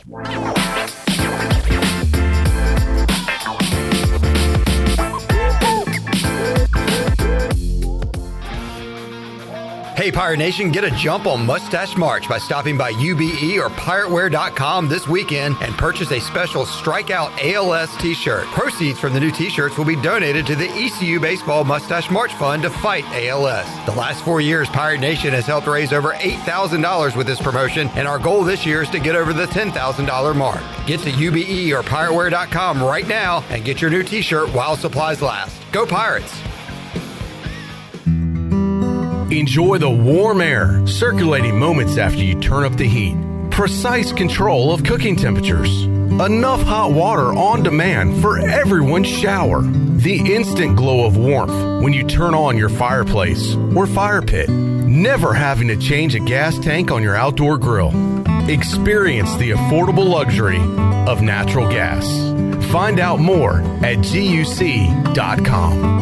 Hey, Pirate Nation, get a jump on Mustache March by stopping by UBE or PirateWear.com this weekend and purchase a special Strikeout ALS t-shirt. Proceeds from the new t-shirts will be donated to the ECU Baseball Mustache March Fund to fight ALS. The last 4 years, Pirate Nation has helped raise over $8,000 with this promotion, and our goal this year is to get over the $10,000 mark. Get to UBE or PirateWear.com right now and get your new t-shirt while supplies last. Go Pirates! Enjoy the warm air circulating moments after you turn up the heat. Precise control of cooking temperatures. Enough hot water on demand for everyone's shower. The instant glow of warmth when you turn on your fireplace or fire pit. Never having to change a gas tank on your outdoor grill. Experience the affordable luxury of natural gas. Find out more at GUC.com.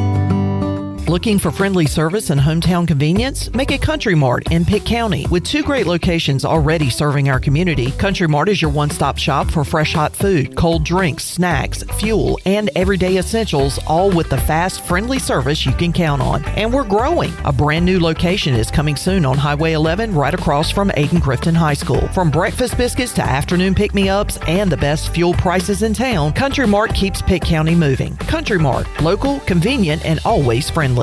Looking for friendly service and hometown convenience? Make it Country Mart in Pitt County. With 2 great locations already serving our community, Country Mart is your one-stop shop for fresh hot food, cold drinks, snacks, fuel, and everyday essentials, all with the fast, friendly service you can count on. And we're growing. A brand new location is coming soon on Highway 11 right across from Aiken Crifton High School. From breakfast biscuits to afternoon pick-me-ups and the best fuel prices in town, Country Mart keeps Pitt County moving. Country Mart, local, convenient, and always friendly.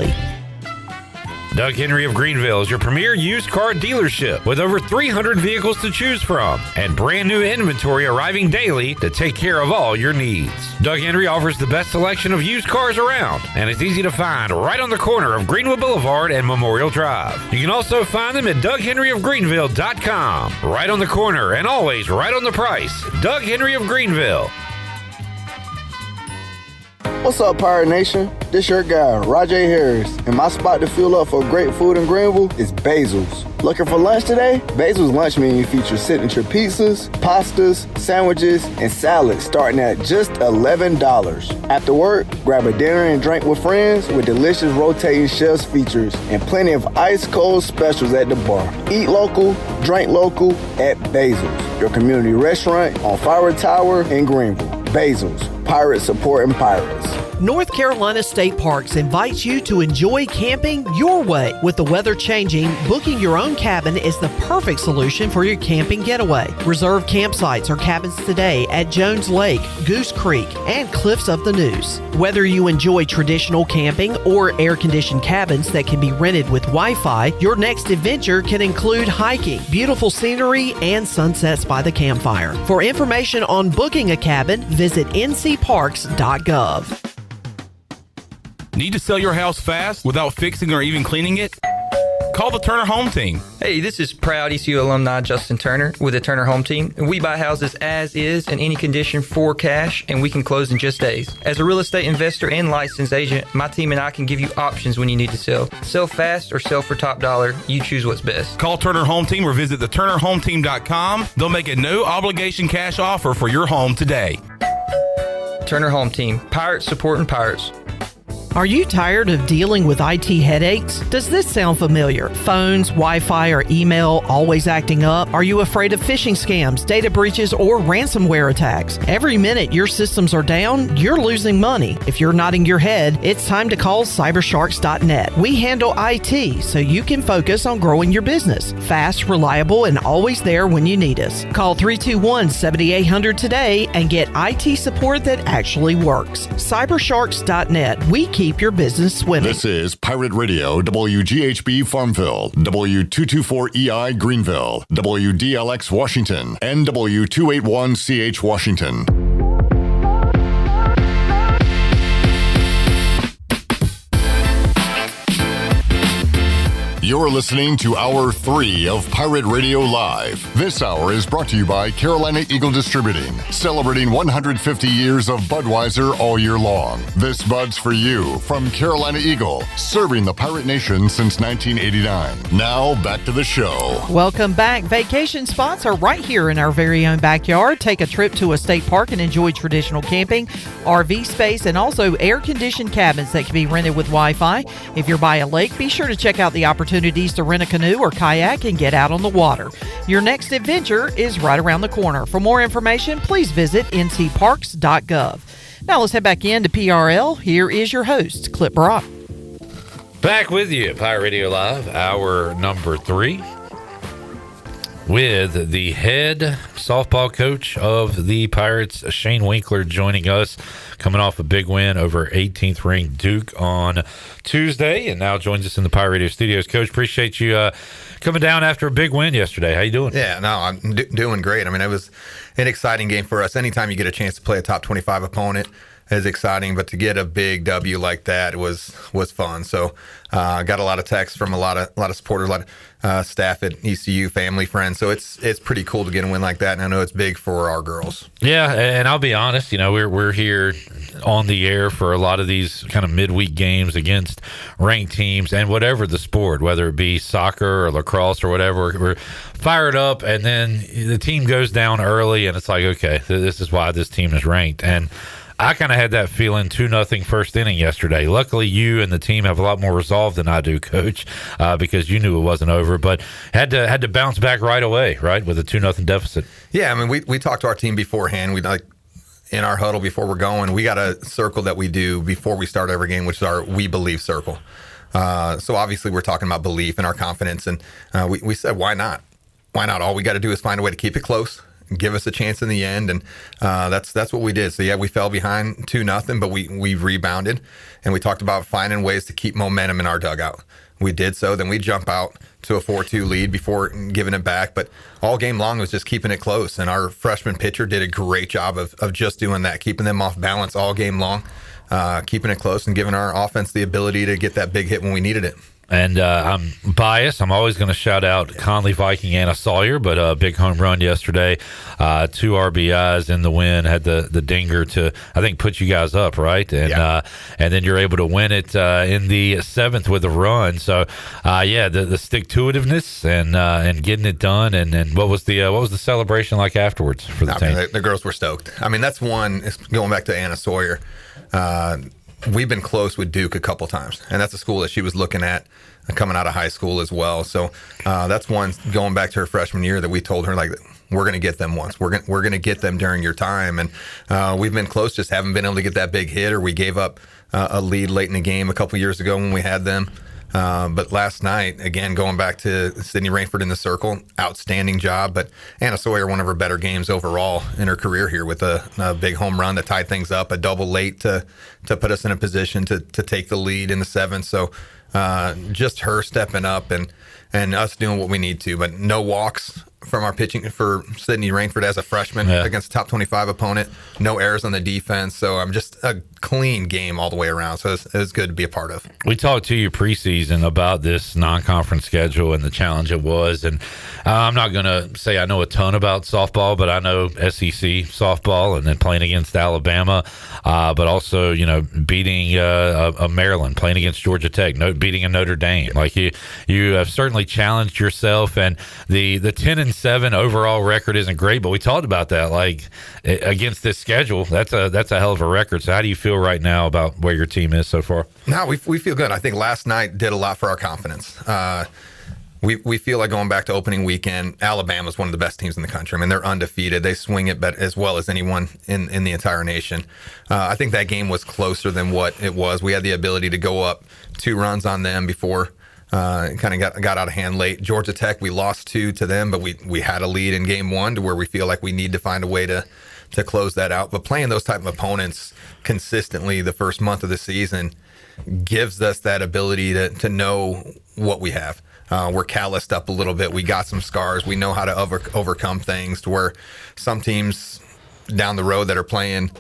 Doug Henry of Greenville is your premier used car dealership with over 300 vehicles to choose from and brand new inventory arriving daily to take care of all your needs. Doug Henry offers the best selection of used cars around, and it's easy to find right on the corner of Greenwood Boulevard and Memorial Drive. You can also find them at DougHenryofGreenville.com. Right on the corner and always right on the price. Doug Henry of Greenville. What's up, Pirate Nation? This your guy, Rajay Harris, and my spot to fuel up for great food in Greenville is Basil's. Looking for lunch today? Basil's lunch menu features signature pizzas, pastas, sandwiches, and salads starting at just $11. After work, grab a dinner and drink with friends with delicious rotating shelves features and plenty of ice-cold specials at the bar. Eat local, drink local at Basil's, your community restaurant on Fire Tower in Greenville. Basil's, Pirates supporting pirates. North Carolina State Parks invites you to enjoy camping your way. With the weather changing, booking your own cabin is the perfect solution for your camping getaway. Reserve campsites or cabins today at Jones Lake, Goose Creek, and Cliffs of the Neuse. Whether you enjoy traditional camping or air-conditioned cabins that can be rented with Wi-Fi, your next adventure can include hiking, beautiful scenery, and sunsets by the campfire. For information on booking a cabin, visit ncparks.gov. Need to sell your house fast without fixing or even cleaning it? Call the Turner Home Team. Hey, this is proud ECU alumni Justin Turner with the Turner Home Team. We buy houses as is in any condition for cash, and we can close in just days. As a real estate investor and licensed agent, my team and I can give you options when you need to sell. Sell fast or sell for top dollar. You choose what's best. Call Turner Home Team or visit theturnerhometeam.com. They'll make a no-obligation cash offer for your home today. Turner Home Team. Pirates supporting pirates. Are you tired of dealing with IT headaches? Does this sound familiar? Phones, Wi-Fi, or email always acting up? Are you afraid of phishing scams, data breaches, or ransomware attacks? Every minute your systems are down, you're losing money. If you're nodding your head, it's time to call cybersharks.net. We handle IT so you can focus on growing your business. Fast, reliable, and always there when you need us. Call 321-7800 today and get IT support that actually works. Cybersharks.net. We keep your business swimming. This is Pirate Radio, WGHB Farmville, W224EI Greenville, WDLX Washington, and W281CH Washington. You're listening to Hour 3 of Pirate Radio Live. This hour is brought to you by Carolina Eagle Distributing, celebrating 150 years of Budweiser all year long. This Bud's for you from Carolina Eagle, serving the Pirate Nation since 1989. Now, back to the show. Welcome back. Vacation spots are right here in our very own backyard. Take a trip to a state park and enjoy traditional camping, RV space, and also air-conditioned cabins that can be rented with Wi-Fi. If you're by a lake, be sure to check out the opportunities to rent a canoe or kayak and get out on the water. Your next adventure is right around the corner. For more information, please visit ncparks.gov. Now let's head back into PRL. Here is your host, Clip Brock. Back with you, Pirate Radio Live, hour number 3, with the head softball coach of the Pirates, Shane Winkler, joining us, coming off a big win over 18th ranked Duke on Tuesday, and now joins us in the Pirate Radio studios. Coach, appreciate you coming down after a big win yesterday. How you doing? Yeah, no, I'm doing great. I mean, it was an exciting game for us. Anytime you get a chance to play a top 25 opponent is exciting, but to get a big W like that was fun. So I got a lot of texts from a lot of supporters, a lot of staff at ECU, family, friends. So it's pretty cool to get a win like that, and I know it's big for our girls. Yeah, and I'll be honest, we're here on the air for a lot of these kind of midweek games against ranked teams, and whatever the sport, whether it be soccer or lacrosse or whatever, we're fired up, and then the team goes down early, and it's like, okay, this is why this team is ranked. And I kind of had that feeling 2-0 first inning yesterday. Luckily, you and the team have a lot more resolve than I do, Coach, because you knew it wasn't over, but had to bounce back right away, right, with a 2-0 deficit. Yeah, I mean, we talked to our team beforehand. We in our huddle before we're going, we got a circle that we do before we start every game, which is our We Believe circle. So obviously we're talking about belief and our confidence, and we said, why not? Why not? All we got to do is find a way to keep it close, give us a chance in the end, and that's what we did. So yeah, we fell behind 2-0, but we rebounded, and we talked about finding ways to keep momentum in our dugout. We did so. Then we jump out to a 4-2 lead before giving it back, but all game long was just keeping it close, and our freshman pitcher did a great job of just doing that, keeping them off balance all game long, keeping it close and giving our offense the ability to get that big hit when we needed it. And I'm biased. I'm always going to shout out Conley Viking Anna Sawyer, but a big home run yesterday. 2 RBIs in the win, had the dinger to, I think, put you guys up, right? And and then you're able to win it in the 7th with a run. So, the stick-to-itiveness and getting it done. And what was the celebration like afterwards for the team? I mean, the girls were stoked. I mean, that's one, going back to Anna Sawyer, we've been close with Duke a couple times, and that's a school that she was looking at coming out of high school as well. So that's one, going back to her freshman year, that we told her, like, we're going to get them once. We're going to get them during your time. And we've been close, just haven't been able to get that big hit, or we gave up a lead late in the game a couple years ago when we had them. But last night, again, going back to Sydney Rainford in the circle, outstanding job. But Anna Sawyer, one of her better games overall in her career here, with a big home run that tied things up, a double late to put us in a position to take the lead in the 7th. So just her stepping up and us doing what we need to. But no walks from our pitching for Sydney Rainford as a freshman against a top 25 opponent. No errors on the defense. So I'm just a clean game all the way around. So it's good to be a part of. We talked to you preseason about this non-conference schedule and the challenge it was. And I'm not going to say I know a ton about softball, but I know SEC softball, and then playing against Alabama, but also, beating a Maryland, playing against Georgia Tech, beating a Notre Dame. Like you have certainly challenged yourself, and the 10-7 overall record isn't great, but we talked about that. Like, against this schedule, that's a hell of a record. So how do you feel right now about where your team is so far? No, we feel good. I think last night did a lot for our confidence. We feel like, going back to opening weekend, Alabama's one of the best teams in the country. I mean, they're undefeated. They swing it as well as anyone in the entire nation. I think that game was closer than what it was. We had the ability to go up 2 runs on them before it kind of got out of hand late. Georgia Tech, we lost 2 to them, but we had a lead in game 1 to where we feel like we need to find a way to close that out. But playing those type of opponents consistently the first month of the season gives us that ability to know what we have. We're calloused up a little bit. We got some scars. We know how to overcome things, to where some teams down the road that are playing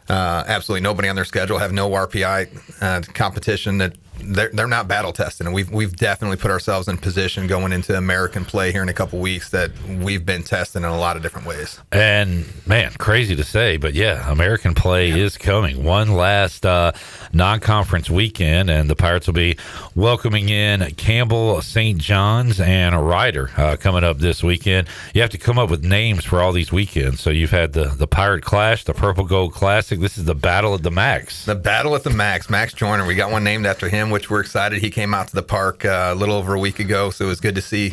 absolutely nobody on their schedule, have no RPI competition, that they're not battle tested. And we've definitely put ourselves in position going into American play here in a couple weeks that we've been tested in a lot of different ways. And man, crazy to say, but yeah, American play is coming. One last non-conference weekend, and the Pirates will be welcoming in Campbell, St. John's, and Ryder coming up this weekend. You have to come up with names for all these weekends. So you've had the Pirate Clash, the Purple Gold Classic. This is the Battle at the Max. The Battle at the Max. Max Joyner. We got one named after him, which we're excited. He came out to the park a little over a week ago, so it was good to see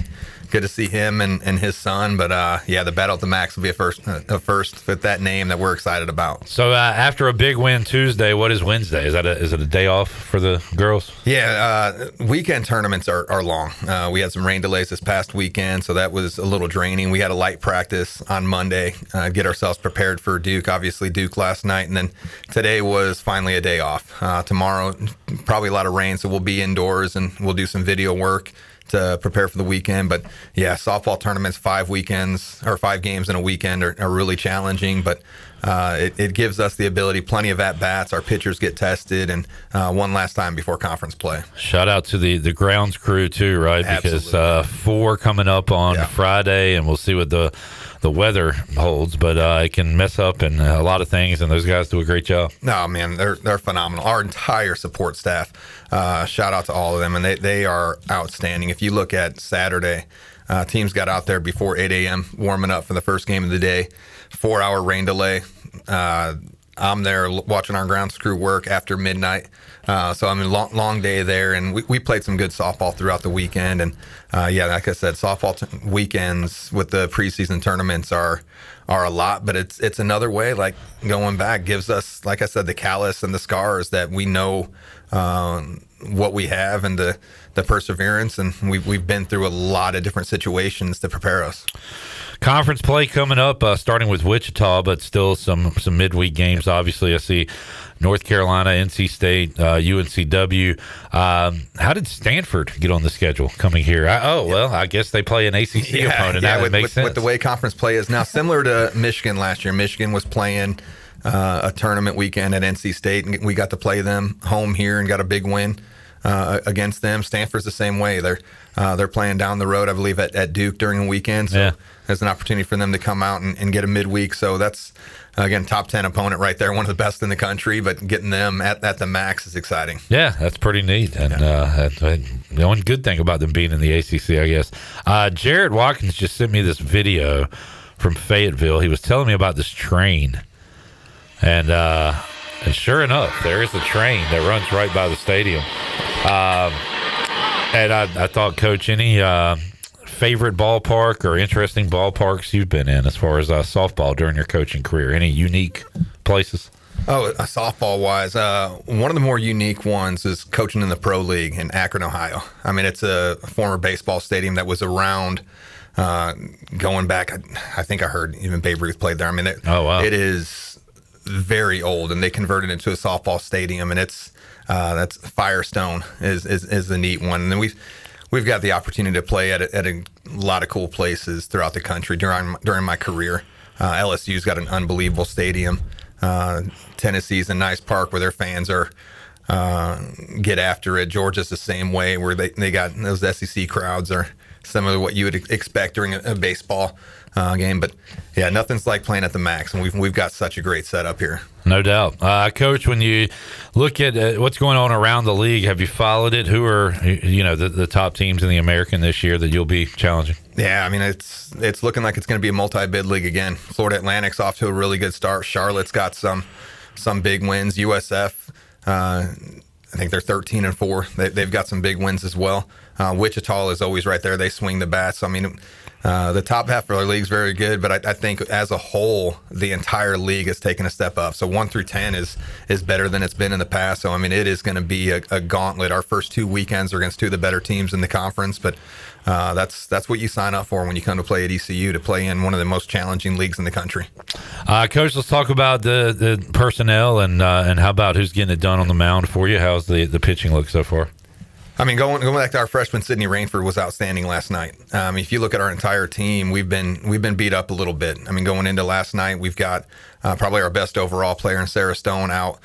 him and his son. But the Battle at the Max will be a first with that name that we're excited about. So after a big win Tuesday, what is Wednesday? Is it a day off for the girls? Yeah, weekend tournaments are long. We had some rain delays this past weekend, so that was a little draining. We had a light practice on Monday, get ourselves prepared for Duke. Obviously Duke last night, and then today was finally a day off. Tomorrow, probably a lot of rain, so we'll be indoors and we'll do some video work to prepare for the weekend. But yeah, softball tournaments, 5 games in a weekend are really challenging, but it gives us the ability, plenty of at-bats. Our pitchers get tested, and one last time before conference play. Shout out to the grounds crew too, right? Absolutely. Because 4 coming up on Friday, and we'll see what the weather holds, but it can mess up and a lot of things, and those guys do a great job. No, man, they're phenomenal. Our entire support staff, shout out to all of them, and they are outstanding. If you look at Saturday, teams got out there before 8 a.m. warming up for the first game of the day, 4-hour rain delay. I'm there watching our grounds crew work after midnight. So I mean, long day there, and we played some good softball throughout the weekend. And like I said, softball weekends with the preseason tournaments are a lot, but it's another way. Like going back gives us, like I said, the callus and the scars that we know what we have and the perseverance, and we've been through a lot of different situations to prepare us. Conference play coming up, starting with Wichita, but still some midweek games. Obviously, I see North Carolina, NC State, UNCW. How did Stanford get on the schedule coming here? I guess they play an ACC opponent. That would make sense. With the way conference play is now, similar to Michigan last year. Michigan was playing a tournament weekend at NC State, and we got to play them home here and got a big win against them. Stanford's the same way. They're playing down the road, I believe, at Duke during the weekend. So there's an opportunity for them to come out and get a midweek. So that's, again, top 10 opponent right there, one of the best in the country, but getting them at the max is exciting. Yeah, that's pretty neat. And the only good thing about them being in the ACC, I guess. Jared Watkins just sent me this video from Fayetteville. He was telling me about this train. And sure enough, there is a train that runs right by the stadium. And I thought, Coach, any favorite ballpark or interesting ballparks you've been in as far as softball during your coaching career? Any unique places? Oh, softball-wise, one of the more unique ones is coaching in the Pro League in Akron, Ohio. I mean, it's a former baseball stadium that was around going back. I think I heard even Babe Ruth played there. I mean, it is very old, and they converted it into a softball stadium, and that's Firestone is the neat one. And then we've got the opportunity to play at a lot of cool places throughout the country during my career. LSU's got an unbelievable stadium. Tennessee's a nice park where their fans are get after it. Georgia's the same way, where they got those SEC crowds are similar to what you would expect during a baseball game. But yeah, nothing's like playing at the max, and we've got such a great setup here. No doubt. Coach, when you look at what's going on around the league, have you followed it? Who are the top teams in the American this year that you'll be challenging? Yeah, I mean, it's looking like it's going to be a multi-bid league again. Florida Atlantic's off to a really good start. Charlotte's got some big wins. USF, I think they're 13-4. They've got some big wins as well. Wichita is always right there. They swing the bat. So, I mean, the top half of our league is very good, but I think as a whole, the entire league has taken a step up. So 1 through 10 is better than it's been in the past. So, I mean, it is going to be a gauntlet. Our first 2 weekends are against 2 of the better teams in the conference, but that's what you sign up for when you come to play at ECU, to play in one of the most challenging leagues in the country. Coach, let's talk about the personnel and how about who's getting it done on the mound for you. How's the pitching look so far? I mean, going back to our freshman, Sydney Rainford was outstanding last night. If you look at our entire team, we've been beat up a little bit. I mean, going into last night, we've got probably our best overall player in Sarah Stone out.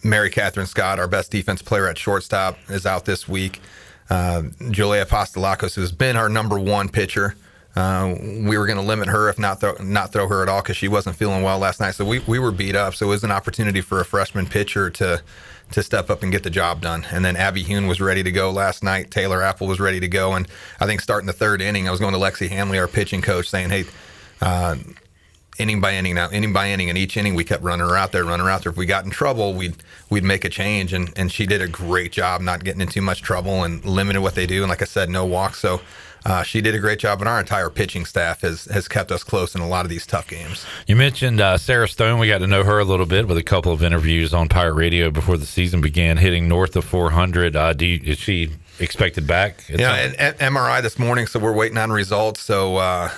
Mary Catherine Scott, our best defense player at shortstop, is out this week. Julia Apostolakos, who's been our number 1 pitcher. We were going to limit her, if not throw her at all, because she wasn't feeling well last night. So we were beat up. So it was an opportunity for a freshman pitcher to step up and get the job done. And then Abby Hune was ready to go last night. Taylor Apple was ready to go. And I think starting the 3rd inning, I was going to Lexi Hanley, our pitching coach, saying, hey, inning by inning, and each inning we kept running her out there. If we got in trouble, we'd make a change. And she did a great job not getting in too much trouble and limited what they do. And like I said, no walks. So she did a great job, and our entire pitching staff has kept us close in a lot of these tough games. You mentioned Sarah Stone. We got to know her a little bit with a couple of interviews on Pirate Radio before the season began, hitting north of 400. Is she expected back? And MRI this morning, so we're waiting on results. So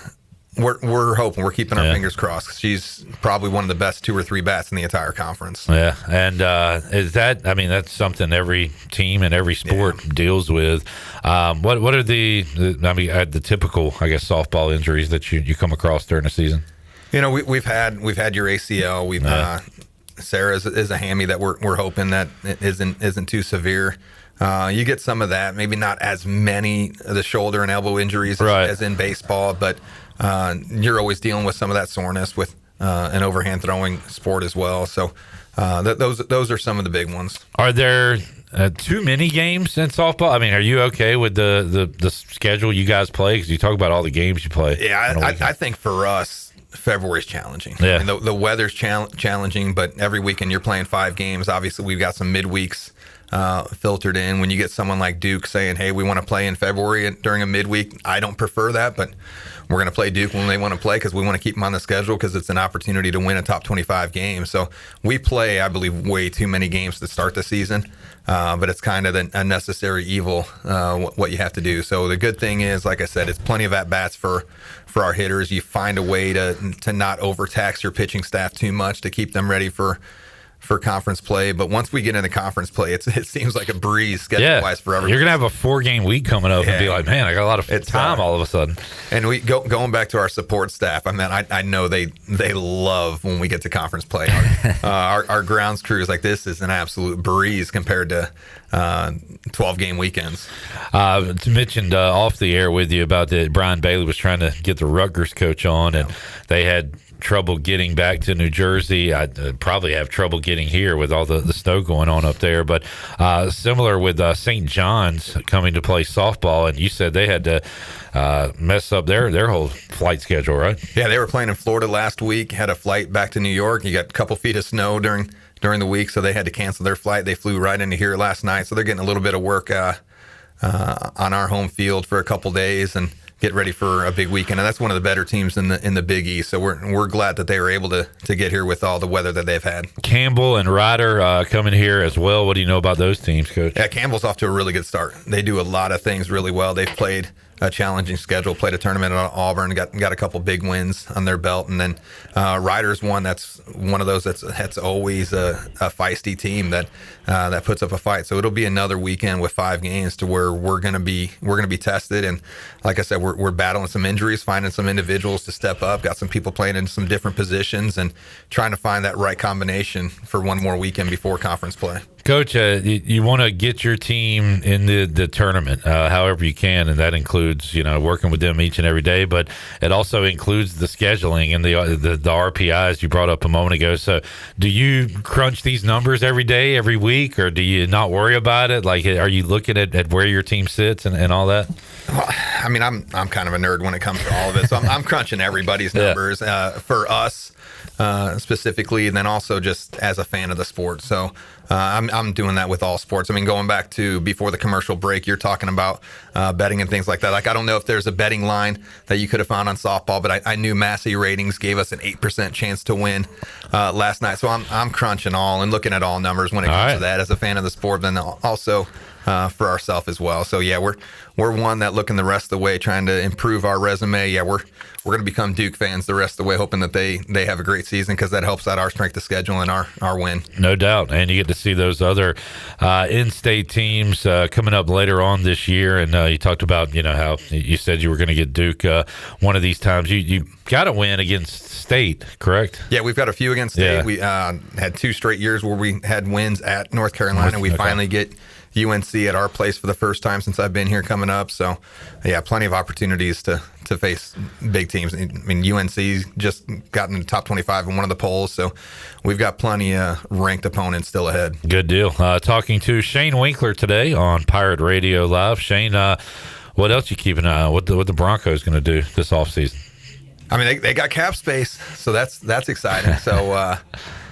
we're hoping, we're keeping our fingers crossed. She's probably one of the best 2 or 3 bats in the entire conference. Yeah, and that's something every team and every sport deals with. What are the typical, I guess, softball injuries that you come across during the season? You know, we've had your ACL. Sarah is a hammy that we're hoping that it isn't too severe. You get some of that, maybe not as many of the shoulder and elbow injuries as in baseball, but you're always dealing with some of that soreness with an overhand throwing sport as well. So those are some of the big ones. Are there too many games in softball? I mean, are you okay with the schedule you guys play? Because you talk about all the games you play. Yeah, I think for us, February's challenging. Yeah. I mean, the weather's challenging, but every weekend you're playing 5 games. Obviously, we've got some midweeks filtered in. When you get someone like Duke saying, hey, we want to play in February during a midweek, I don't prefer that, but we're going to play Duke when they want to play because we want to keep them on the schedule because it's an opportunity to win a top 25 game. So we play, I believe, way too many games to start the season, but it's kind of a necessary evil, what you have to do. So the good thing is, like I said, it's plenty of at-bats for our hitters. You find a way to not overtax your pitching staff too much to keep them ready for conference play. But once we get into conference play, it seems like a breeze schedule-wise for everyone. You're going to have a 4-game week coming up and be like, man, I got a lot of time all of a sudden. And we going back to our support staff, I mean, I know they love when we get to conference play. Our grounds crew is like, this is an absolute breeze compared to 12-game weekends. Mentioned off the air with you about that Brian Bailey was trying to get the Rutgers coach on, and they had trouble getting back to New Jersey. I'd probably have trouble getting here with all the snow going on up there. But similar with St. John's coming to play softball, and you said they had to mess up their whole flight schedule, right? Yeah, they were playing in Florida last week, had a flight back to New York. You got a couple feet of snow during the week, so they had to cancel their flight. They flew right into here last night, so they're getting a little bit of work on our home field for a couple days and get ready for a big weekend. And that's one of the better teams in the Big East. So we're glad that they were able to get here with all the weather that they've had. Campbell and Ryder coming here as well. What do you know about those teams, Coach? Yeah, Campbell's off to a really good start. They do a lot of things really well. They've played a challenging schedule, played a tournament at Auburn, got a couple big wins on their belt, and then Ryder's that's one of those that's always a feisty team that puts up a fight. So it'll be another weekend with 5 games to where we're gonna be tested, and like I said, we're battling some injuries, finding some individuals to step up, got some people playing in some different positions, and trying to find that right combination for one more weekend before conference play. Coach, you want to get your team in the tournament however you can, and that includes working with them each and every day, but it also includes the scheduling and the RPIs you brought up a moment ago. So do you crunch these numbers every day, every week, or do you not worry about it? Like, are you looking at where your team sits and all that? Well, I mean, I'm kind of a nerd when it comes to all of it, so I'm crunching everybody's numbers for us specifically, and then also just as a fan of the sport. So I'm doing that with all sports. I mean, going back to before the commercial break, you're talking about betting and things like that. Like, I don't know if there's a betting line that you could have found on softball, but I knew Massey ratings gave us an 8% chance to win last night. So I'm crunching all and looking at all numbers when it comes to that as a fan of the sport, but then also for ourselves as well. So yeah, we're one that looking the rest of the way, trying to improve our resume. Yeah, we're going to become Duke fans the rest of the way, hoping that they have a great season, because that helps out our strength of schedule and our win. No doubt. And you get to see those other in-state teams coming up later on this year. And you talked about, how you said you were going to get Duke one of these times. You got to win against State, correct? Yeah, we've got a few against State. Yeah. We had 2 straight years where we had wins at North Carolina. We finally get UNC at our place for the first time since I've been here coming up. So, yeah, plenty of opportunities to face big teams. I mean, UNC's just gotten in the top 25 in one of the polls, so we've got plenty of ranked opponents still ahead. Good deal. Talking to Shane Winkler today on Pirate Radio Live. Shane, what else you keep an eye on? What the Broncos going to do this offseason? I mean, they got cap space, so that's exciting. So,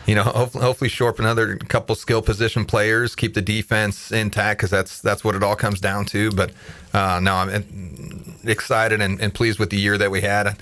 hopefully shore up another couple skill position players, keep the defense intact, because that's what it all comes down to. But no, I'm excited and pleased with the year that we had.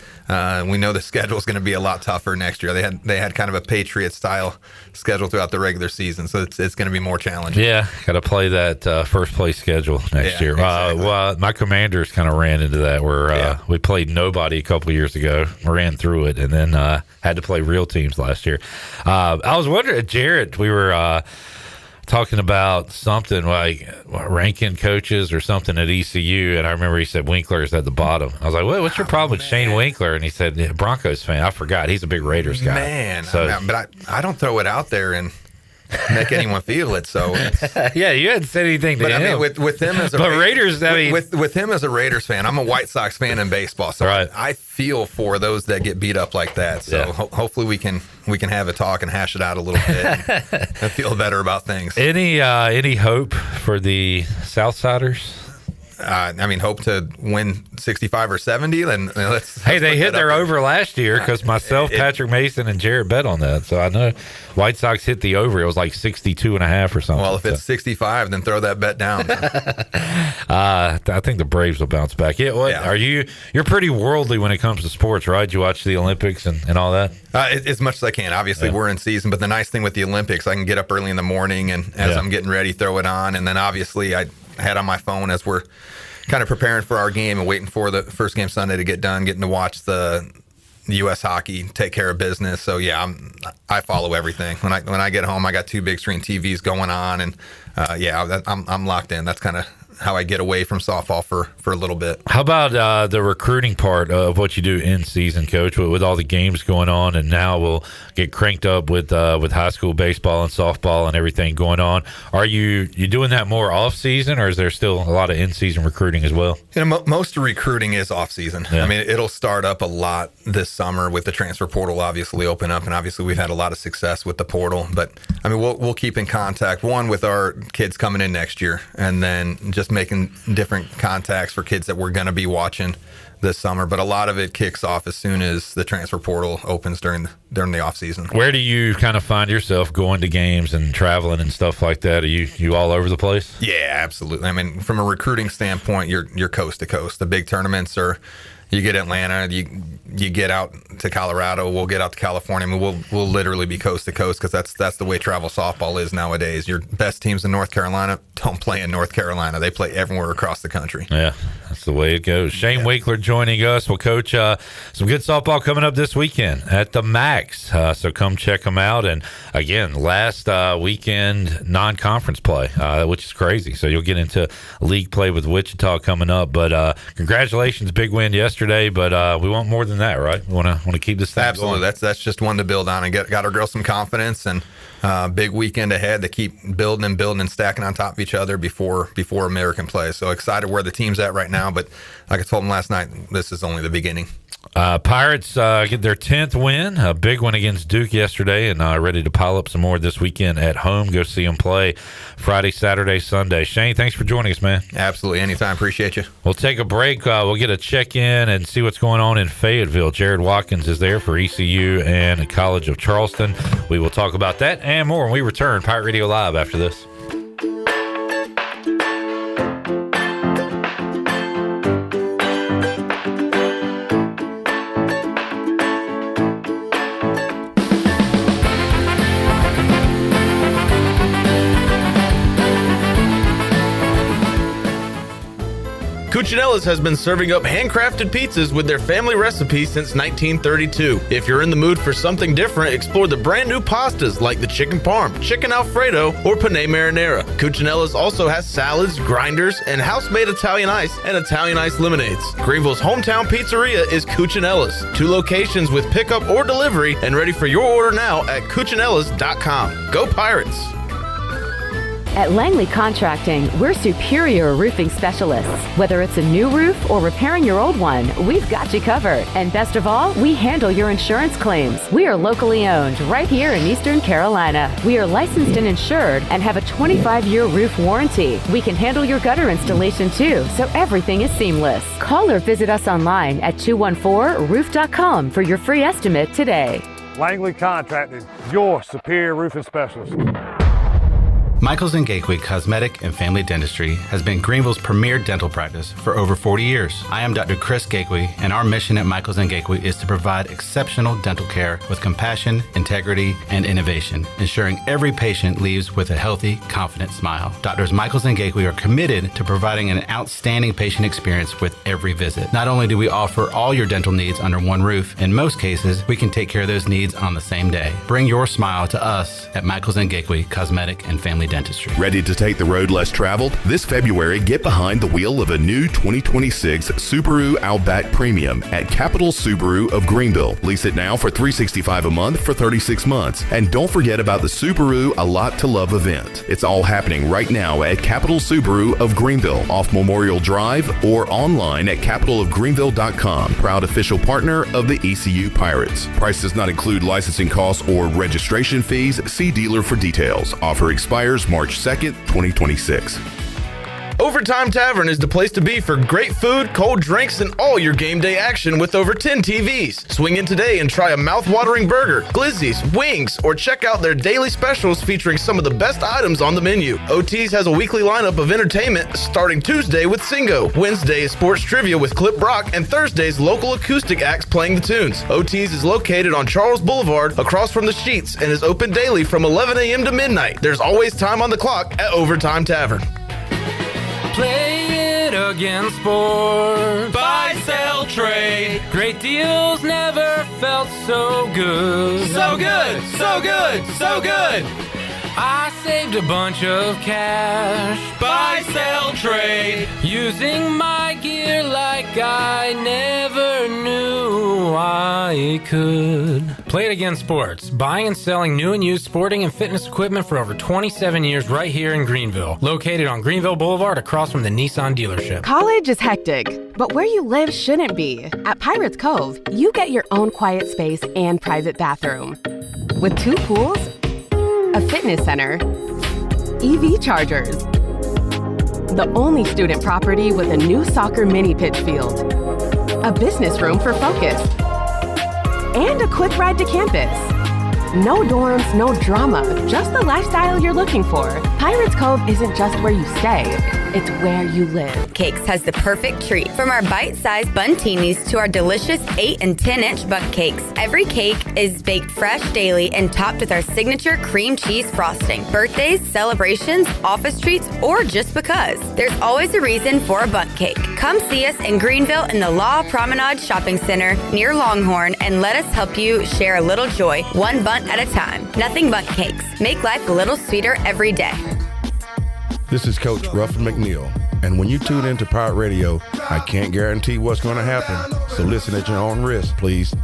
We know the schedule is going to be a lot tougher next year. They had kind of a Patriot style schedule throughout the regular season, so it's going to be more challenging. Yeah, got to play that first place schedule next year. Exactly. Well, my Commanders kind of ran into that where we played nobody a couple of years ago, ran through it, and then had to play real teams last year. I was wondering, Jarrett, we were talking about something like ranking coaches or something at ECU, and I remember he said Winkler is at the bottom. I was like, what's your problem with Shane Winkler? And he said, Broncos fan. I forgot. He's a big Raiders guy. Man, but I don't throw it out there and make anyone feel it. So yeah, you hadn't said anything to him. I mean, with him as a Raiders, with him as a Raiders fan, I'm a White Sox fan in baseball, so I feel for those that get beat up like that. So hopefully we can have a talk and hash it out a little bit and feel better about things. Any hope for the Southsiders? hope to win 65 or 70. Then let's. Hey, they hit their over last year because myself, Patrick Mason, and Jared bet on that. So I know White Sox hit the over. It was like 62.5 or something. Well, if it's 65, then throw that bet down. I think the Braves will bounce back. Are you're pretty worldly when it comes to sports, right? You watch the Olympics and all that? As much as I can. Obviously, we're in season, but the nice thing with the Olympics, I can get up early in the morning and as I'm getting ready, throw it on. And then obviously I had on my phone as we're kind of preparing for our game and waiting for the first game Sunday to get done, getting to watch the U.S. hockey take care of business. So I follow everything. When I get home, I got 2 big screen TVs going on, and I'm locked in. That's kind of how I get away from softball for a little bit. How about the recruiting part of what you do in season, Coach, with all the games going on, and now we'll get cranked up with high school baseball and softball and everything going on. Are you doing that more off season, or is there still a lot of in season recruiting as well? Most recruiting is off season. Yeah. I mean, it'll start up a lot this summer with the transfer portal obviously open up, and obviously we've had a lot of success with the portal. But I mean, we'll keep in contact with our kids coming in next year, and then just making different contacts for kids that we're going to be watching this summer. But a lot of it kicks off as soon as the transfer portal opens during the off season. Where do you kind of find yourself going to games and traveling and stuff like that? Are you all over the place? Yeah, absolutely. I mean, from a recruiting standpoint, you're coast to coast. The big tournaments are. You get Atlanta, you get out to Colorado, we'll get out to California. I mean, we'll literally be coast to coast because that's the way travel softball is nowadays. Your best teams in North Carolina don't play in North Carolina. They play everywhere across the country. Yeah, that's the way it goes. Shane Winkler joining us. Well, Coach, some good softball coming up this weekend at the Max. So come check them out. And again, last weekend non-conference play, which is crazy. So you'll get into league play with Wichita coming up. But congratulations, big win yesterday. But we want more than that, right? We want to keep this thing absolutely going. That's just one to build on and got our girls some confidence, and big weekend ahead to keep building and stacking on top of each other before American play. So excited where the team's at right now, but like I told them last night, this is only the beginning. Pirates get their 10th win, a big one against Duke yesterday, and ready to pile up some more this weekend at home. Go see them play Friday, Saturday, Sunday. Shane, thanks for joining us, man. Absolutely. Anytime. Appreciate you. We'll take a break. We'll get a check-in and see what's going on in Fayetteville. Jared Watkins is there for ECU and College of Charleston. We will talk about that and more when we return. Pirate Radio Live after this. Cuccinella's has been serving up handcrafted pizzas with their family recipe since 1932. If you're in the mood for something different, explore the brand new pastas like the chicken parm, chicken alfredo, or penne marinara. Cuccinella's also has salads, grinders, and house-made Italian ice and Italian ice lemonades. Greenville's hometown pizzeria is Cuccinella's. 2 locations with pickup or delivery, and ready for your order now at Cuccinellas.com. Go Pirates! At Langley Contracting, we're superior roofing specialists. Whether it's a new roof or repairing your old one, we've got you covered. And best of all, we handle your insurance claims. We are locally owned right here in Eastern Carolina. We are licensed and insured and have a 25-year roof warranty. We can handle your gutter installation too, so everything is seamless. Call or visit us online at 214roof.com for your free estimate today. Langley Contracting, your superior roofing specialist. Michaels & Gateway Cosmetic and Family Dentistry has been Greenville's premier dental practice for over 40 years. I am Dr. Chris Gateway, and our mission at Michaels & Gateway is to provide exceptional dental care with compassion, integrity, and innovation, ensuring every patient leaves with a healthy, confident smile. Doctors Michaels & Gateway are committed to providing an outstanding patient experience with every visit. Not only do we offer all your dental needs under one roof, in most cases, we can take care of those needs on the same day. Bring your smile to us at Michaels & Gateway Cosmetic and Family Dentistry. Ready to take the road less traveled? This February, get behind the wheel of a new 2026 Subaru Outback Premium at Capital Subaru of Greenville. Lease it now for $365 a month for 36 months. And don't forget about the Subaru A Lot to Love event. It's all happening right now at Capital Subaru of Greenville off Memorial Drive or online at capitalofgreenville.com. Proud official partner of the ECU Pirates. Price does not include licensing costs or registration fees. See dealer for details. Offer expires March 2nd, 2026. Overtime Tavern is the place to be for great food, cold drinks, and all your game day action with over 10 TVs. Swing in today and try a mouth-watering burger, glizzies, wings, or check out their daily specials featuring some of the best items on the menu. OT's has a weekly lineup of entertainment starting Tuesday with Singo, Wednesday is sports trivia with Clip Brock, and Thursday's local acoustic acts playing the tunes. OT's is located on Charles Boulevard across from the Sheets and is open daily from 11 a.m. to midnight. There's always time on the clock at Overtime Tavern. Play it again, sports. Buy, sell, trade. Great deals never felt so good. So good, so good, so good. I saved a bunch of cash. Buy, sell, trade. Using my gear like I never knew I could. Play it again, sports. Buying and selling new and used sporting and fitness equipment for over 27 years right here in Greenville. Located on Greenville Boulevard across from the Nissan dealership. College is hectic, but where you live shouldn't be. At Pirates Cove, you get your own quiet space and private bathroom. With 2 pools, a fitness center, EV chargers, the only student property with a new soccer mini pitch field, a business room for focus, and a quick ride to campus. No dorms, no drama, just the lifestyle you're looking for. Pirates Cove isn't just where you stay, it's where you live. Cakes has the perfect treat. From our bite-sized buntinis to our delicious 8 and 10-inch buck cakes. Every cake is baked fresh daily and topped with our signature cream cheese frosting. Birthdays, celebrations, office treats, or just because. There's always a reason for a buck cake. Come see us in Greenville in the Law Promenade Shopping Center near Longhorn and let us help you share a little joy, one bunt at a time. Nothing but cakes. Make life a little sweeter every day. This is Coach Ruffin McNeil, and when you tune into Pirate Radio, I can't guarantee what's going to happen, so listen at your own risk, please.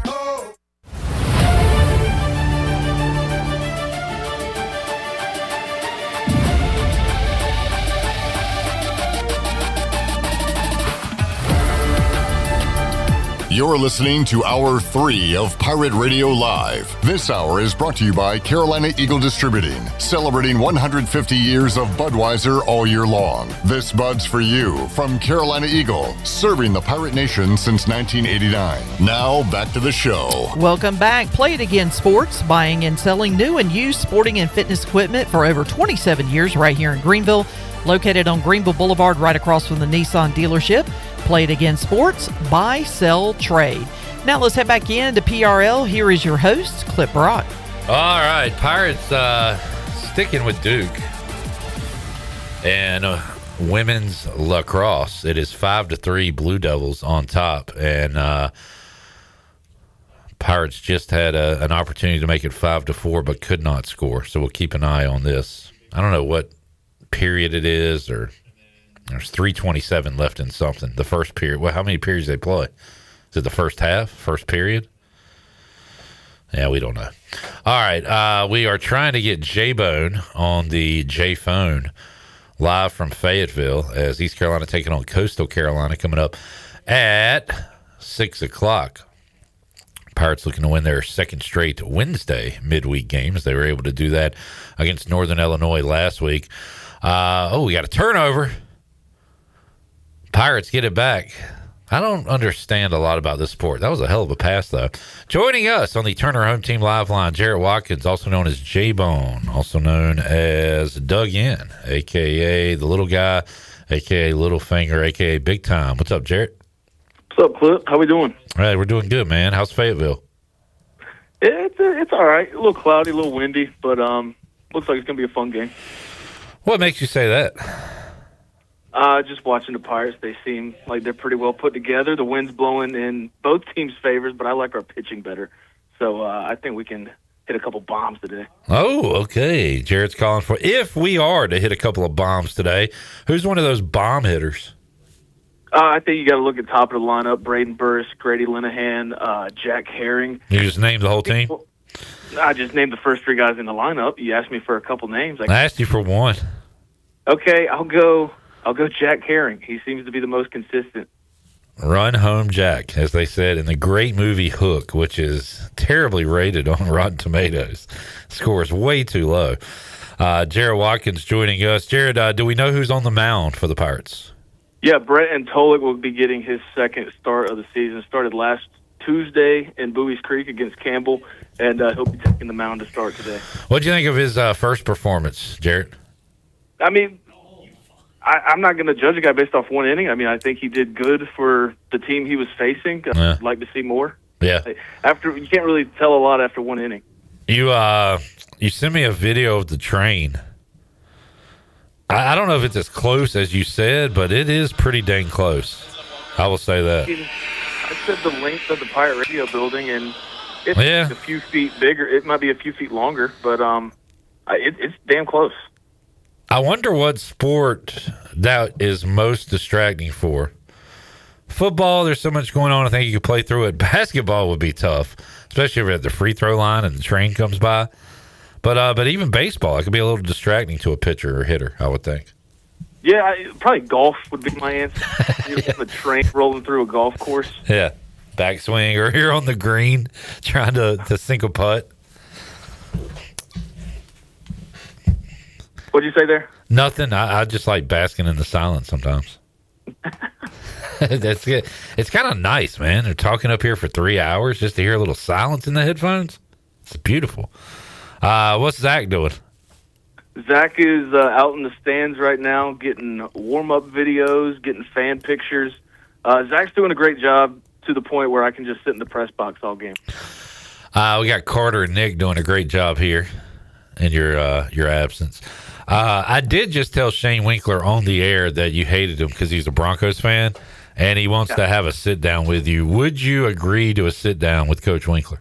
You're listening to Hour 3 of Pirate Radio Live. This hour is brought to you by Carolina Eagle Distributing, celebrating 150 years of Budweiser all year long. This Bud's for you from Carolina Eagle, serving the Pirate Nation since 1989. Now, back to the show. Welcome back. Play It Again Sports, buying and selling new and used sporting and fitness equipment for over 27 years right here in Greenville. Located on Greenville Boulevard right across from the Nissan dealership. Play It Again Sports, buy, sell, trade. Now let's head back into PRL. Here is your host, Clip Brock. All right, Pirates sticking with Duke. And women's lacrosse. It is 5-3 Blue Devils on top. And Pirates just had an opportunity to make it 5-4, but could not score. So we'll keep an eye on this. I don't know what period it is, or there's 3:27 left in something. The first period. Well, how many periods they play? Is it the first half? First period? Yeah, we don't know. All right, we are trying to get J-Bone on the J-Phone live from Fayetteville as East Carolina taking on Coastal Carolina coming up at 6 o'clock. Pirates looking to win their second straight Wednesday midweek games. They were able to do that against Northern Illinois last week. We got a turnover. Pirates get it back. I don't understand a lot about this sport. That was a hell of a pass, though. Joining us on the Turner Home Team Live line, Jarrett Watkins, also known as J-Bone, also known as Doug In, a.k.a. the little guy, a.k.a. Little Finger, a.k.a. Big Time. What's up, Jarrett? What's up, Clip? How we doing? All right, we're doing good, man. How's Fayetteville? It's all right. A little cloudy, a little windy, but looks like it's going to be a fun game. What makes you say that? Just watching the Pirates, they seem like they're pretty well put together. The wind's blowing in both teams' favors, but I like our pitching better. So I think we can hit a couple bombs today. Oh, okay. Jarrett's calling for, if we are to hit a couple of bombs today, who's one of those bomb hitters? I think you got to look at top of the lineup: Braden Burris, Grady Linehan, Jack Herring. You just named the whole team? I just named the first 3 guys in the lineup. You asked me for a couple names. I asked you for one. Okay, I'll go Jack Herring. He seems to be the most consistent. Run home Jack, as they said in the great movie Hook, which is terribly rated on Rotten Tomatoes. Score is way too low. Jared Watkins joining us. Jared, do we know who's on the mound for the Pirates? Yeah, Brett Antolic will be getting his second start of the season. Started last Tuesday in Bowie's Creek against Campbell, and he'll be taking the mound to start today. What do you think of his first performance, Jared? I mean, I'm not going to judge a guy based off one inning. I mean, I think he did good for the team he was facing. I'd like to see more. Yeah. You can't really tell a lot after one inning. You sent me a video of the train. I don't know if it's as close as you said, but it is pretty dang close. I will say that. I said the length of the Pirate Radio building, and it's a few feet bigger. It might be a few feet longer, but it's damn close. I wonder what sport that is most distracting for. Football, there's so much going on. I think you could play through it. Basketball would be tough, especially if you're at the free throw line and the train comes by. But even baseball, it could be a little distracting to a pitcher or hitter, I would think. Yeah, probably golf would be my answer. A train rolling through a golf course. Yeah, backswing, or you're on the green trying to sink a putt. What'd you say there? Nothing. I just like basking in the silence sometimes. That's good. It's kind of nice, man. They're talking up here for 3 hours just to hear a little silence in the headphones. It's beautiful. What's Zach doing? Zach is out in the stands right now getting warm-up videos, getting fan pictures. Zach's doing a great job to the point where I can just sit in the press box all game. We got Carter and Nick doing a great job here in your absence. I did just tell Shane Winkler on the air that you hated him because he's a Broncos fan, and he wants to have a sit-down with you. Would you agree to a sit-down with Coach Winkler?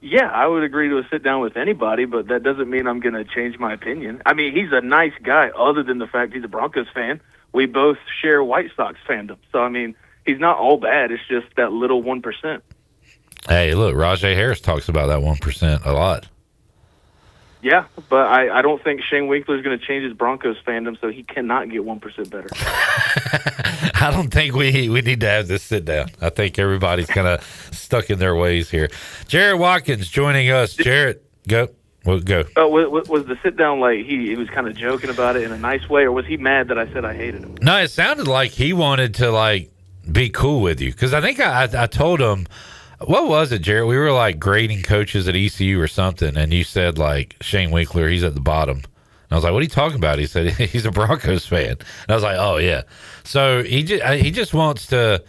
Yeah, I would agree to a sit-down with anybody, but that doesn't mean I'm going to change my opinion. I mean, he's a nice guy other than the fact he's a Broncos fan. We both share White Sox fandom. So, I mean, he's not all bad. It's just that little 1%. Hey, look, Rajay Harris talks about that 1% a lot. Yeah, but I don't think Shane Winkler is going to change his Broncos fandom, so he cannot get 1% better. I don't think we need to have this sit down. I think everybody's kind of stuck in their ways here. Jared Watkins joining us. Jared, go. We'll go. Was the sit down like he was kind of joking about it in a nice way, or was he mad that I said I hated him? No, it sounded like he wanted to be cool with you, because I think I told him. What was it, Jared? We were grading coaches at ECU or something, and you said Shane Winkler, he's at the bottom. And I was like, what are you talking about? He said he's a Broncos fan. And I was like, oh yeah. So he just wants to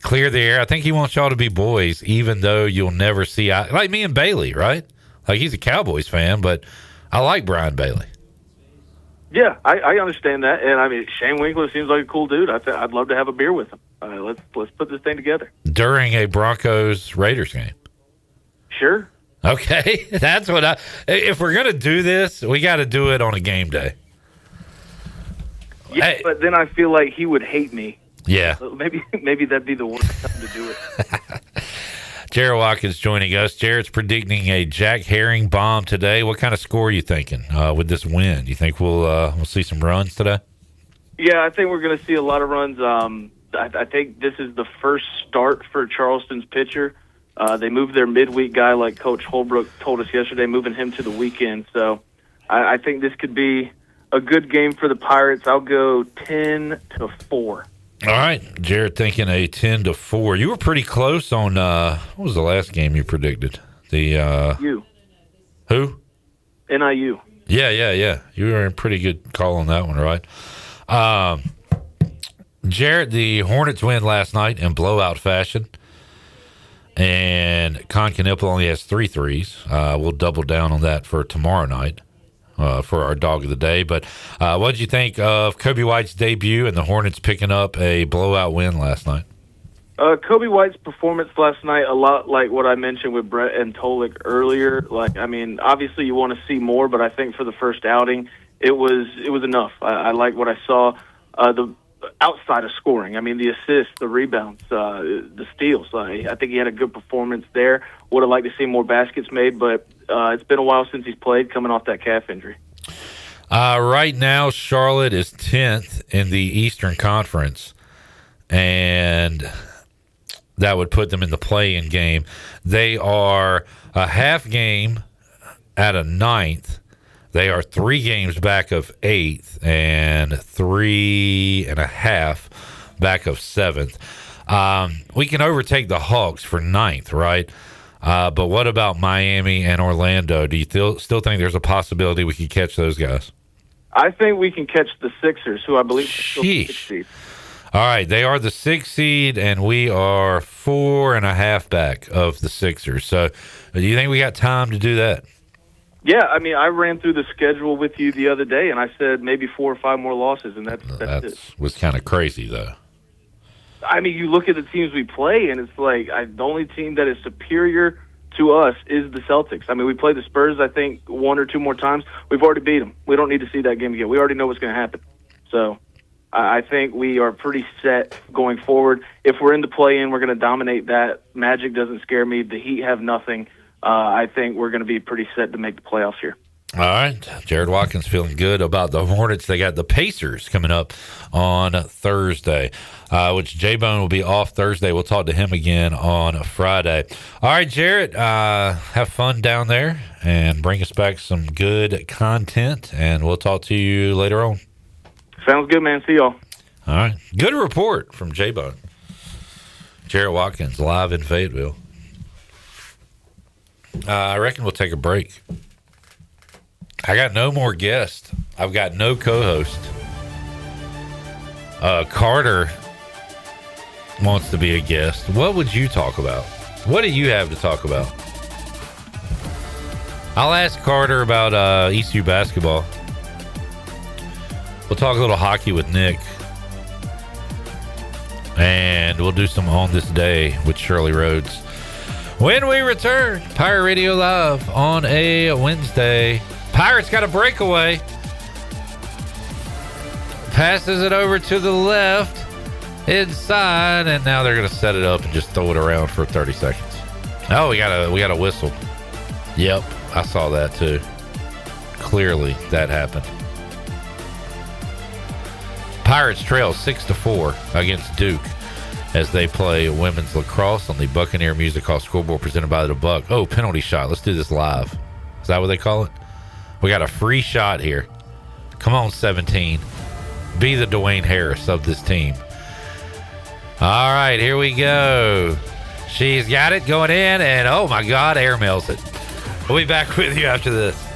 clear the air. I think he wants y'all to be boys, even though you'll never see like me and Bailey, right? He's a Cowboys fan, but I like Brian Bailey. Yeah, I understand that, and I mean Shane Winkler seems like a cool dude. I'd love to have a beer with him. Let's put this thing together during a Broncos Raiders game. Sure. Okay, that's what if we're gonna do this, we got to do it on a game day. Yeah, hey. But then I feel like he would hate me. Yeah. Maybe that'd be the worst time to do it. Jared Watkins joining us. Jared's predicting a Jack Herring bomb today. What kind of score are you thinking with this win? Do you think we'll see some runs today? Yeah, I think we're going to see a lot of runs. I think this is the first start for Charleston's pitcher. They moved their midweek guy, like Coach Holbrook told us yesterday, moving him to the weekend. So I think this could be a good game for the Pirates. I'll go 10-4. All right, Jared thinking a 10-4. You were pretty close on what was the last game you predicted? The you. Who? NIU. Yeah. You were in pretty good call on that one, right? Jared, the Hornets win last night in blowout fashion, and Concanipple only has 3 threes. We'll double down on that for tomorrow night. For our dog of the day. But what did you think of Kobe White's debut and the Hornets picking up a blowout win last night? Kobe White's performance last night, a lot like what I mentioned with Brett and Tolik earlier. Obviously you want to see more, but I think for the first outing, it was enough. I like what I saw. The outside of scoring, the assists, the rebounds, the steals. I think he had a good performance there. Would have liked to see more baskets made, but it's been a while since he's played, coming off that calf injury. Right now, Charlotte is 10th in the Eastern Conference, and that would put them in the play-in game. They are a half game at a 9th They are 3 games back of 8th and 3.5 back of 7th. We can overtake the Hawks for 9th, right? But what about Miami and Orlando? Do you still think there's a possibility we could catch those guys? I think we can catch the Sixers, who I believe are still the 6th seed. All right, they are the 6th seed, and we are 4.5 back of the Sixers. So do you think we got time to do that? Yeah, I mean, I ran through the schedule with you the other day, and I said maybe 4 or 5 more losses, and that's it. Was kind of crazy, though. I mean, you look at the teams we play, and it's like the only team that is superior to us is the Celtics. I mean, we play the Spurs, I think, 1 or 2 more times. We've already beat them. We don't need to see that game again. We already know what's going to happen. So I think we are pretty set going forward. If we're in the play-in, we're going to dominate that. Magic doesn't scare me. The Heat have nothing. I think we're going to be pretty set to make the playoffs here. All right. Jared Watkins feeling good about the Hornets. They got the Pacers coming up on Thursday, which J-Bone will be off Thursday. We'll talk to him again on Friday. All right, Jared, have fun down there and bring us back some good content, and we'll talk to you later on. Sounds good, man. See y'all. All right. Good report from J-Bone. Jared Watkins live in Fayetteville. I reckon we'll take a break. I got no more guests. I've got no co-host. Carter wants to be a guest. What would you talk about? What do you have to talk about? I'll ask Carter about ECU basketball. We'll talk a little hockey with Nick. And we'll do some On This Day with Shirley Rhodes. When we return, Pirate Radio Live on a Wednesday. Pirates got a breakaway. Passes it over to the left. Inside. And now they're going to set it up and just throw it around for 30 seconds. Oh, we got a whistle. Yep, I saw that too. Clearly, that happened. Pirates trail 6-4 against Duke as they play women's lacrosse on the Buccaneer Music Hall scoreboard presented by the Buck. Oh, penalty shot. Let's do this live. Is that what they call it? We got a free shot here. Come on, 17. Be the Dwayne Harris of this team. All right, here we go. She's got it going in, and oh my God, airmails it. We'll be back with you after this.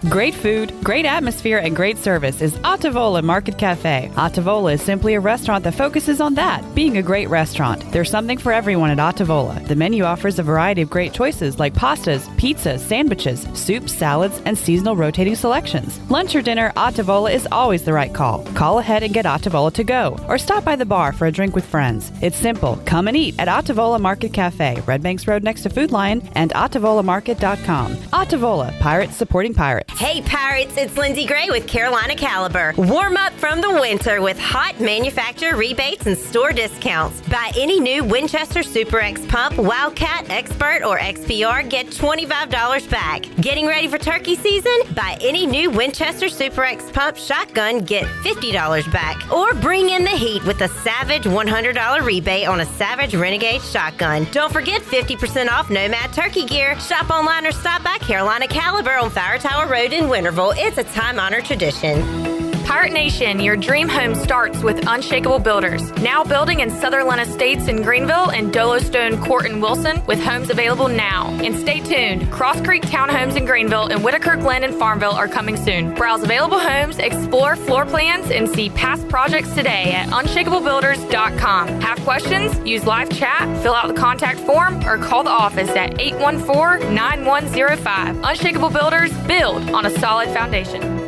Great food, great atmosphere, and great service is Ottavola Market Cafe. Ottavola is simply a restaurant that focuses on that, being a great restaurant. There's something for everyone at Ottavola. The menu offers a variety of great choices like pastas, pizzas, sandwiches, soups, salads, and seasonal rotating selections. Lunch or dinner, Ottavola is always the right call. Call ahead and get Ottavola to go, or stop by the bar for a drink with friends. It's simple. Come and eat at Ottavola Market Cafe, Red Banks Road next to Food Lion, and OttavolaMarket.com. Ottavola, Pirates supporting Pirates. Hey Pirates, it's Lindsay Gray with Carolina Caliber. Warm up from the winter with hot manufacturer rebates and store discounts. Buy any new Winchester Super X pump, Wildcat, Expert, or XPR, get $25 back. Getting ready for turkey season? Buy any new Winchester Super X pump shotgun, get $50 back. Or bring in the heat with a Savage $100 rebate on a Savage Renegade shotgun. Don't forget 50% off Nomad turkey gear. Shop online or stop by Carolina Caliber on Fire Tower Road in Winterville. It's a time-honored tradition. Pirate Nation, your dream home starts with Unshakable Builders. Now building in Sutherland Estates in Greenville and Dolostone Court in Wilson with homes available now. And stay tuned, Cross Creek Townhomes in Greenville and Whitaker Glen in Farmville are coming soon. Browse available homes, explore floor plans, and see past projects today at unshakablebuilders.com. Have questions? Use live chat, fill out the contact form, or call the office at 814-9105. Unshakable Builders, build on a solid foundation.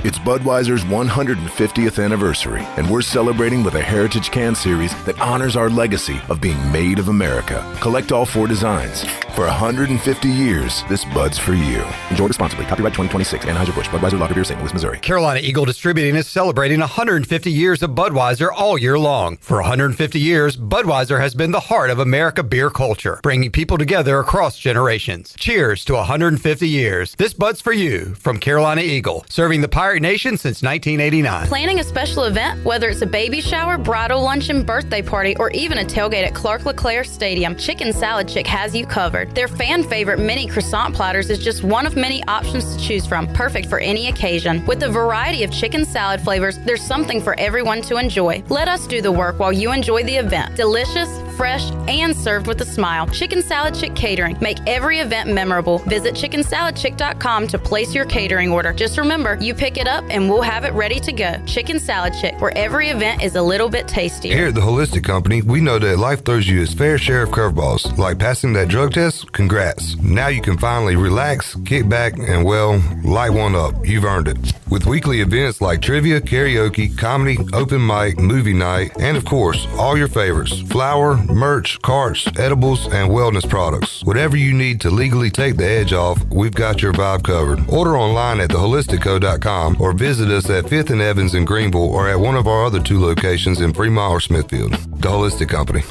It's Budweiser's 150th anniversary, and we're celebrating with a Heritage Can Series that honors our legacy of being made of America. Collect all 4 designs. For 150 years, this Bud's for you. Enjoy responsibly. Copyright 2026. Anheuser-Busch. Budweiser Lager Beer, St. Louis, Missouri. Carolina Eagle Distributing is celebrating 150 years of Budweiser all year long. For 150 years, Budweiser has been the heart of America beer culture, bringing people together across generations. Cheers to 150 years. This Bud's for you from Carolina Eagle, serving the Pirate Pirate Nation since 1989. Planning a special event, whether it's a baby shower, bridal luncheon, birthday party, or even a tailgate at Clark LeClaire Stadium, Chicken Salad Chick has you covered. Their fan favorite mini croissant platters is just one of many options to choose from, perfect for any occasion. With a variety of chicken salad flavors, there's something for everyone to enjoy. Let us do the work while you enjoy the event. Delicious, fresh, and served with a smile. Chicken Salad Chick Catering. Make every event memorable. Visit chickensaladchick.com to place your catering order. Just remember, you pick it up and we'll have it ready to go. Chicken Salad Chick, where every event is a little bit tastier. Here at the Holistic Company, we know that life throws you its fair share of curveballs. Like passing that drug test? Congrats. Now you can finally relax, kick back, and well, light one up. You've earned it. With weekly events like trivia, karaoke, comedy, open mic, movie night, and of course, all your favorites. Flour, merch, carts, edibles, and wellness products. Whatever you need to legally take the edge off, we've got your vibe covered. Order online at theholisticco.com or visit us at 5th and Evans in Greenville or at one of our other 2 locations in Fremont or Smithfield. The Holistic Company.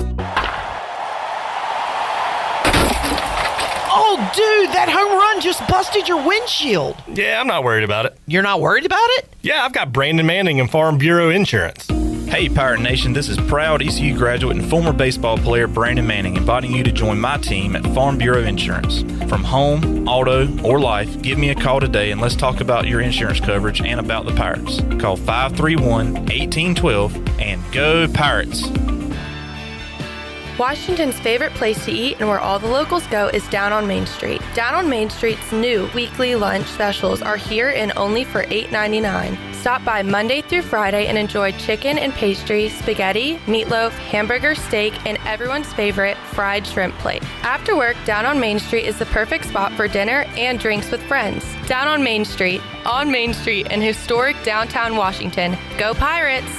Oh, dude, that home run just busted your windshield. Yeah, I'm not worried about it. You're not worried about it? Yeah, I've got Brandon Manning and Farm Bureau Insurance. Hey, Pirate Nation, this is proud ECU graduate and former baseball player Brandon Manning inviting you to join my team at Farm Bureau Insurance. From home, auto, or life, give me a call today and let's talk about your insurance coverage and about the Pirates. Call 531-1812 and go Pirates! Washington's favorite place to eat and where all the locals go is Down on Main Street. Down on Main Street's new weekly lunch specials are here and only for $8.99. Stop by Monday through Friday and enjoy chicken and pastry, spaghetti, meatloaf, hamburger, steak, and everyone's favorite fried shrimp plate. After work, Down on Main Street is the perfect spot for dinner and drinks with friends. Down on Main Street in historic downtown Washington. Go Pirates!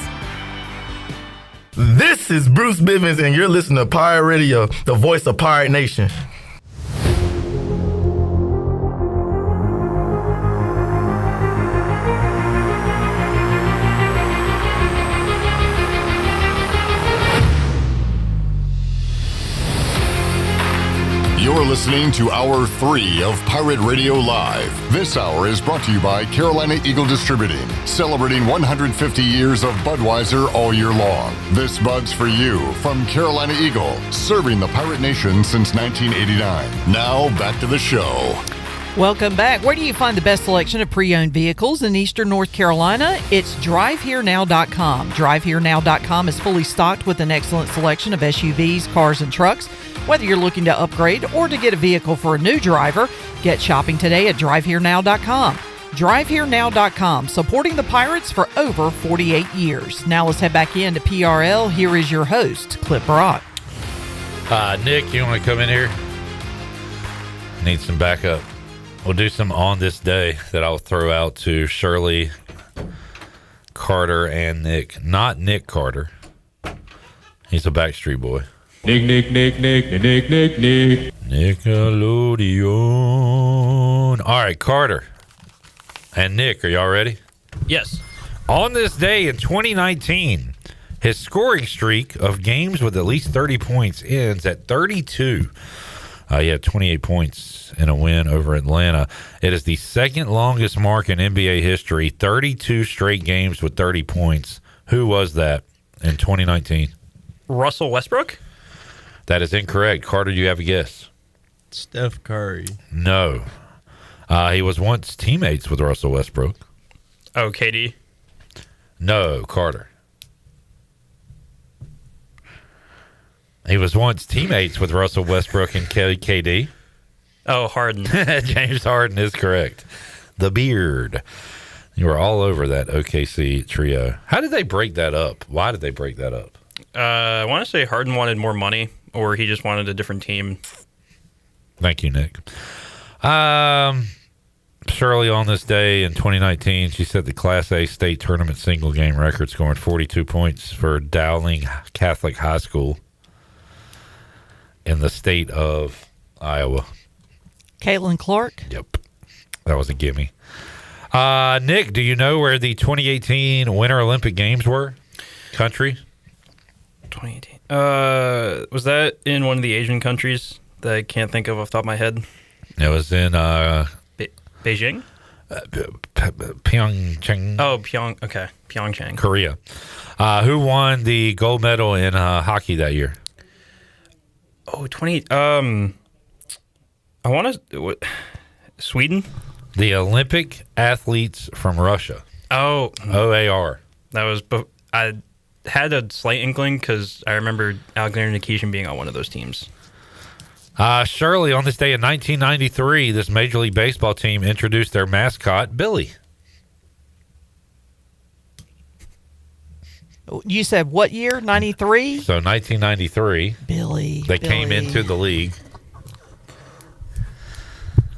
This is Bruce Bivens, and you're listening to Pirate Radio, the voice of Pirate Nation. You're listening to Hour 3 of Pirate Radio Live. This hour is brought to you by Carolina Eagle Distributing, celebrating 150 years of Budweiser all year long. This Bud's for you from Carolina Eagle, serving the Pirate Nation since 1989. Now, back to the show. Welcome back. Where do you find the best selection of pre-owned vehicles in Eastern North Carolina? It's DriveHereNow.com. DriveHereNow.com is fully stocked with an excellent selection of SUVs, cars, and trucks. Whether you're looking to upgrade or to get a vehicle for a new driver, get shopping today at DriveHereNow.com. DriveHereNow.com, supporting the Pirates for over 48 years. Now let's head back into PRL. Here is your host, Clip Brock. Nick, you want to come in here? Need some backup. We'll do some on this day that I'll throw out to Shirley, Carter, and Nick. Not Nick Carter. He's a Backstreet Boy. Nick. Nickelodeon. All right, Carter and Nick, are y'all ready? Yes. On this day in 2019, his scoring streak of games with at least 30 points ends at 32. He had 28 points in a win over Atlanta. It is the second longest mark in NBA history, 32 straight games with 30 points. Who was that in 2019? Russell Westbrook? That is incorrect. Carter, do you have a guess? Steph Curry. No. He was once teammates with Russell Westbrook. Oh, KD? No, Carter. He was once teammates with Russell Westbrook and KD. Oh, Harden. James Harden is correct. The beard. You were all over that OKC trio. How did they break that up? Why did they break that up? I want to say Harden wanted more money, or he just wanted a different team. Thank you, Nick. Shirley, on this day in 2019, she set the Class A state tournament single game record, scoring 42 points for Dowling Catholic High School in the state of Iowa. Caitlin Clark? Yep. That was a gimme. Nick, do you know where the 2018 Winter Olympic Games were? Country? 2018. Was that in one of the Asian countries that I can't think of off the top of my head? It was in... Beijing? Pyeongchang. Oh, Pyeongchang. Korea. Who won the gold medal in hockey that year? Oh, 20. I want to. Sweden? The Olympic athletes from Russia. Oh. OAR. That was. I had a slight inkling because I remember Alexander Nikishin being on one of those teams. Shirley, on this day in 1993, this Major League Baseball team introduced their mascot, Billy. You said what year? 93? So 1993. Billy. They came into the league.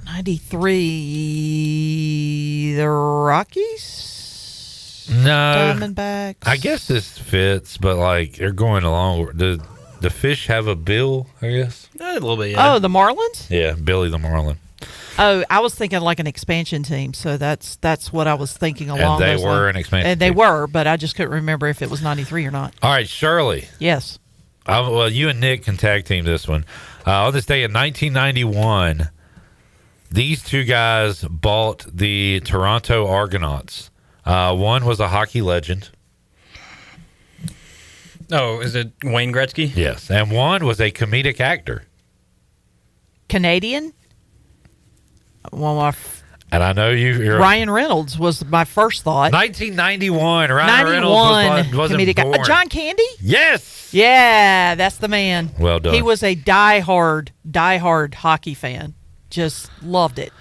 93. The Rockies? No. Diamondbacks? I guess this fits, but like they're going along. The fish have a bill, I guess? A little bit, yeah. Oh, the Marlins? Yeah, Billy the Marlin. Oh, I was thinking like an expansion team, so that's what I was thinking along And they those were lines. an expansion And they team. were, but I just couldn't remember if it was 93 or not. All right, Shirley. Yes. Well, you and Nick can tag team this one. On this day in 1991, these two guys bought the Toronto Argonauts. One was a hockey legend. Oh, is it Wayne Gretzky? Yes, and one was a comedic actor. Canadian? Well, And I know you're Ryan Reynolds was my first thought. 1991. Ryan 91 Reynolds wasn't comedic born. John Candy? Yes. Yeah, that's the man. Well done. He was a diehard hockey fan. Just loved it.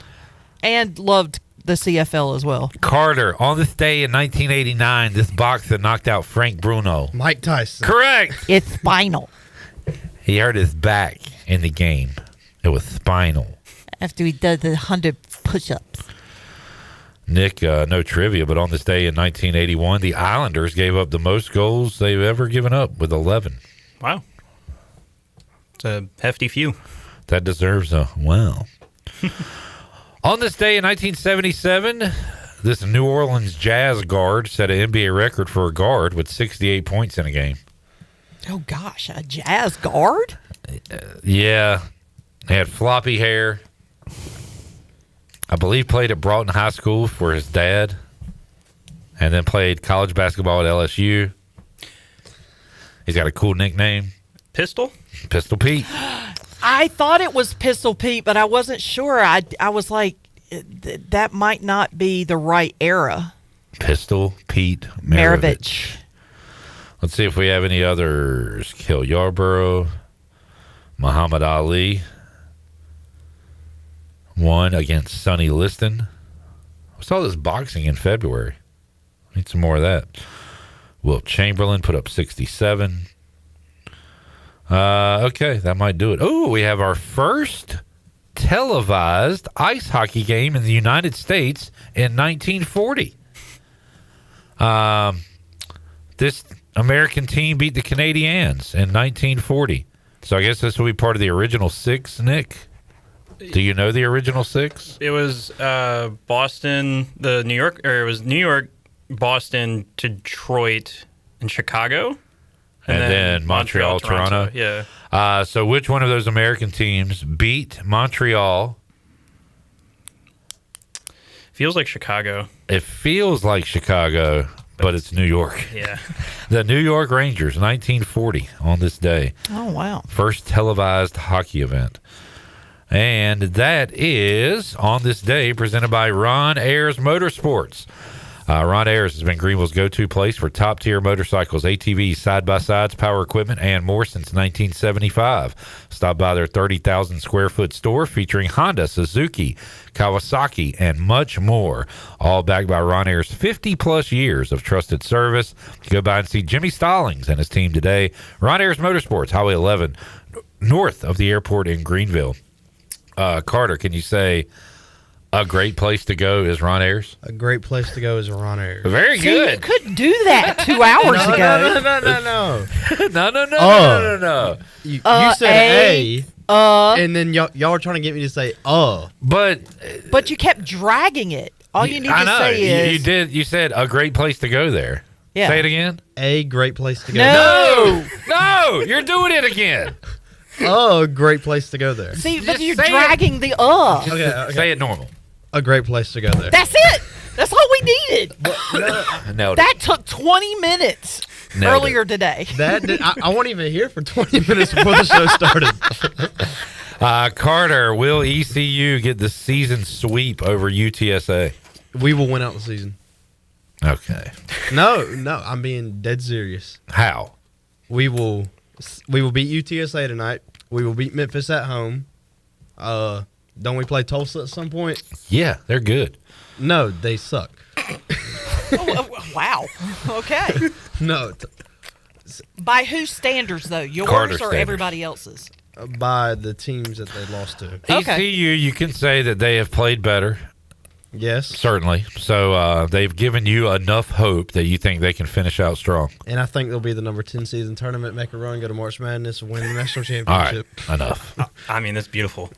And loved the CFL as well. Carter, on this day in 1989, this boxer knocked out Frank Bruno. Mike Tyson. Correct. It's spinal. He hurt his back in the game. It was spinal. After he did the 100 push-ups. Nick, no trivia, but on this day in 1981, the Islanders gave up the most goals they've ever given up with 11. Wow. It's a hefty few. That deserves a wow. On this day in 1977, this New Orleans Jazz guard set an NBA record for a guard with 68 points in a game. Oh, gosh. A Jazz guard? Yeah. He had floppy hair. I believe played at Broughton High School for his dad. And then played college basketball at LSU. He's got a cool nickname. Pistol? Pistol Pete. I thought it was Pistol Pete, but I wasn't sure. I was like, that might not be the right era. Pistol Pete Maravich. Let's see if we have any others. Kill Yarborough. Muhammad Ali. Won against Sonny Liston. I saw this boxing in February. Need some more of that. Wilt Chamberlain put up 67. Okay, that might do it. Oh, we have our first televised ice hockey game in the United States in 1940. This American team beat the Canadiens in 1940. So I guess this will be part of the original six, Nick. Do you know the original six? It was Boston, New York, Boston, Detroit, and Chicago. And then Montreal, Toronto. Yeah. So which one of those American teams beat Montreal? Feels like Chicago. It feels like Chicago, but it's New York. Yeah. The New York Rangers, 1940, on this day. Oh, wow. First televised hockey event. And that is, on this day, presented by Ron Ayers Motorsports. Ron Ayers has been Greenville's go-to place for top-tier motorcycles, ATVs, side-by-sides, power equipment, and more since 1975. Stop by their 30,000-square-foot store featuring Honda, Suzuki, Kawasaki, and much more, all backed by Ron Ayers' 50-plus years of trusted service. Go by and see Jimmy Stallings and his team today. Ron Ayers Motorsports, Highway 11, north of the airport in Greenville. Carter, can you say a great place to go is Ron Ayers? A great place to go is Ron Ayers. Very good. You couldn't do that 2 hours ago. No. You said A, and then y'all were trying to get me to say But you kept dragging it. All you need to say is You said a great place to go there. Yeah. Say it again. A great place to go. No, you're doing it again. Great place to go there. See, but you're dragging the. Say it normal. a great place to go there. That's it. That's all we needed. No, that took 20 minutes earlier today. I wasn't even here for 20 minutes before the show started. Carter, will ECU get the season sweep over UTSA? We will win out the season. Okay. No, I'm being dead serious. How? We will beat UTSA tonight. We will beat Memphis at home. Don't we play Tulsa at some point? Yeah, they're good. No, they suck. Wow. Okay. No. By whose standards, though? Yours Carter or standards. everybody else's? By the teams that they lost to. ECU, you can say that they have played better. Yes. Certainly. So they've given you enough hope that you think they can finish out strong. And I think they'll be the number 10 season tournament, make a run, go to March Madness, win the national All right, championship. enough. I mean, that's beautiful.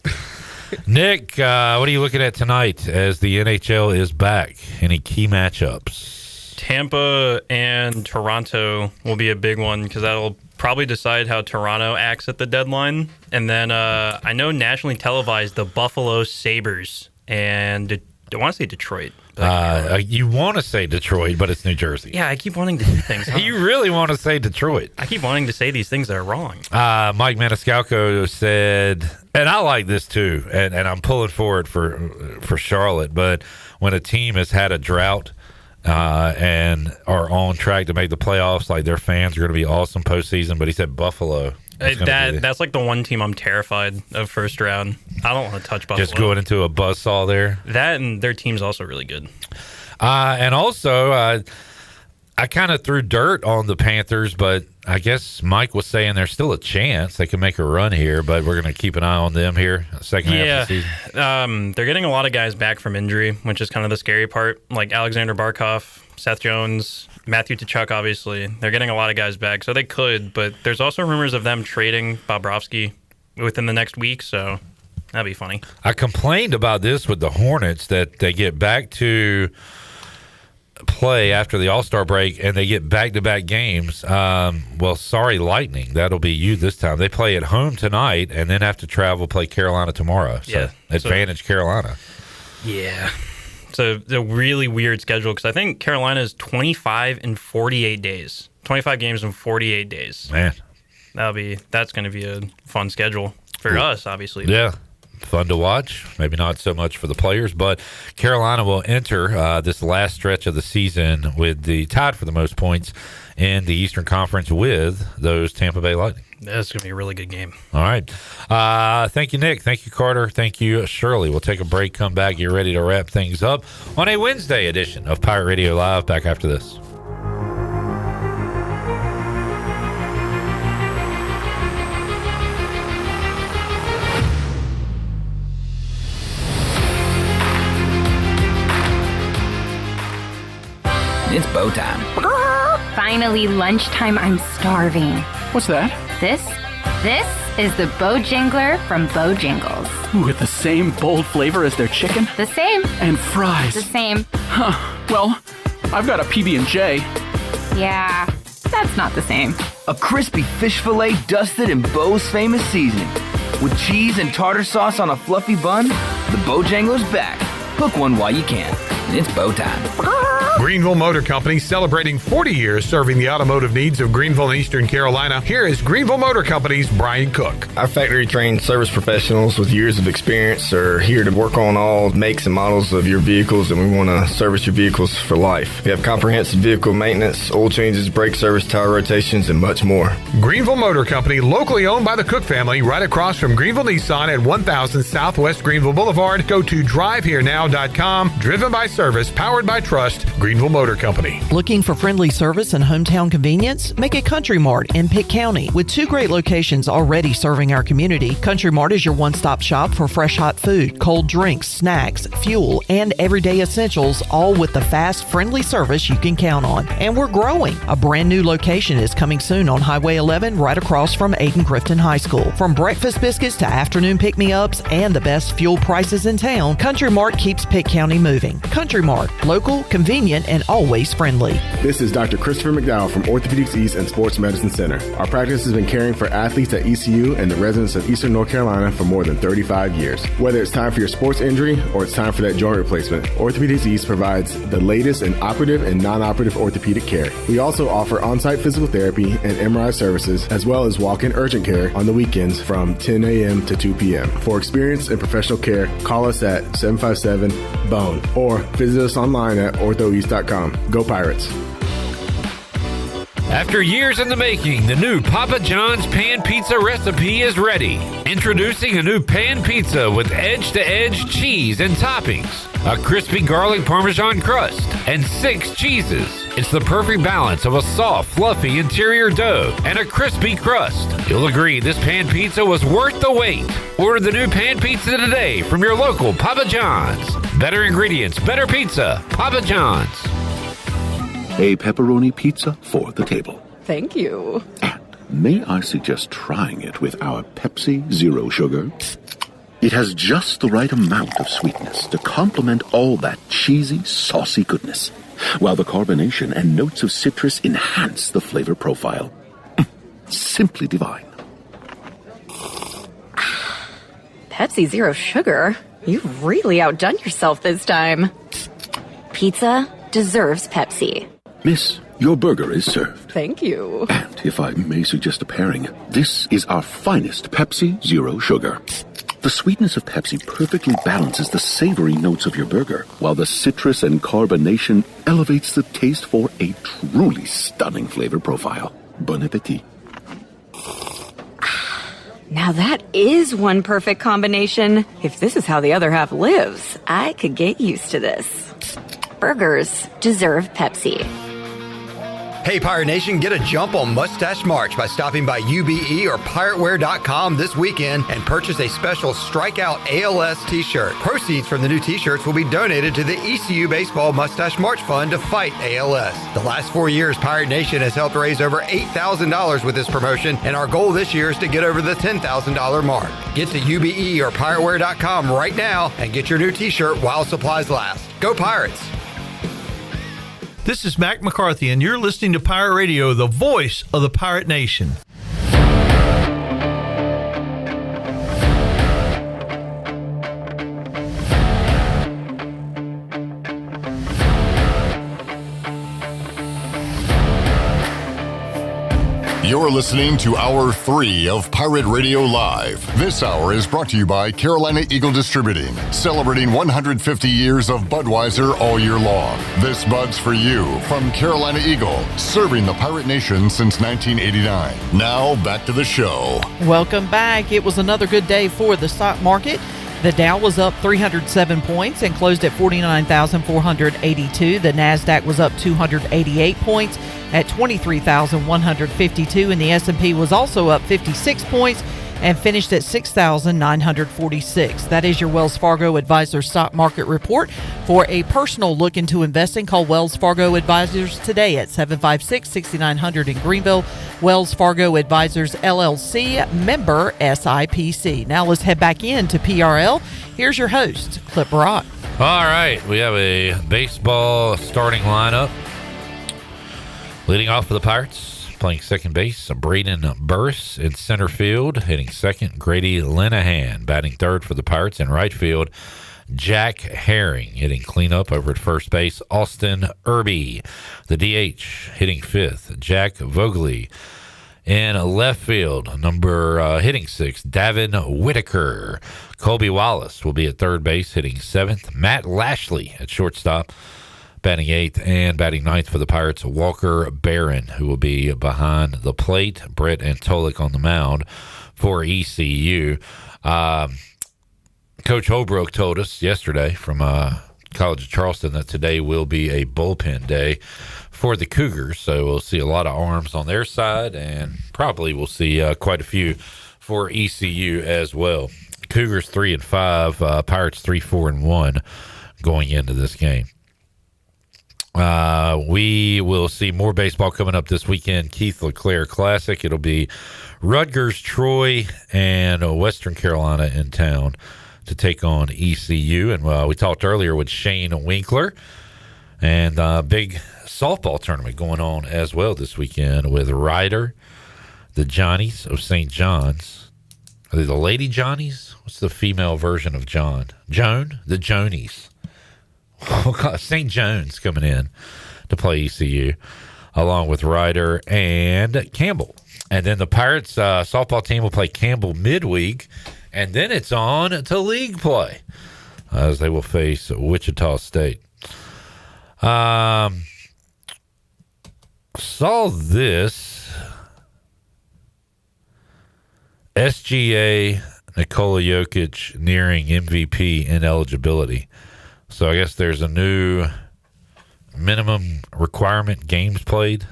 Nick, what are you looking at tonight as the NHL is back? Any key matchups? Tampa and Toronto will be a big one because that'll probably decide how Toronto acts at the deadline. And then I know nationally televised, the Buffalo Sabres and I want to say Detroit. You want to say Detroit, but it's New Jersey. Yeah, I keep wanting to do things. You really want to say Detroit. I keep wanting to say these things that are wrong. Mike Maniscalco said, and I like this too, and I'm pulling for it for Charlotte, but when a team has had a drought and are on track to make the playoffs, like their fans are going to be awesome postseason, but he said Buffalo. That's like the one team I'm terrified of first round. I don't want to touch Buffalo. Just going into a buzzsaw there. That and their team's also really good. And also, I kind of threw dirt on the Panthers, but I guess Mike was saying there's still a chance they can make a run here, but we're going to keep an eye on them here second half of the season. They're getting a lot of guys back from injury, which is kind of the scary part, like Alexander Barkov, Seth Jones, Matthew Tkachuk, obviously. They're getting a lot of guys back, so they could, but there's also rumors of them trading Bobrovsky within the next week, so that'd be funny. I complained about this with the Hornets, that they get back to play after the All-Star break and they get back-to-back games. Well, sorry, Lightning. That'll be you this time. They play at home tonight and then have to travel, play Carolina tomorrow. So advantage Carolina. Yeah. So it's a really weird schedule because I think Carolina is 25 in 48 days. 25 games in 48 days. Man. That's going to be a fun schedule for us, obviously. Yeah. Fun to watch. Maybe not so much for the players, but Carolina will enter this last stretch of the season with the tied for the most points in the Eastern Conference with those Tampa Bay Lightning. That's going to be a really good game. All right. Thank you, Nick. Thank you, Carter. Thank you, Shirley. We'll take a break, come back, get ready to wrap things up on a Wednesday edition of Pirate Radio Live. Back after this. It's bow time. Finally, lunchtime. I'm starving. What's that? This is the Bojangler from Bojangles. With the same bold flavor as their chicken? The same. And fries? The same. Huh. Well, I've got a PB&J. Yeah, that's not the same. A crispy fish fillet dusted in Bo's famous seasoning. With cheese and tartar sauce on a fluffy bun, the Bojangler's back. Hook one while you can. It's bow time. Greenville Motor Company celebrating 40 years serving the automotive needs of Greenville and Eastern Carolina. Here is Greenville Motor Company's Brian Cook. Our factory-trained service professionals with years of experience are here to work on all makes and models of your vehicles, and we want to service your vehicles for life. We have comprehensive vehicle maintenance, oil changes, brake service, tire rotations, and much more. Greenville Motor Company, locally owned by the Cook family, right across from Greenville Nissan at 1000 Southwest Greenville Boulevard. Go to driveherenow.com. Driven by service, powered by trust. Greenville Motor Company. Looking for friendly service and hometown convenience? Make it Country Mart in Pitt County. With 2 great locations already serving our community, Country Mart is your one-stop shop for fresh hot food, cold drinks, snacks, fuel, and everyday essentials, all with the fast, friendly service you can count on. And we're growing. A brand new location is coming soon on Highway 11 right across from Aiden-Crifton High School. From breakfast biscuits to afternoon pick-me-ups and the best fuel prices in town, Country Mart keeps Pitt County moving. Country Country Mart, local, convenient, and always friendly. This is Dr. Christopher McDowell from Orthopedics East and Sports Medicine Center. Our practice has been caring for athletes at ECU and the residents of Eastern North Carolina for more than 35 years. Whether it's time for your sports injury or it's time for that joint replacement, Orthopedics East provides the latest in operative and non-operative orthopedic care. We also offer on-site physical therapy and MRI services, as well as walk-in urgent care on the weekends from 10 a.m. to 2 p.m. For experience and professional care, call us at 757-BONE or visit us online at orthoeast.com. Go Pirates! After years in the making, the new Papa John's Pan Pizza recipe is ready. Introducing a new pan pizza with edge-to-edge cheese and toppings, a crispy garlic parmesan crust, and 6 cheeses. It's the perfect balance of a soft, fluffy interior dough and a crispy crust. You'll agree this pan pizza was worth the wait. Order the new pan pizza today from your local Papa John's. Better ingredients, better pizza. Papa John's. A pepperoni pizza for the table. Thank you. May I suggest trying it with our Pepsi Zero Sugar? It has just the right amount of sweetness to complement all that cheesy, saucy goodness, while the carbonation and notes of citrus enhance the flavor profile. Simply divine. Pepsi Zero Sugar? You've really outdone yourself this time. Pizza deserves Pepsi. Miss, your burger is served. Thank you. And if I may suggest a pairing, this is our finest Pepsi Zero Sugar. The sweetness of Pepsi perfectly balances the savory notes of your burger, while the citrus and carbonation elevates the taste for a truly stunning flavor profile. Bon appetit. Now that is one perfect combination. If this is how the other half lives, I could get used to this. Burgers deserve Pepsi. Hey, Pirate Nation, get a jump on Mustache March by stopping by UBE or PirateWear.com this weekend and purchase a special Strikeout ALS t-shirt. Proceeds from the new t-shirts will be donated to the ECU Baseball Mustache March Fund to fight ALS. The last 4 years, Pirate Nation has helped raise over $8,000 with this promotion, and our goal this year is to get over the $10,000 mark. Get to UBE or PirateWear.com right now and get your new t-shirt while supplies last. Go Pirates! This is Mac McCarthy, and you're listening to Pirate Radio, the voice of the Pirate Nation. You're listening to Hour 3 of Pirate Radio Live. This hour is brought to you by Carolina Eagle Distributing, celebrating 150 years of Budweiser all year long. This Bud's for you from Carolina Eagle, serving the Pirate Nation since 1989. Now, back to the show. Welcome back. It was another good day for the stock market. The Dow was up 307 points and closed at 49,482. The NASDAQ was up 288 points at 23,152, and the S&P was also up 56 points and finished at 6,946. That is your Wells Fargo Advisor Stock Market Report. For a personal look into investing, call Wells Fargo Advisors today at 756-6900 in Greenville. Wells Fargo Advisors, LLC, member SIPC. Now let's head back into PRL. Here's your host, Clip Rock. All right, we have a baseball starting lineup. Leading off for the Pirates, playing second base, Braden Burris. In center field, hitting second, Grady Linehan. Batting third for the Pirates. In right field, Jack Herring. Hitting cleanup over at first base, Austin Irby. The DH, hitting fifth, Jack Vogley. In left field, hitting sixth, Davin Whitaker. Colby Wallace will be at third base, hitting seventh. Matt Lashley at shortstop, batting eighth, and batting ninth for the Pirates, Walker Barron, who will be behind the plate. Brett Antolik on the mound for ECU. Coach Holbrook told us yesterday from College of Charleston that today will be a bullpen day for the Cougars, so we'll see a lot of arms on their side, and probably we'll see quite a few for ECU as well. Cougars 3-5, Pirates 3-4-1 going into this game. We will see more baseball coming up this weekend. Keith LeClaire Classic. It'll be Rutgers, Troy, and Western Carolina in town to take on ECU. And we talked earlier with Shane Winkler, and big softball tournament going on as well this weekend with Ryder, the Johnnies of St. John's. Are they the Lady Johnnies? What's the female version of John? Joan? The Jonies. St. John's coming in to play ECU, along with Ryder and Campbell. And then the Pirates softball team will play Campbell midweek, and then it's on to league play as they will face Wichita State. Saw this. SGA Nikola Jokic nearing MVP ineligibility. So I guess there's a new minimum requirement, games played.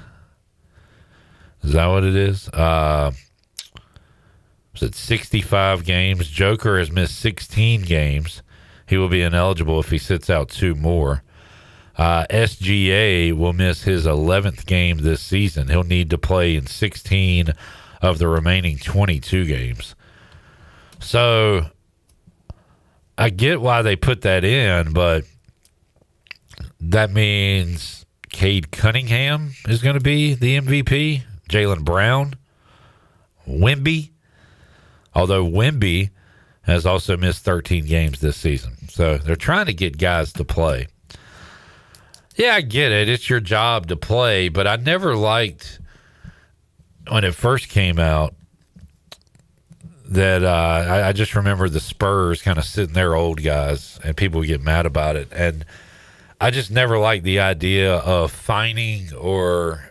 Is that what it is? Was it 65 games? Joker has missed 16 games. He will be ineligible if he sits out 2 more. SGA will miss his 11th game this season. He'll need to play in 16 of the remaining 22 games. So I get why they put that in, but that means Cade Cunningham is going to be the MVP. Jaylen Brown, Wemby, although Wemby has also missed 13 games this season. So they're trying to get guys to play. Yeah, I get it. It's your job to play, but I never liked when it first came out that I just remember the Spurs kind of sitting their old guys and people would get mad about it. And I just never liked the idea of fining or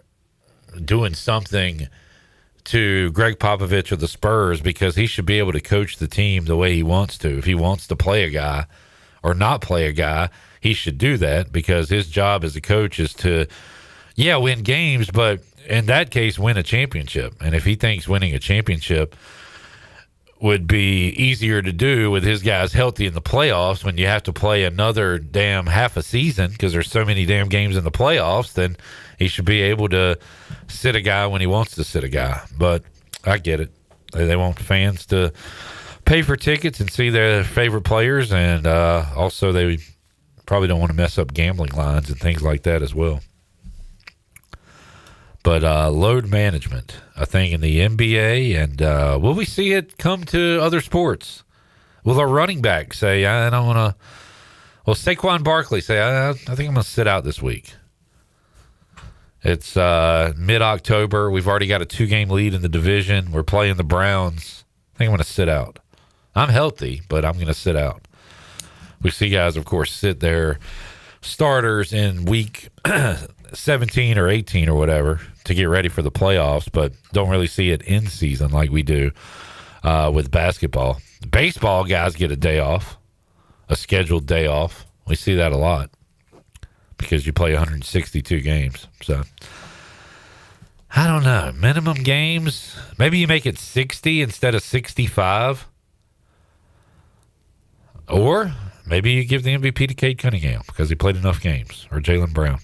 doing something to Greg Popovich or the Spurs, because he should be able to coach the team the way he wants to. If he wants to play a guy or not play a guy, he should do that, because his job as a coach is to, win games, but in that case, win a championship. And if he thinks winning a championship would be easier to do with his guys healthy in the playoffs when you have to play another damn half a season because there's so many damn games in the playoffs, then he should be able to sit a guy when he wants to sit a guy. But I get it. They want fans to pay for tickets and see their favorite players, and also they probably don't want to mess up gambling lines and things like that as well. But load management, I think, in the NBA, and will we see it come to other sports? Will a running back say, I don't want to... Well, Saquon Barkley say, I think I'm going to sit out this week. It's mid-October. We've already got a 2-game lead in the division. We're playing the Browns. I think I'm going to sit out. I'm healthy, but I'm going to sit out. We see guys, of course, sit their starters in week 17 or 18 or whatever to get ready for the playoffs, but don't really see it in season like we do with basketball. Baseball guys get a day off, a scheduled day off. We see that a lot because you play 162 games. So I don't know. Minimum games, maybe you make it 60 instead of 65. Or maybe you give the MVP to Cade Cunningham because he played enough games, or Jaylen Brown.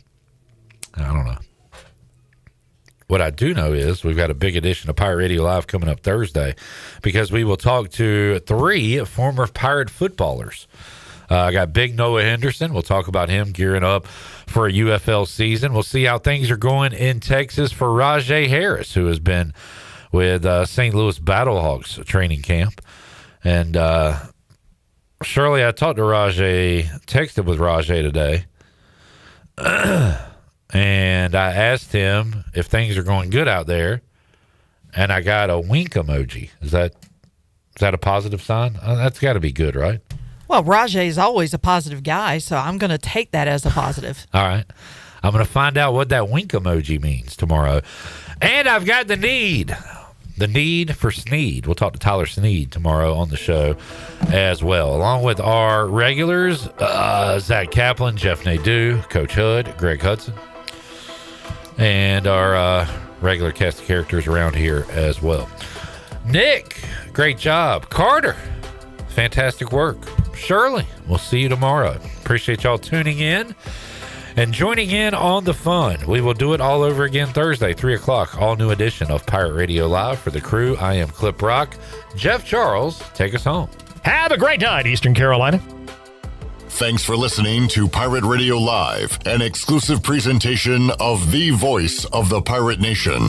I don't know. What I do know is we've got a big edition of Pirate Radio Live coming up Thursday, because we will talk to 3 former Pirate footballers. I got Big Noah Henderson. We'll talk about him gearing up for a UFL season. We'll see how things are going in Texas for Rajay Harris, who has been with St. Louis Battlehawks training camp. And Shirley, I talked to Rajay, texted with Rajay today. And I asked him if things are going good out there, and I got a wink emoji. Is that a positive sign? That's got to be good, right? Well, Rajay is always a positive guy, so I'm going to take that as a positive. All right. I'm going to find out what that wink emoji means tomorrow. And I've got the need for Sneed. We'll talk to Tyler Sneed tomorrow on the show as well, along with our regulars, Zach Kaplan, Jeff Nadeau, Coach Hood, Greg Hudson, and our regular cast of characters around here as well. Nick, great job. Carter, fantastic work. Shirley, we'll see you tomorrow. Appreciate y'all tuning in and joining in on the fun. We will do it all over again Thursday, 3 o'clock, all new edition of Pirate Radio Live. For the crew, I am Clip Rock. Jeff Charles, take us home. Have a great night, Eastern Carolina. Thanks for listening to Pirate Radio Live, an exclusive presentation of the voice of the Pirate Nation.